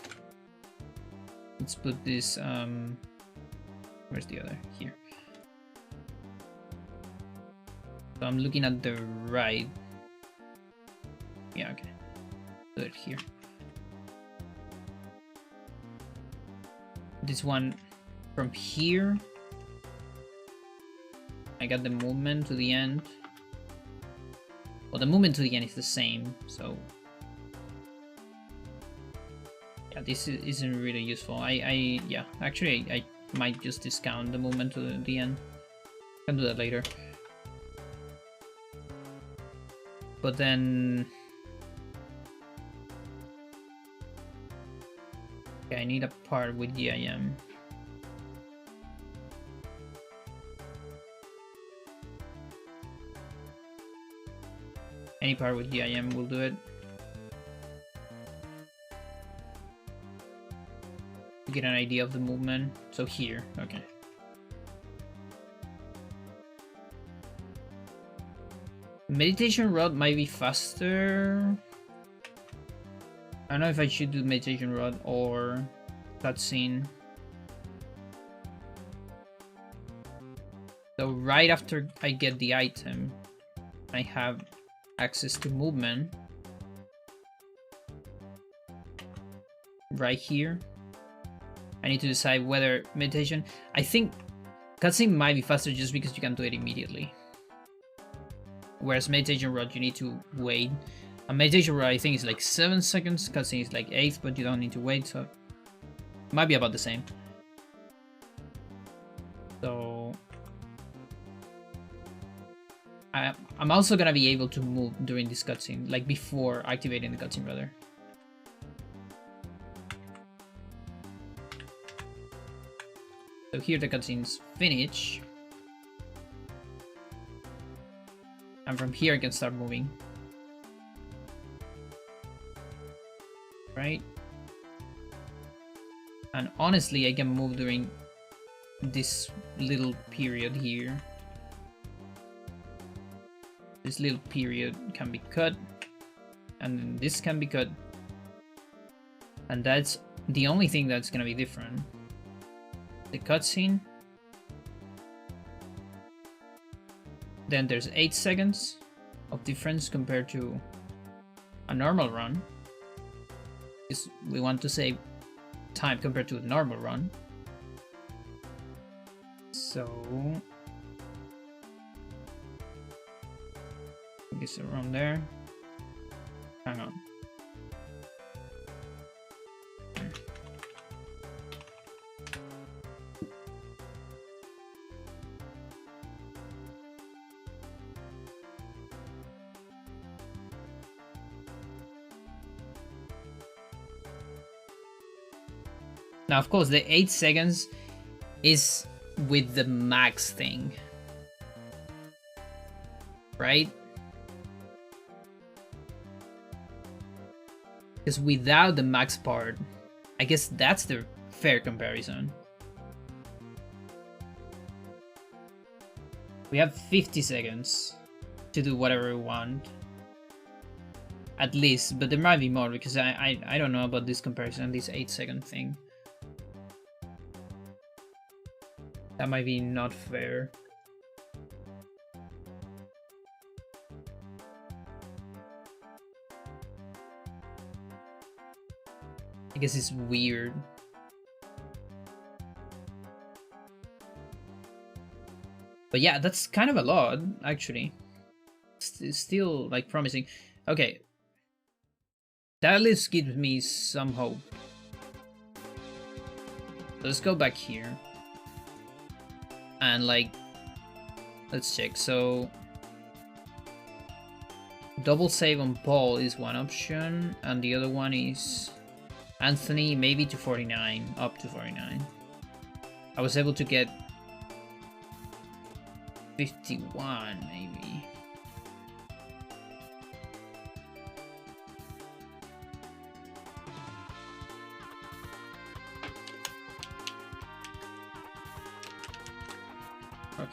Let's put this where's the other? Here. So I'm looking at the right. Yeah, okay. Put it here. This one from here. I got the movement to the end. Well, the movement to the end is the same, so yeah, this isn't really useful. Yeah, actually I might just discount the movement to the end. Can do that later. But then okay, I need a part with GIM. Any part with GIM will do it. To get an idea of the movement. So here, okay. Meditation rod might be faster. I don't know if I should do meditation rod or cutscene. So right after I get the item, I have access to movement right here. I need to decide whether meditation. I think cutscene might be faster just because you can do it immediately. Whereas meditation rod, you need to wait. A meditation rod, I think, is like 7 seconds. Cutscene is like 8, but you don't need to wait, so it might be about the same. So I'm also gonna be able to move during this cutscene, like before activating the cutscene, rather. So here the cutscene's finish. And from here I can start moving. Right? And honestly, I can move during this little period here. This little period can be cut, and then this can be cut, and that's the only thing that's gonna be different. The cutscene. Then there's 8 seconds of difference compared to a normal run. Because we want to save time compared to a normal run. So it's around there. Hang on. Now, of course, the 8 seconds is with the max thing, right? Because without the max part, I guess that's the fair comparison. We have 50 seconds to do whatever we want. At least, but there might be more because I don't know about this comparison, this 8-second thing. That might be not fair. I guess it's weird. But yeah, that's kind of a lot, actually. it's still like promising. Okay, that at least gives me some hope. Let's go back here and like let's check. So double save on Paul is one option, and the other one is Anthony, maybe to 49, up to 49. I was able to get 51, maybe. Okay.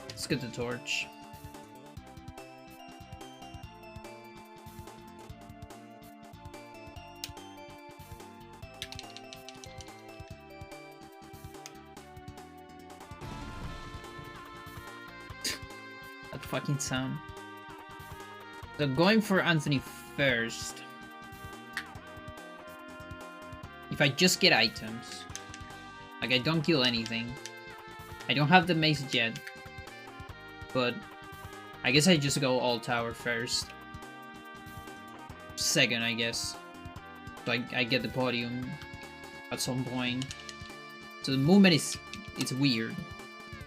Let's get the torch. That fucking sound. So going for Anthony first. If I just get items, like I don't kill anything. I don't have the mace yet. But I guess I just go all tower first. Second, I guess. So I get the podium at some point. So the movement it's weird.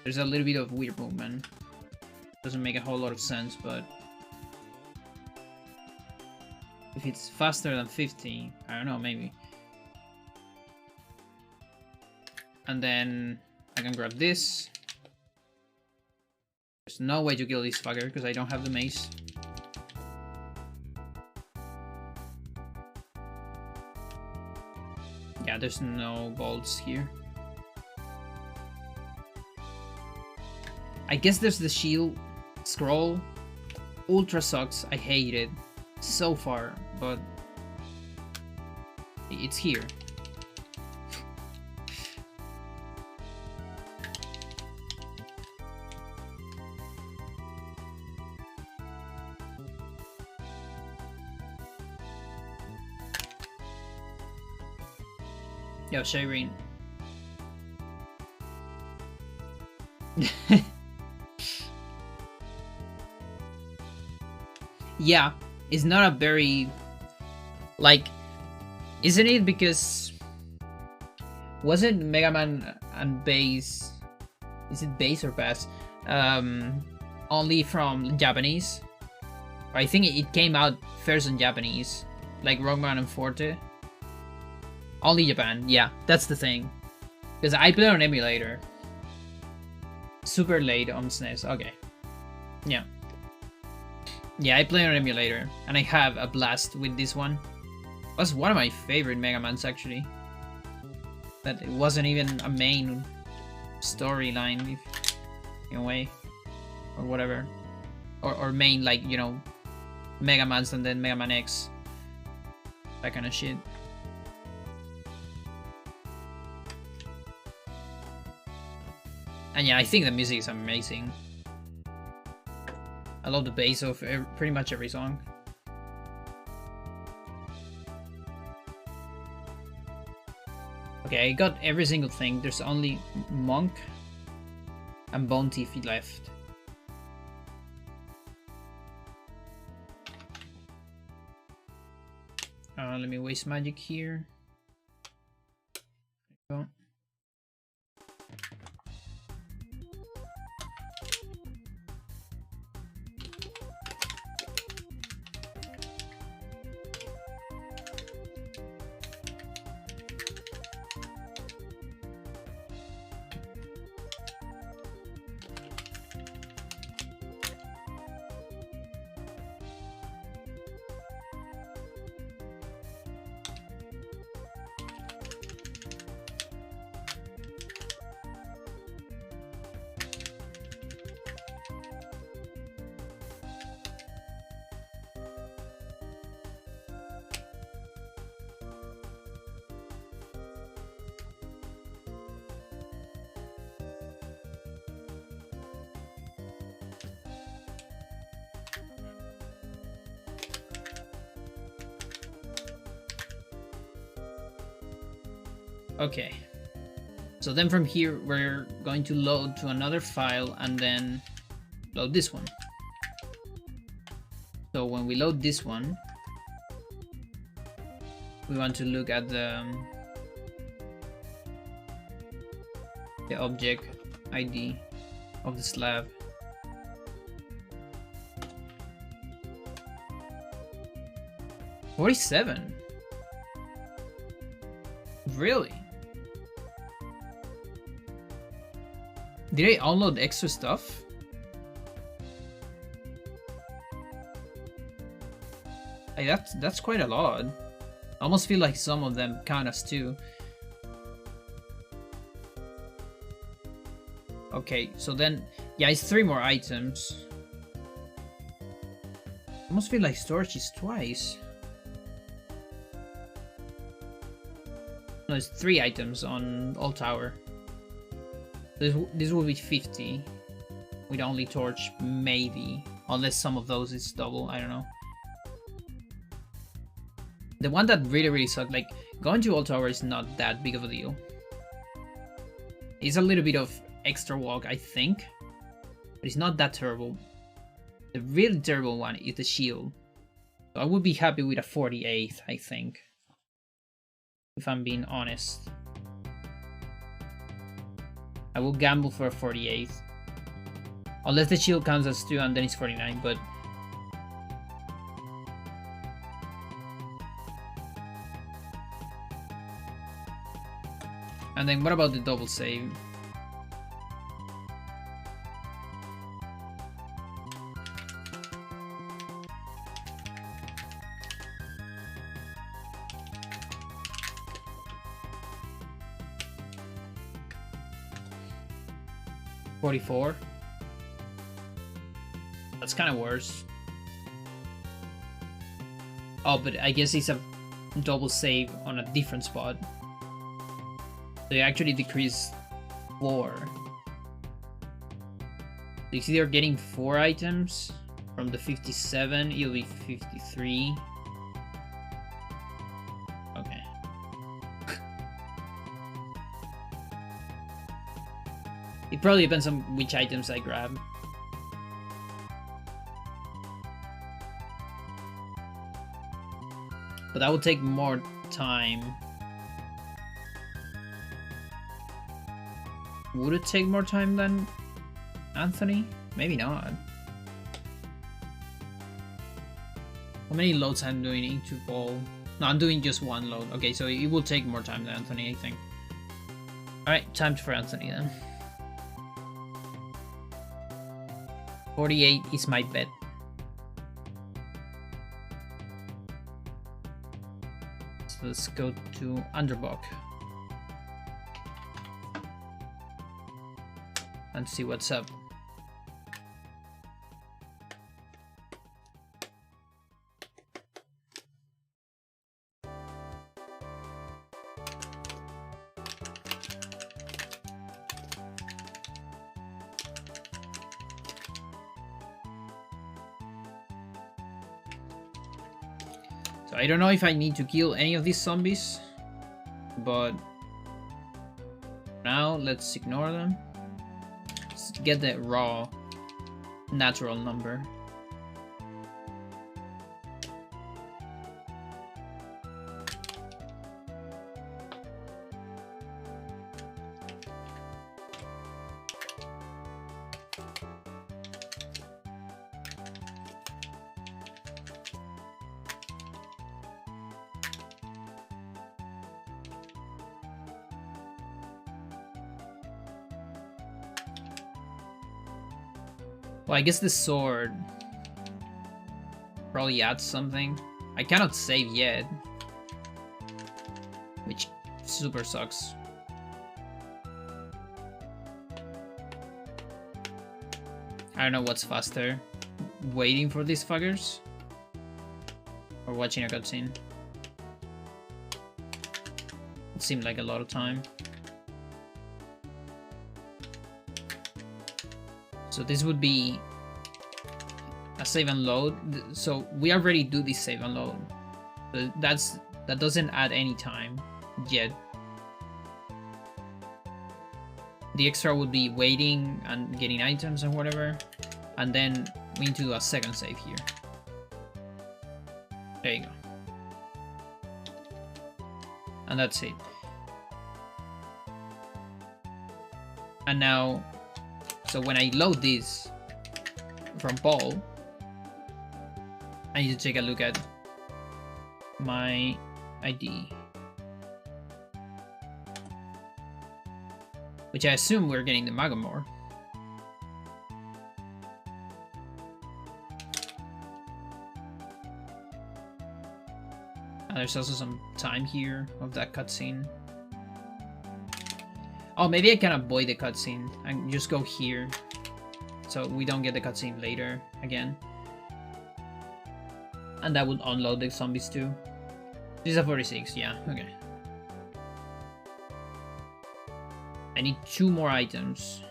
There's a little bit of weird movement. Doesn't make a whole lot of sense, but if it's faster than 50, I don't know, maybe. And then I can grab this. There's no way to kill this fucker because I don't have the mace. Yeah, there's no bolts here. I guess there's the shield scroll. Ultra sucks. I hate it so far, but it's here. Yo, Shireen. Yeah, it's not a very... Like, isn't it because... Wasn't Mega Man and Bass... Is it Bass or Bass? Only from Japanese? I think it came out first in Japanese. Like Rockman and Forte. Only Japan, yeah, that's the thing. Because I play on emulator. Super late on SNES, okay. Yeah. Yeah, I play on emulator, and I have a blast with this one. It was one of my favorite Mega Mans, actually. That it wasn't even a main storyline, in a way. Or whatever. Or main, like, you know, Mega Mans and then Mega Man X. That kind of shit. And yeah, I think the music is amazing. I love the bass of pretty much every song. Okay, I got every single thing. There's only Monk and Bone Teeth left. Let me waste magic here. There we go. Okay. So then from here, we're going to load to another file and then load this one. So when we load this one, we want to look at the object ID of the slab. $47. Really? Did I download extra stuff? Hey, that's quite a lot. I almost feel like some of them count as 2. Okay, so then, yeah, it's 3 more items. I almost feel like storage is twice. No, it's 3 items on all tower. This will be 50 with only torch, maybe, unless some of those is double. I don't know. The one that really sucked, like going to all tower is not that big of a deal. It's a little bit of extra walk, I think, but it's not that terrible. The really terrible one is the shield. So I would be happy with a 48th, I think, if I'm being honest. I will gamble for a 48th. Unless the shield counts as 2 and then it's 49, but... And then what about the double save? $44. That's kind of worse. Oh, but I guess it's a double save on a different spot. So you actually decrease 4. So you see they're getting 4 items from the 57, it'll be 53. Okay. It probably depends on which items I grab. But that will take more time. Would it take more time than Anthony? Maybe not. How many loads I'm doing into Paul? No, I'm doing just 1 load. Okay, so it will take more time than Anthony, I think. Alright, time for Anthony then. 48 is my bet. So let's go to Underbook and see what's up. So I don't know if I need to kill any of these zombies, but now let's ignore them. Let's get the raw natural number. Well, I guess the sword probably adds something. I cannot save yet, which super sucks. I don't know what's faster, waiting for these fuckers or watching a cutscene. It seemed like a lot of time. So this would be a save and load. So we already do this save and load. But that doesn't add any time yet. The extra would be waiting and getting items and whatever. And then we need to do a second save here. There you go. And that's it. And now, so when I load this from Paul, I need to take a look at my ID. Which I assume we're getting the Magamore. And there's also some time here of that cutscene. Oh, maybe I can avoid the cutscene and just go here. So we don't get the cutscene later again. And that would unload the zombies too. This is a 46, yeah, okay. I need 2 more items.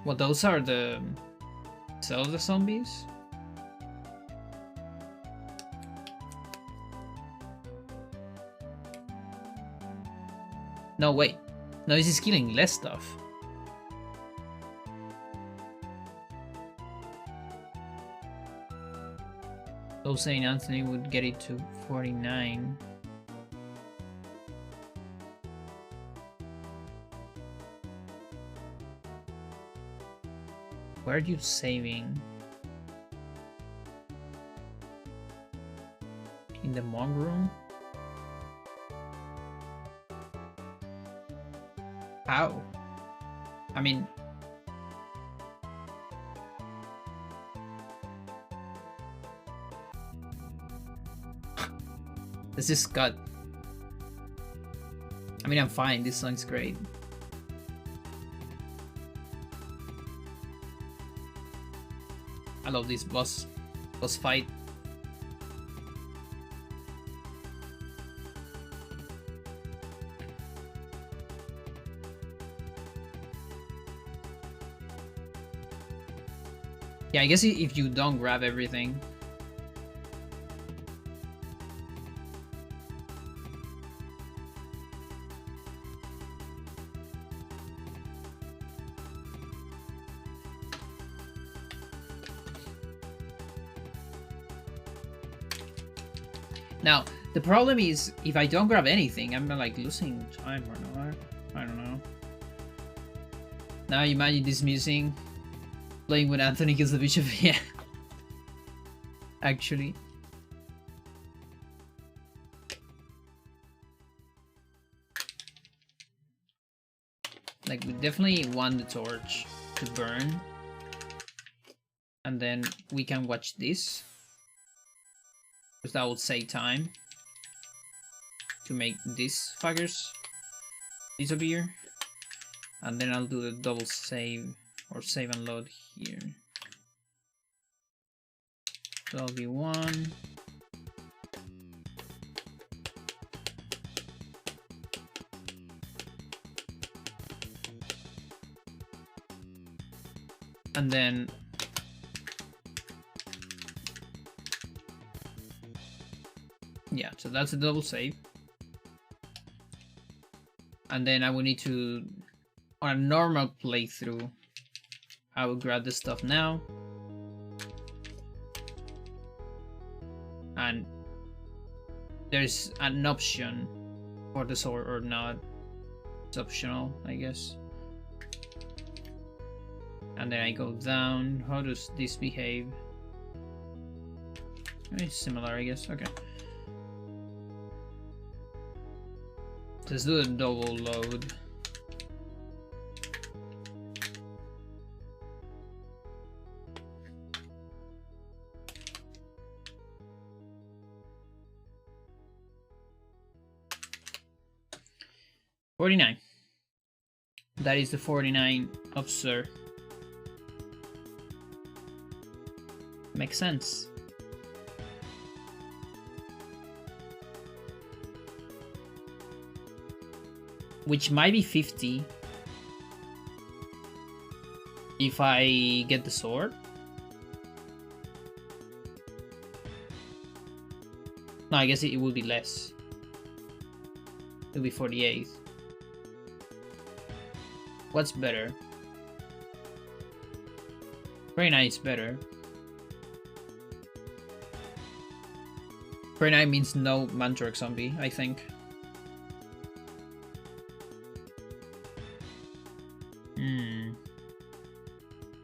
Well, those are the cells of the zombies? No, wait. No, this is killing less stuff. So St. Anthony would get it to 49. Where are you saving? In the monk room? How? I mean... This is cut. I mean, I'm fine. This song's great. I love this boss fight. Yeah, I guess if you don't grab everything. Now, the problem is, if I don't grab anything, I'm like losing time or not. I don't know. Now imagine this musing, playing with Anthony kills the bishop. Yeah. Actually. Like, we definitely want the torch to burn. And then we can watch this. Because that will save time to make these fuckers disappear. And then I'll do the double save or save and load here. So that'll be 1. And then yeah, so that's a double save. And then I will need to, on a normal playthrough, I will grab this stuff now. And there's an option for the sword or not. It's optional, I guess. And then I go down. How does this behave? It's similar, I guess. Okay. Let's do a double load. $49. That is the 49 of Sir. Makes sense. Which might be 50 if I get the sword. No, I guess it will be less. It'll be 48. What's better? 49 is better. 49 means no Mandrake zombie, I think.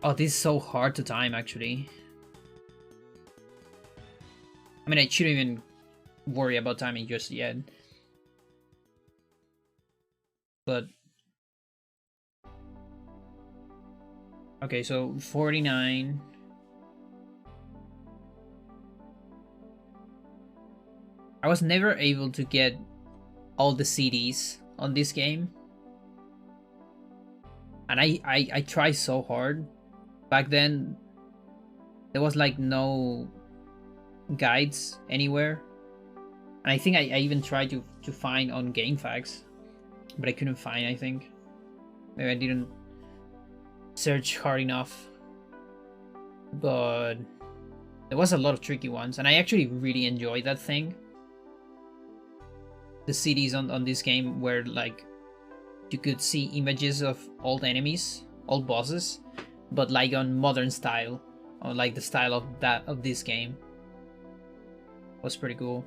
Oh, this is so hard to time, actually. I mean, I shouldn't even worry about timing just yet. But... okay, so 49... I was never able to get all the CDs on this game. And I tried so hard. Back then, there was like no guides anywhere. And I think I even tried to find on GameFAQs. But I couldn't find, I think. Maybe I didn't search hard enough. But there was a lot of tricky ones. And I actually really enjoyed that thing. The CDs on this game where like you could see images of old enemies, old bosses, but like on modern style, or like the style of this game. Was pretty cool.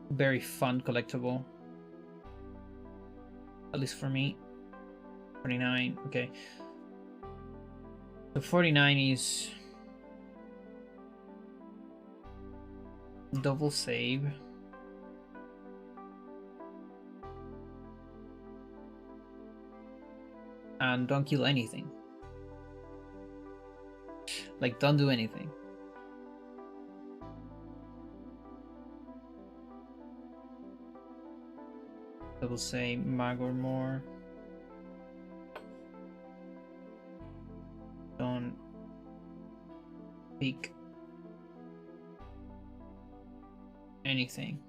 Very fun collectible. At least for me. 49, okay. So 49 is double save. And don't kill anything. Like, don't do anything. Double save, mag or more. Don't pick anything.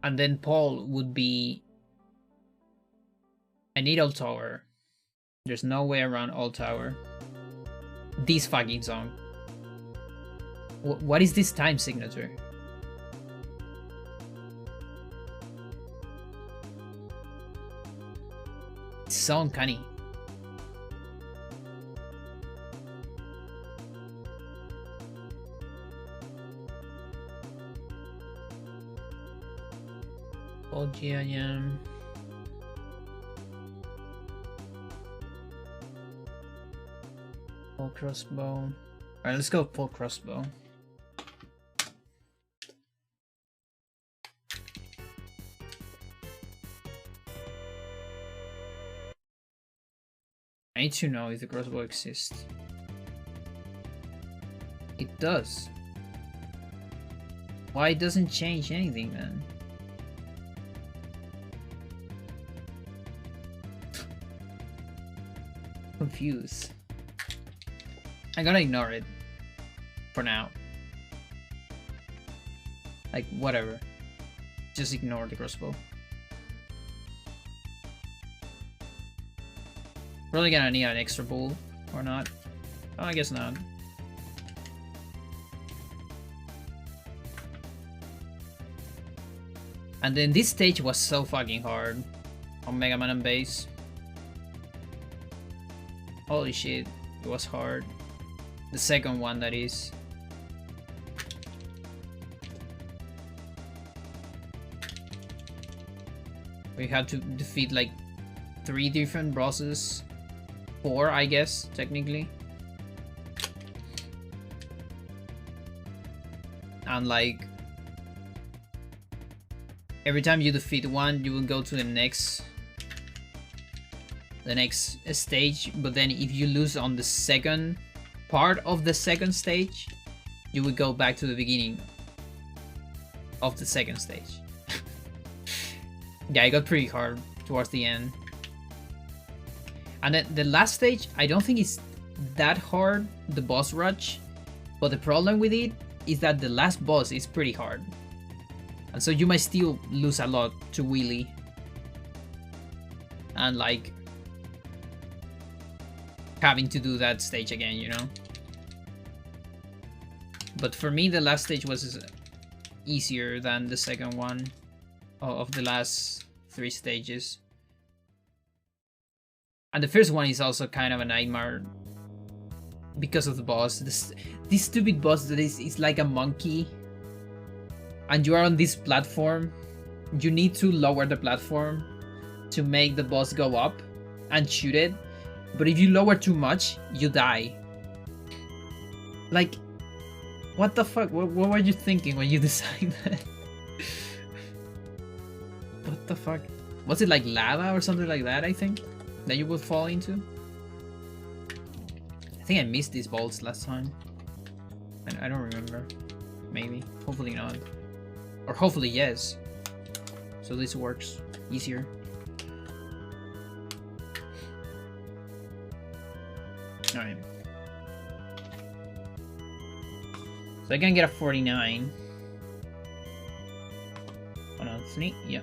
And then Paul would be... I need Old Tower. There's no way around Old Tower. This fucking song. What is this time signature? It's so uncanny. Paul GIM. Full crossbow. Alright, let's go full crossbow. I need to know if the crossbow exists. It does. Why it doesn't change anything then? Confused. I'm gonna ignore it for now. Like, whatever. Just ignore the crossbow. Probably gonna need an extra bull, or not. Oh, I guess not. And then this stage was so fucking hard on Mega Man and Base. Holy shit, it was hard. The second one, that is. We had to defeat like 3 different bosses. 4, I guess, technically. And like... every time you defeat one, you will go to the next stage, but then if you lose on the second part of the second stage, you will go back to the beginning of the second stage. Yeah, it got pretty hard towards the end. And then the last stage, I don't think it's that hard, the boss rush, but the problem with it is that the last boss is pretty hard. And so you might still lose a lot to Wheelie. And like... having to do that stage again, you know? But for me, the last stage was easier than the second one of the last 3 stages. And the first one is also kind of a nightmare because of the boss. This stupid boss that is like a monkey. And you are on this platform. You need to lower the platform to make the boss go up and shoot it. But if you lower too much, you die. Like, what the fuck? What were you thinking when you decided that? What the fuck? Was it like lava or something like that, I think? That you would fall into? I think I missed these balls last time. I don't remember. Maybe. Hopefully not. Or hopefully yes. So this works easier. Alright. So I can get a 49. Oh no, it's neat. Yeah.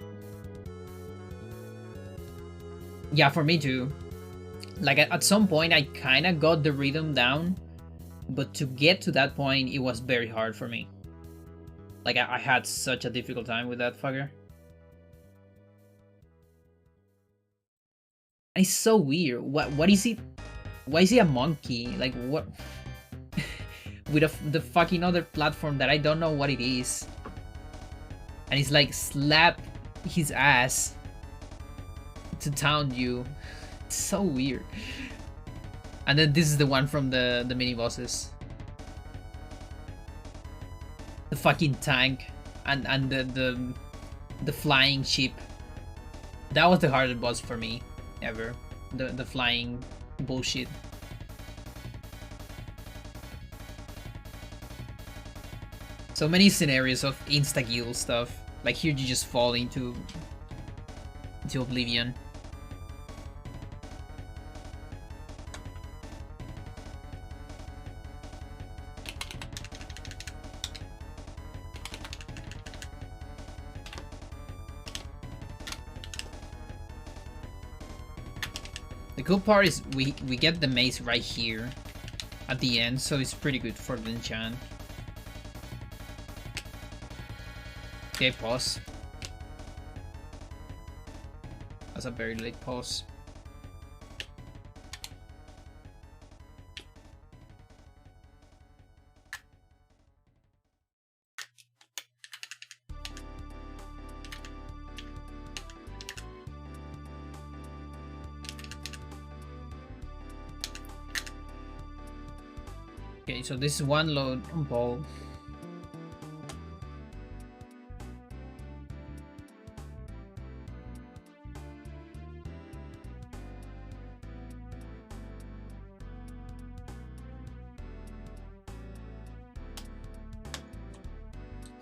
Yeah, for me too. Like at some point I kind of got the rhythm down, but to get to that point it was very hard for me. Like I had such a difficult time with that fucker. And it's so weird. What is it? Why is he a monkey? Like what? With the fucking other platform that I don't know what it is. And it's like slap his ass to taunt you. It's so weird. And then this is the one from the mini bosses. The fucking tank and the flying ship. That was the hardest boss for me ever. The flying bullshit. So many scenarios of insta-kill stuff. Like here you just fall into oblivion. The cool part is we get the mace right here at the end, so it's pretty good for the enchant. Okay, pause. That's a very late pause. Okay, so this is one load on Paul.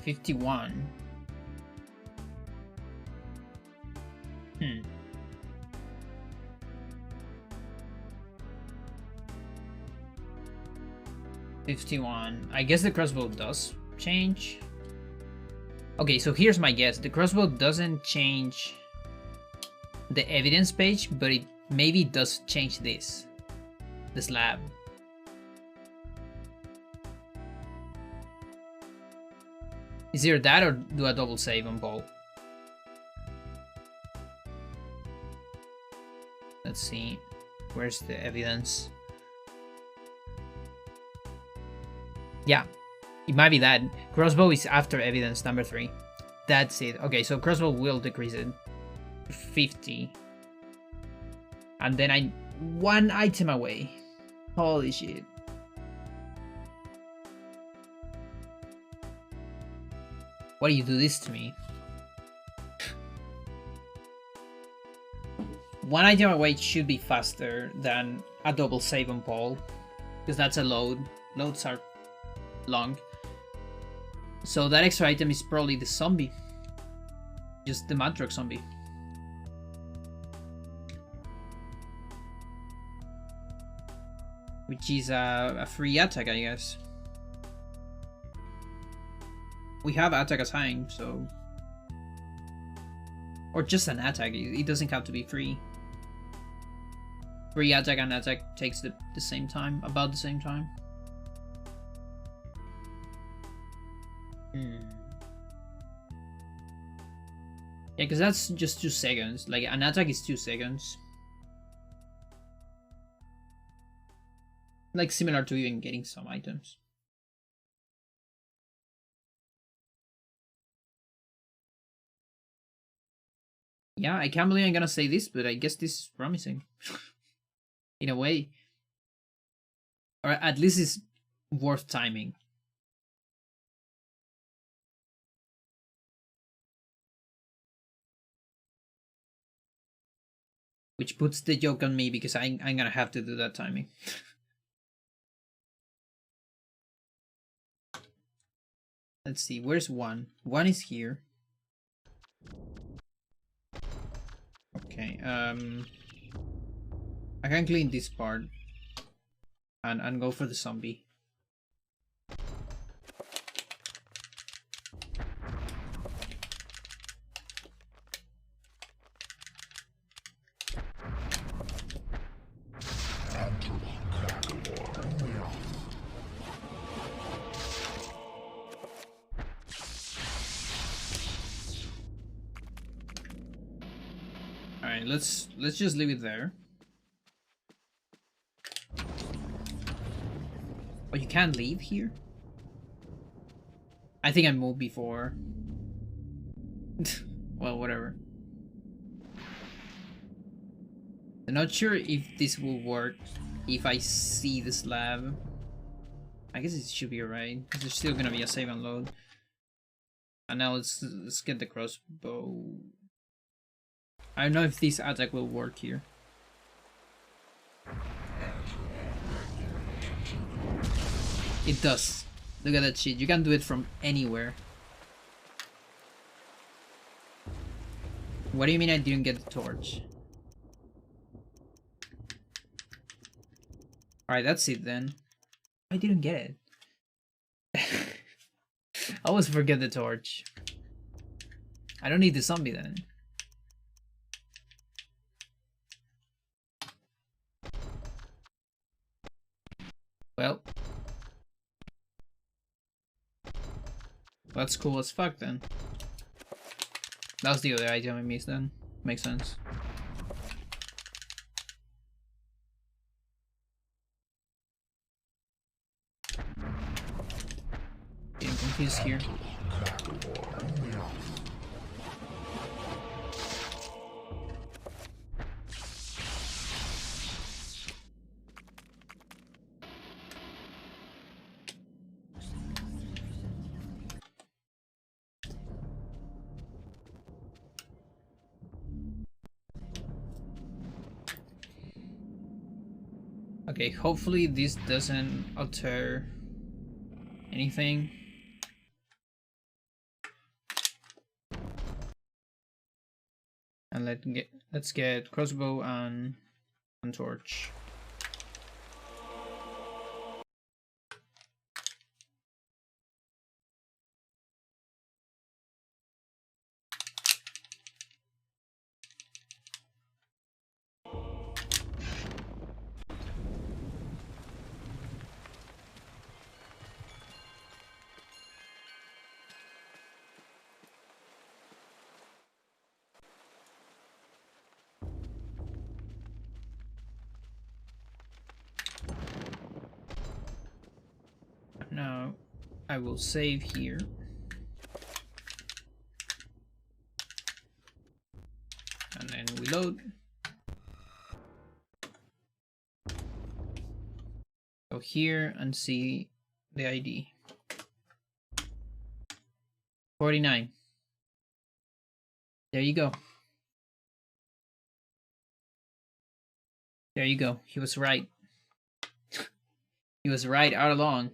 $51. Hmm. $51. I guess the crossbow does change. Okay, so here's my guess. The crossbow doesn't change the evidence page, but it maybe does change this. The slab. Is either that or do a double save on Paul? Let's see. Where's the evidence? Yeah, it might be that. Crossbow is after evidence number 3. That's it. Okay, so crossbow will decrease it. 50. And then I'm 1 item away. Holy shit. Why do you do this to me? 1 item away should be faster than a double save on Paul. Because that's a load. Loads are long. So that extra item is probably the zombie. Just the Mantrock zombie. Which is a free attack, I guess. We have attack assigned, so... Or just an attack, it doesn't have to be free. Re-attack and attack takes the same time, about the same time. Yeah, because that's just 2 seconds. Like, an attack is 2 seconds. Like, similar to even getting some items. Yeah, I can't believe I'm gonna say this, but I guess this is promising. In a way. Or at least it's worth timing. Which puts the joke on me because I'm gonna have to do that timing. Let's see, where's 1? 1 is here. Okay, I can clean this part and go for the zombie. Alright, let's just leave it there. Oh, you can't leave here? I think I moved before. Well, whatever. I'm not sure if this will work if I see the slab. I guess it should be alright, because there's still gonna be a save and load. And now let's get the crossbow. I don't know if this attack will work here. It does. Look at that shit. You can do it from anywhere. What do you mean I didn't get the torch? Alright, that's it then. I didn't get it. I always forget the torch. I don't need the zombie then. Well. That's cool as fuck then. That was the other item I missed then. Makes sense. Getting confused here. Okay, hopefully this doesn't alter anything. And let's get crossbow and torch. Now I will save here. And then we load. Go here and see the ID. 49. There you go. There you go. He was right. He was right all along.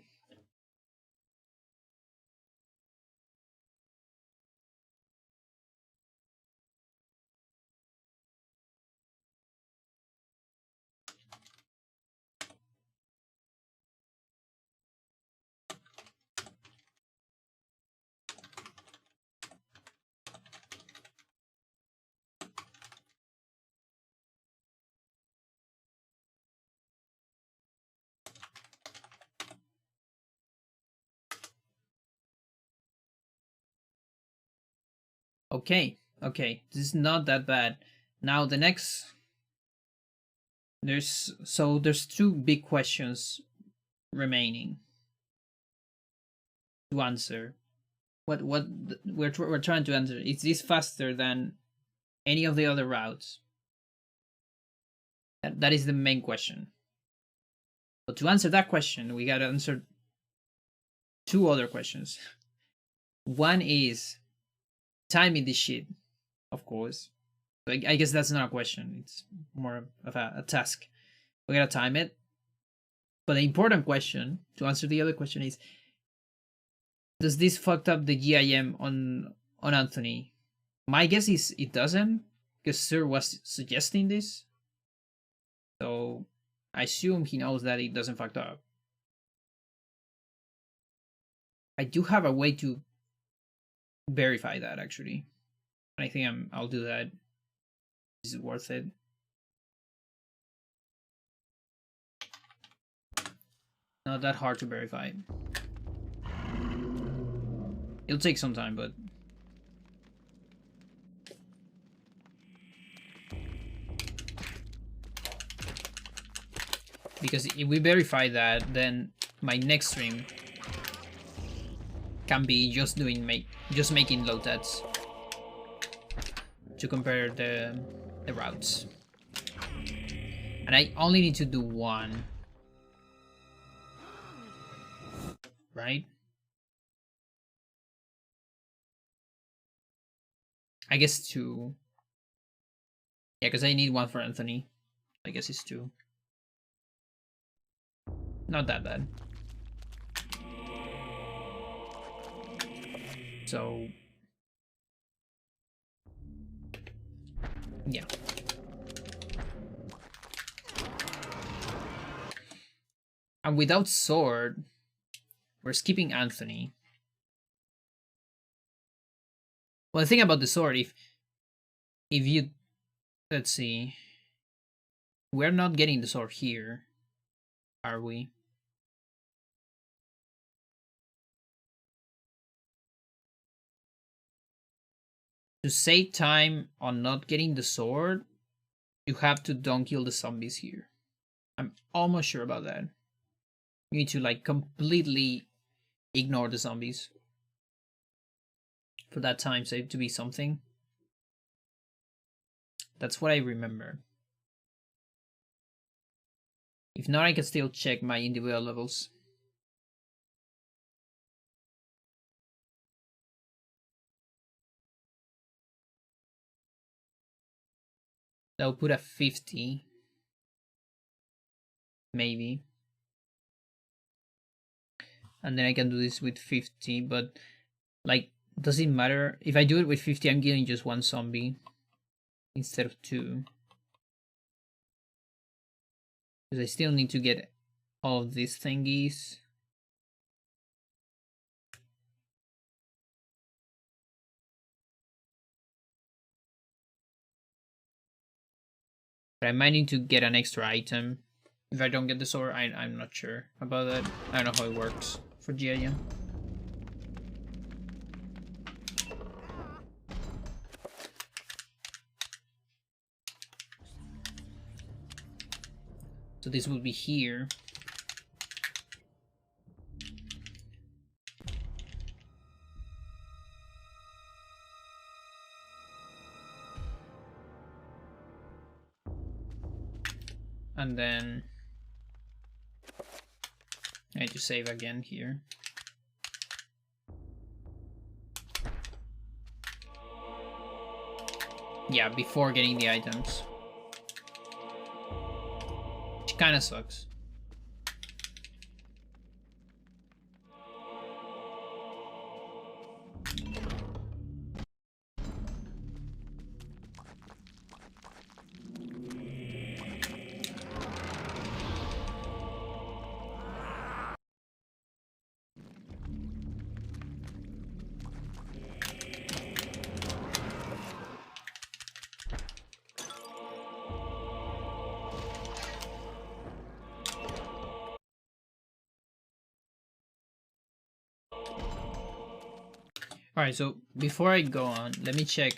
Okay, okay, this is not that bad. Now the next, there's two big questions remaining to answer. What we're trying to answer, is this faster than any of the other routes? That is the main question. But to answer that question, we gotta answer two other questions. One is timing this shit, of course. I guess that's not a question, it's more of a task. We gotta time it. But the important question to answer the other question is, does this fucked up the GIM on Anthony? My guess is it doesn't, because Sir was suggesting this. So I assume he knows that it doesn't fucked up. I do have a way to verify that, actually. I think I'll do that. Is it worth it? Not that hard to verify. It'll take some time, but because if we verify that, then my next stream can be just making load tests to compare the routes. And I only need to do one. Right? I guess two. Yeah, because I need one for Anthony. I guess it's two. Not that bad. So yeah. And without sword, we're skipping Anthony. Well, the thing about the sword, if you, let's see, we're not getting the sword here, are we? To save time on not getting the sword, you have to don't kill the zombies here. I'm almost sure about that. You need to like completely ignore the zombies for that time save to be something. That's what I remember. If not, I can still check my individual levels. I'll put a 50. Maybe. And then I can do this with 50, but like, does it matter? If I do it with 50, I'm getting just one zombie instead of two. Because I still need to get all of these thingies. But I might need to get an extra item. If I don't get the sword, I'm not sure about that. I don't know how it works for GIM. So this will be here. And then I need to save again here. Yeah, before getting the items. Which kinda sucks. Alright, so before I go on, let me check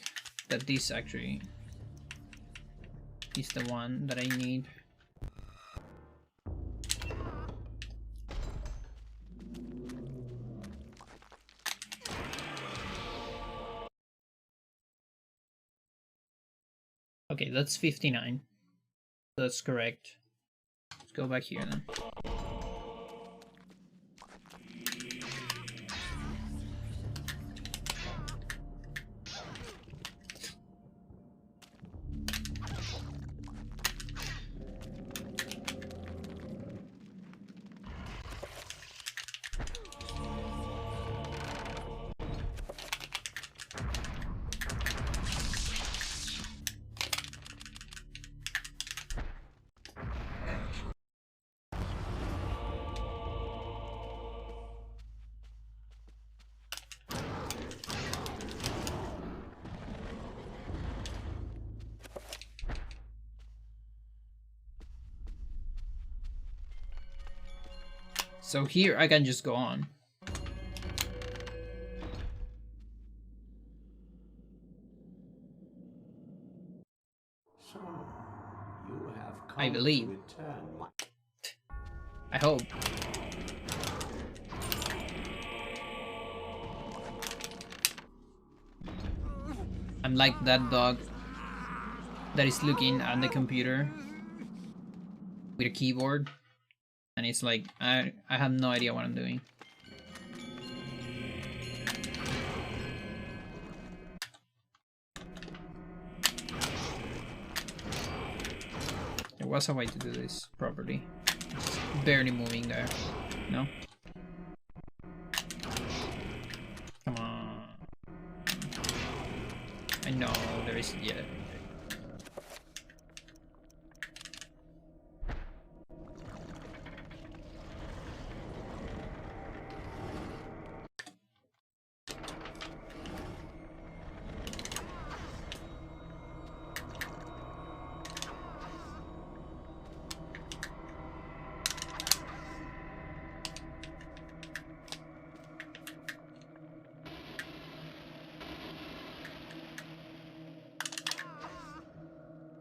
that this actually is the one that I need. Okay, that's 59. That's correct. Let's go back here then. So here I can just go on. So, you have come I believe. to return my... I hope. I'm like that dog that is looking at the computer with a keyboard, and it's like, I have no idea what I'm doing. There was a way to do this properly. It's barely moving there. No? Come on. I know there isn't yet.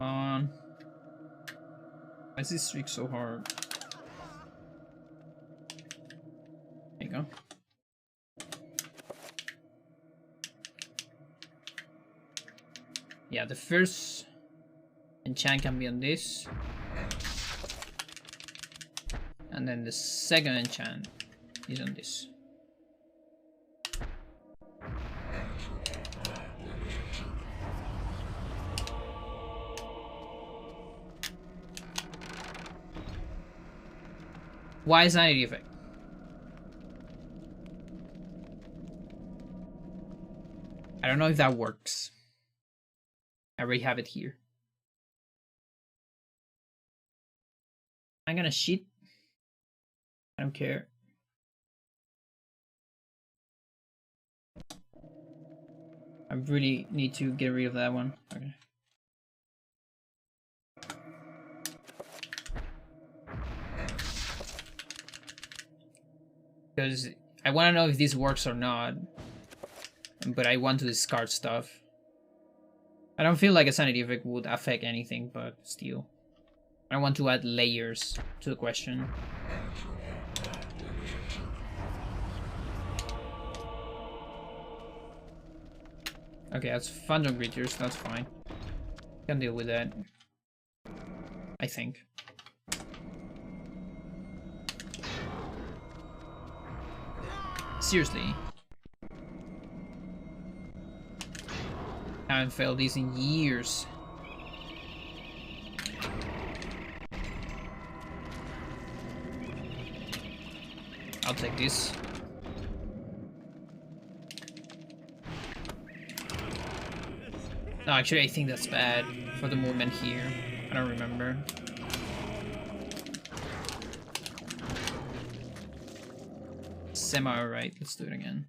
On. Why is this streak so hard? There you go. Yeah, the first enchant can be on this. And then the second enchant is on this. Why is sanity effect? I don't know if that works. I already have it here. I'm gonna cheat. I don't care. I really need to get rid of that one. Okay. Because I want to know if this works or not, but I want to discard stuff. I don't feel like a sanity effect would affect anything, but still. I want to add layers to the question. Okay, that's phantom creatures, that's fine. Can deal with that. I think. Seriously. I haven't failed these in years. I'll take this. No, actually I think that's bad for the movement here. I don't remember. Semi-alright, let's do it again.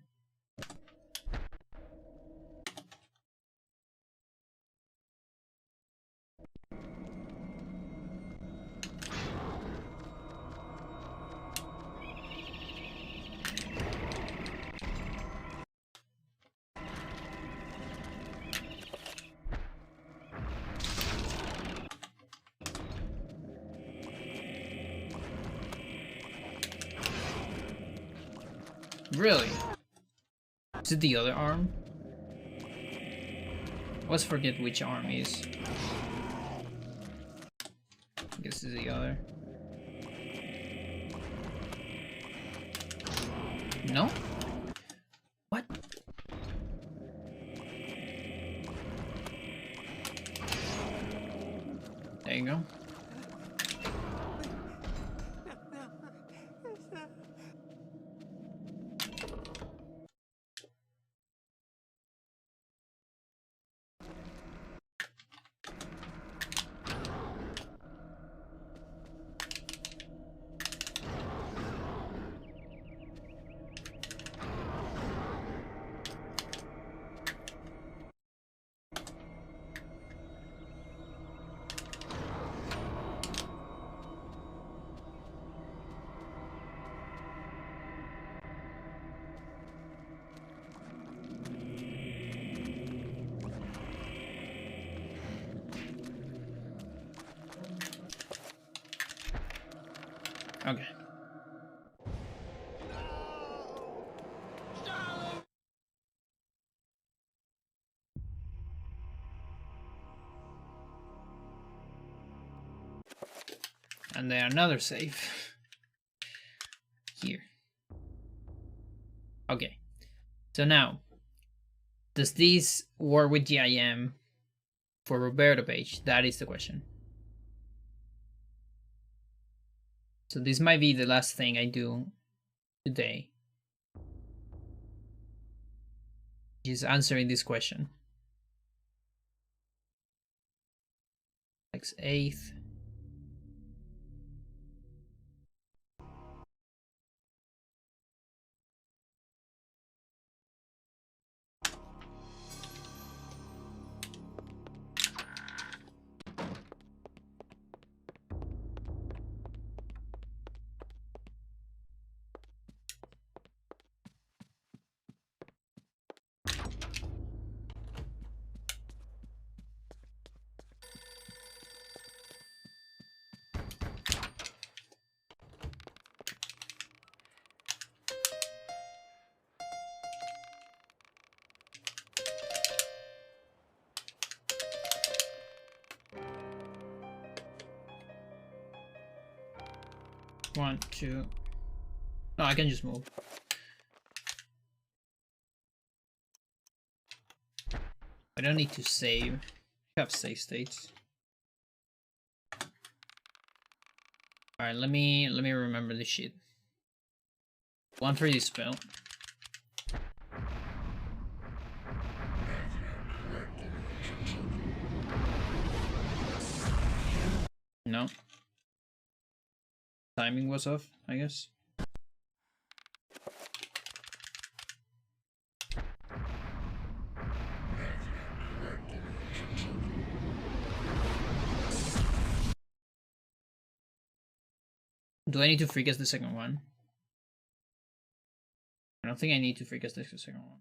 Really? Is it the other arm? Let's forget which arm is. I guess it's the other. No? What? There you go. Okay. And then another save. Here. Okay. So now, does this work with GIM for Roberto page? That is the question. So this might be the last thing I do today. Is answering this question. X8th. One, two. No, I can just move. I don't need to save. I have save states. Alright, let me remember this shit. One for this spell. No. Timing was off, I guess. Do I need to freecast the second one? I don't think I need to freecast the second one.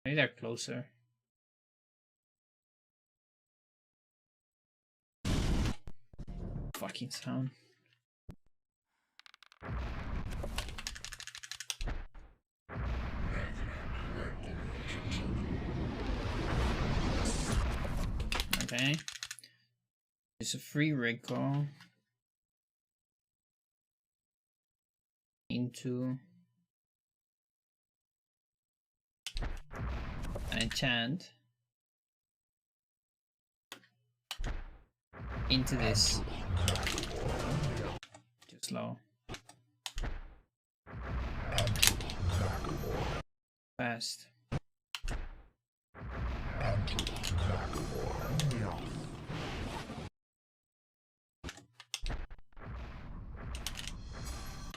Maybe they're closer. Fucking sound. Okay. It's a free recall. Into an enchant. Into this. Too slow. Fast.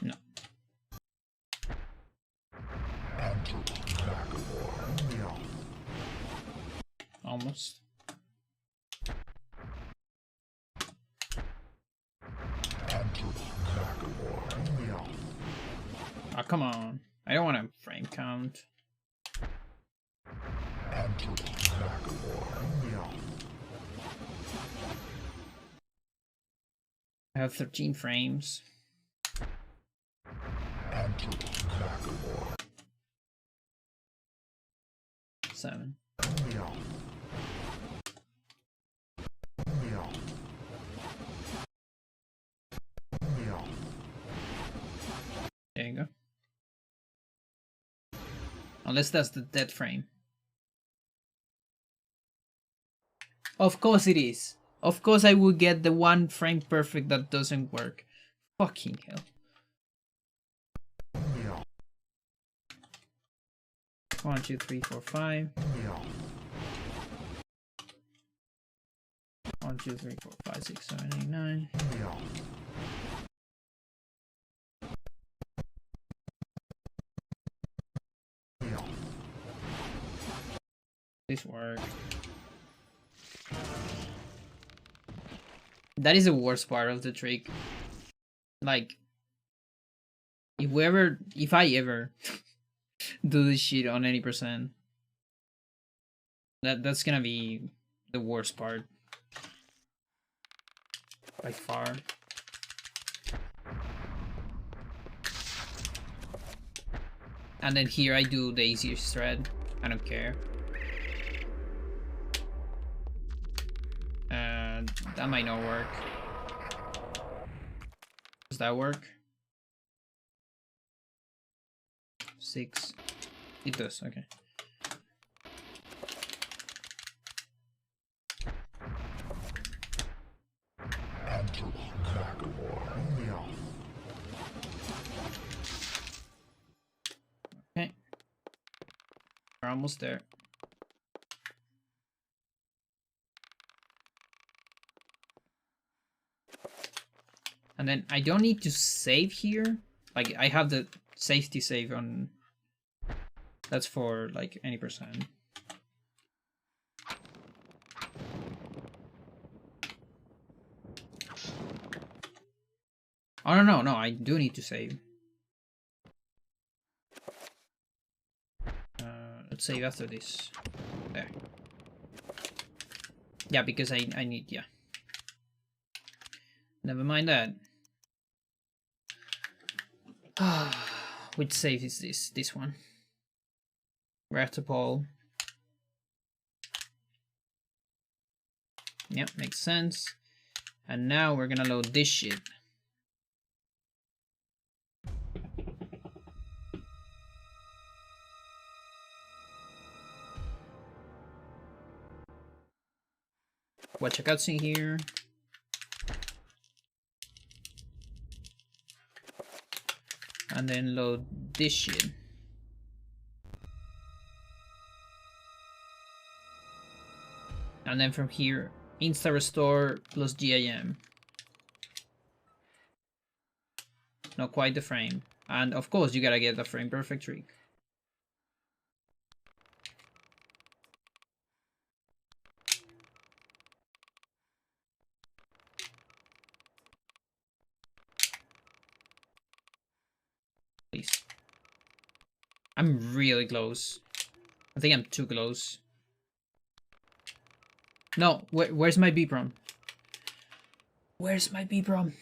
No. Almost. Oh, come on. I don't want to frame count. I have 13 frames. Seven. There you go. Unless that's the dead frame. Of course it is. Of course I will get the one frame perfect that doesn't work. Fucking hell. One, two, three, four, five. 1, 2, 3, 4, 5, 6, 7, 8, 9. This worked. That is the worst part of the trick. Like, if I ever do this shit on any percent, that's gonna be the worst part. By far. And then here I do the easiest thread. I don't care. That might not work. Does that work? 6. It does, okay. Okay. We're almost there. And then I don't need to save here. Like, I have the safety save on. That's for like any percent. Oh no, I do need to save. Let's save after this. There. Yeah, because I need, yeah. Never mind that. Which save is this? This one. We're to Paul. Yep, makes sense. And now we're gonna load this shit. Watch a cutscene here. And then load this shit. And then from here, insta restore plus GIM. Not quite the frame. And of course you gotta get the frame perfect trick. Please. I'm really close. I think I'm too close. No, where's my BPROM? Where's my BPROM?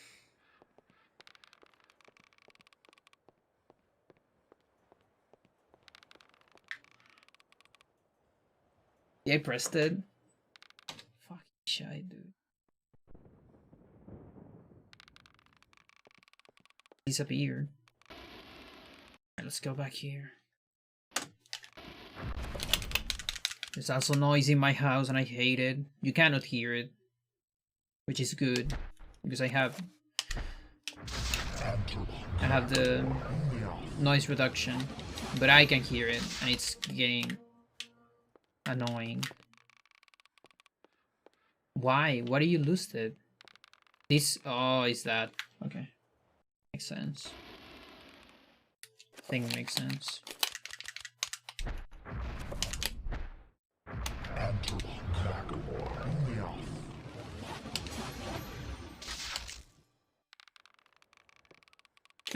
Yeah, I pressed it. Fucking shy, dude. Disappeared. Alright, let's go back here. There's also noise in my house and I hate it. You cannot hear it. Which is good. Because I have the noise reduction. But I can hear it and it's getting annoying. Why? What do you lose it? This, oh, is that? Okay. Makes sense. Thing makes sense.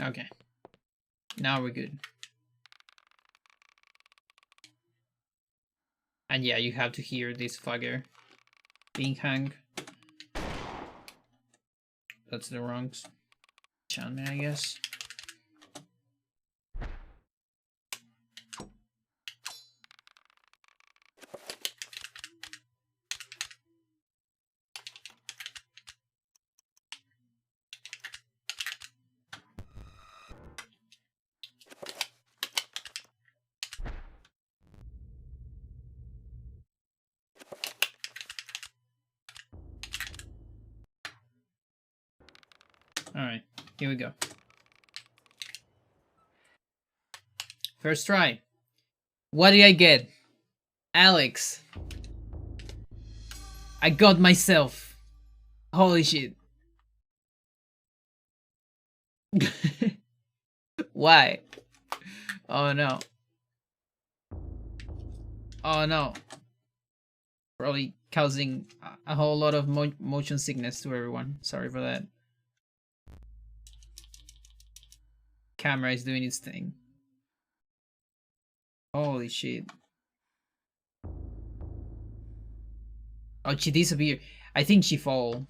Okay. Now we're good. And yeah, you have to hear this fucker being hung. that's the wrong enchantment, I guess. Alright, here we go. First try. What did I get? Alex. I got myself. Holy shit. Why? Oh no. Oh no. Probably causing a whole lot of motion sickness to everyone. Sorry for that. Camera is doing its thing. Holy shit. Oh, she disappeared. I think she fall.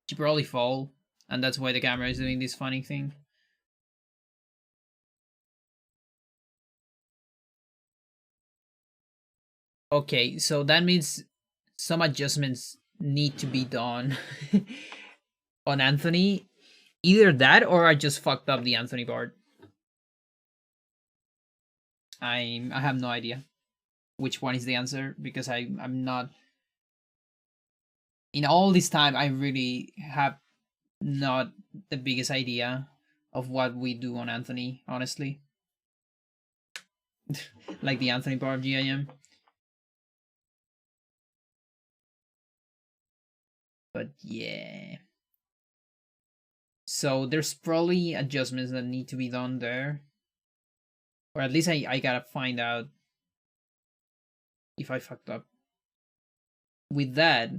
She probably fall. And that's why the camera is doing this funny thing. Okay, so that means some adjustments need to be done on Anthony. Either that or I just fucked up the Anthony part. I have no idea which one is the answer, because I'm not, in all this time I really have not the biggest idea of what we do on Anthony, honestly. Like the Anthony part of GIM. But yeah. So there's probably adjustments that need to be done there. Or at least I gotta find out if I fucked up. With that,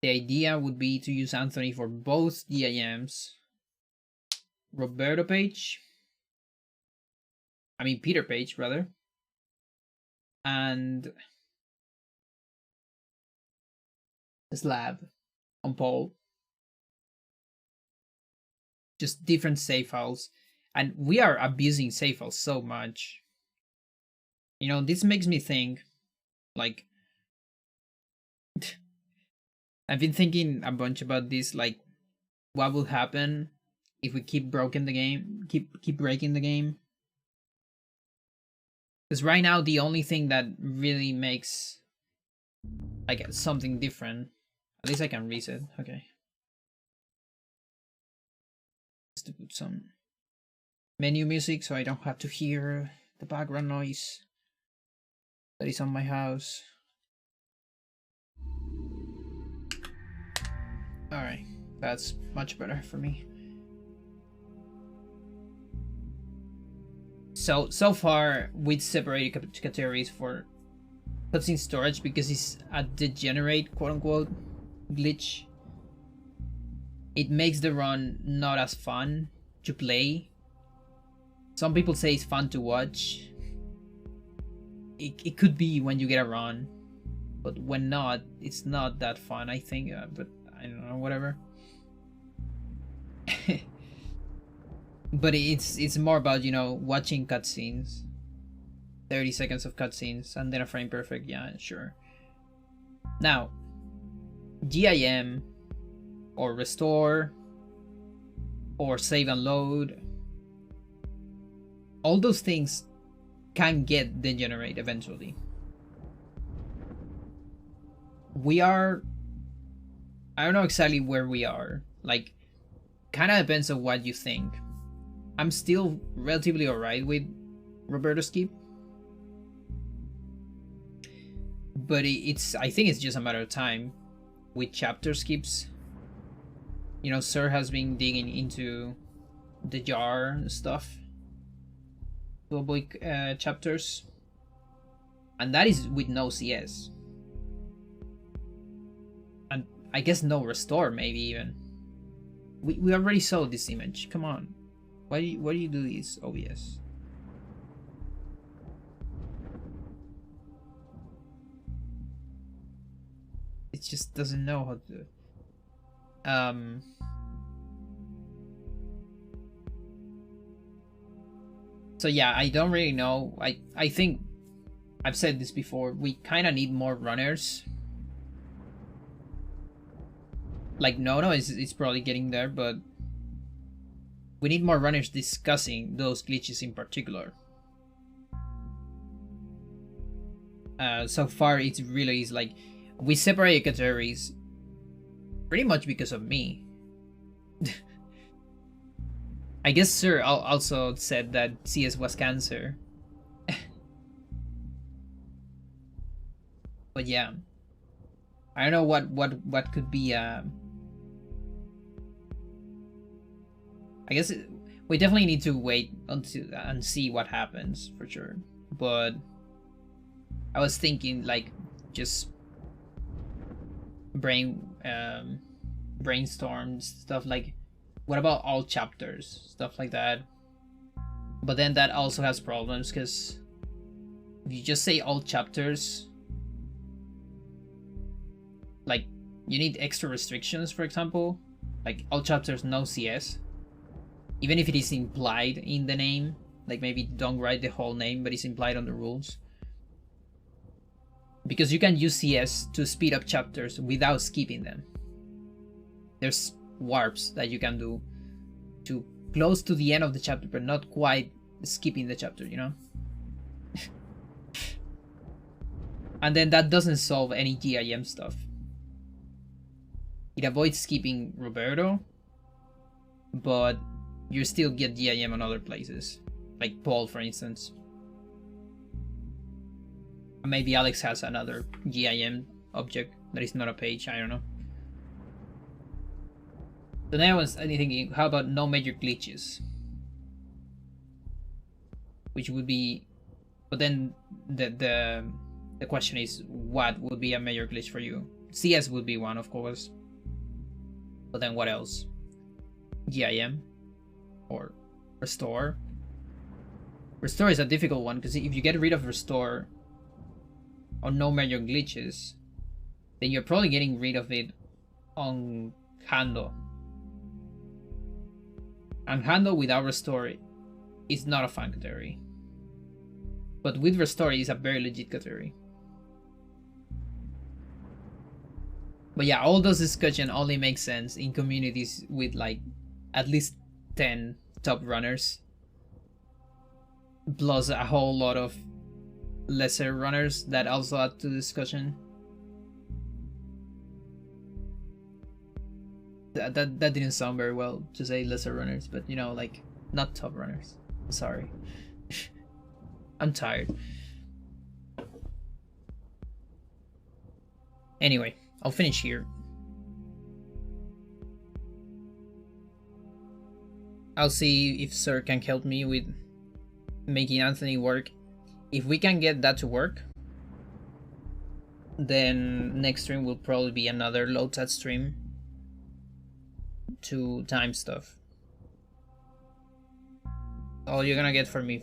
the idea would be to use Anthony for both GIMs. Roberto Page. I mean Peter Page, rather. And Slab on Paul. Just different save files. And we are abusing save files so much. You know, this makes me think, like, I've been thinking a bunch about this, like, what will happen if we keep breaking the game, keep breaking the game. Because right now the only thing that really makes like something different, at least I can reset. Okay, just to put some menu music so I don't have to hear the background noise that is on my house. Alright, that's much better for me. So far we've separated categories for cutscene storage because it's a degenerate quote-unquote glitch. It makes the run not as fun to play. Some people say it's fun to watch. It could be when you get a run, but when not, it's not that fun, I think. But I don't know, whatever. But it's more about, you know, watching cutscenes. 30 seconds of cutscenes and then a frame perfect, yeah, sure. Now, GIM or restore or save and load, all those things can get degenerate eventually. We are, I don't know exactly where we are, like, kind of depends on what you think. I'm still relatively alright with Roberto skip, but I think it's just a matter of time with chapter skips. You know, Sir has been digging into the jar stuff to avoid chapters, and that is with no CS, and I guess no restore, maybe even. We already saw this image. Come on, why do you do this, OBS? it just doesn't know how to. So yeah, I don't really know. I think I've said this before. We kind of need more runners. Like Nono is probably getting there, but we need more runners discussing those glitches in particular. So far, it really is like we separate categories pretty much because of me. I guess Sir also said that CS was cancer. But yeah, I don't know what could be. I guess we definitely need to wait until and see what happens for sure. But I was thinking like just brainstorm stuff like what about all chapters, stuff like that. But then that also has problems because if you just say all chapters, like you need extra restrictions. For example, like all chapters no CS, even if it is implied in the name. Like maybe don't write the whole name, but it's implied on the rules. Because you can use CS to speed up chapters without skipping them. There's warps that you can do to close to the end of the chapter, but not quite skipping the chapter, you know? And then that doesn't solve any GIM stuff. It avoids skipping Roberto, but you still get GIM on other places. Like Paul, for instance. Maybe Alex has another GIM object that is not a page, I don't know. So then I was thinking, how about no major glitches? Which would be, but then the question is, what would be a major glitch for you? CS would be one, of course. But then what else? GIM? Or restore? Restore is a difficult one, because if you get rid of restore, or no major glitches, then you're probably getting rid of it on Hando. And Hando without restore is not a fun category. But with restore is a very legit category. But yeah, all those discussions only make sense in communities with like at least 10 top runners. Plus a whole lot of lesser runners that also add to the discussion. That didn't sound very well to say lesser runners, but you know, like not top runners. Sorry. I'm tired. Anyway, I'll finish here. I'll see if Sir can help me with making Anthony work. If we can get that to work, then next stream will probably be another low tat stream to time stuff. All you're gonna get from me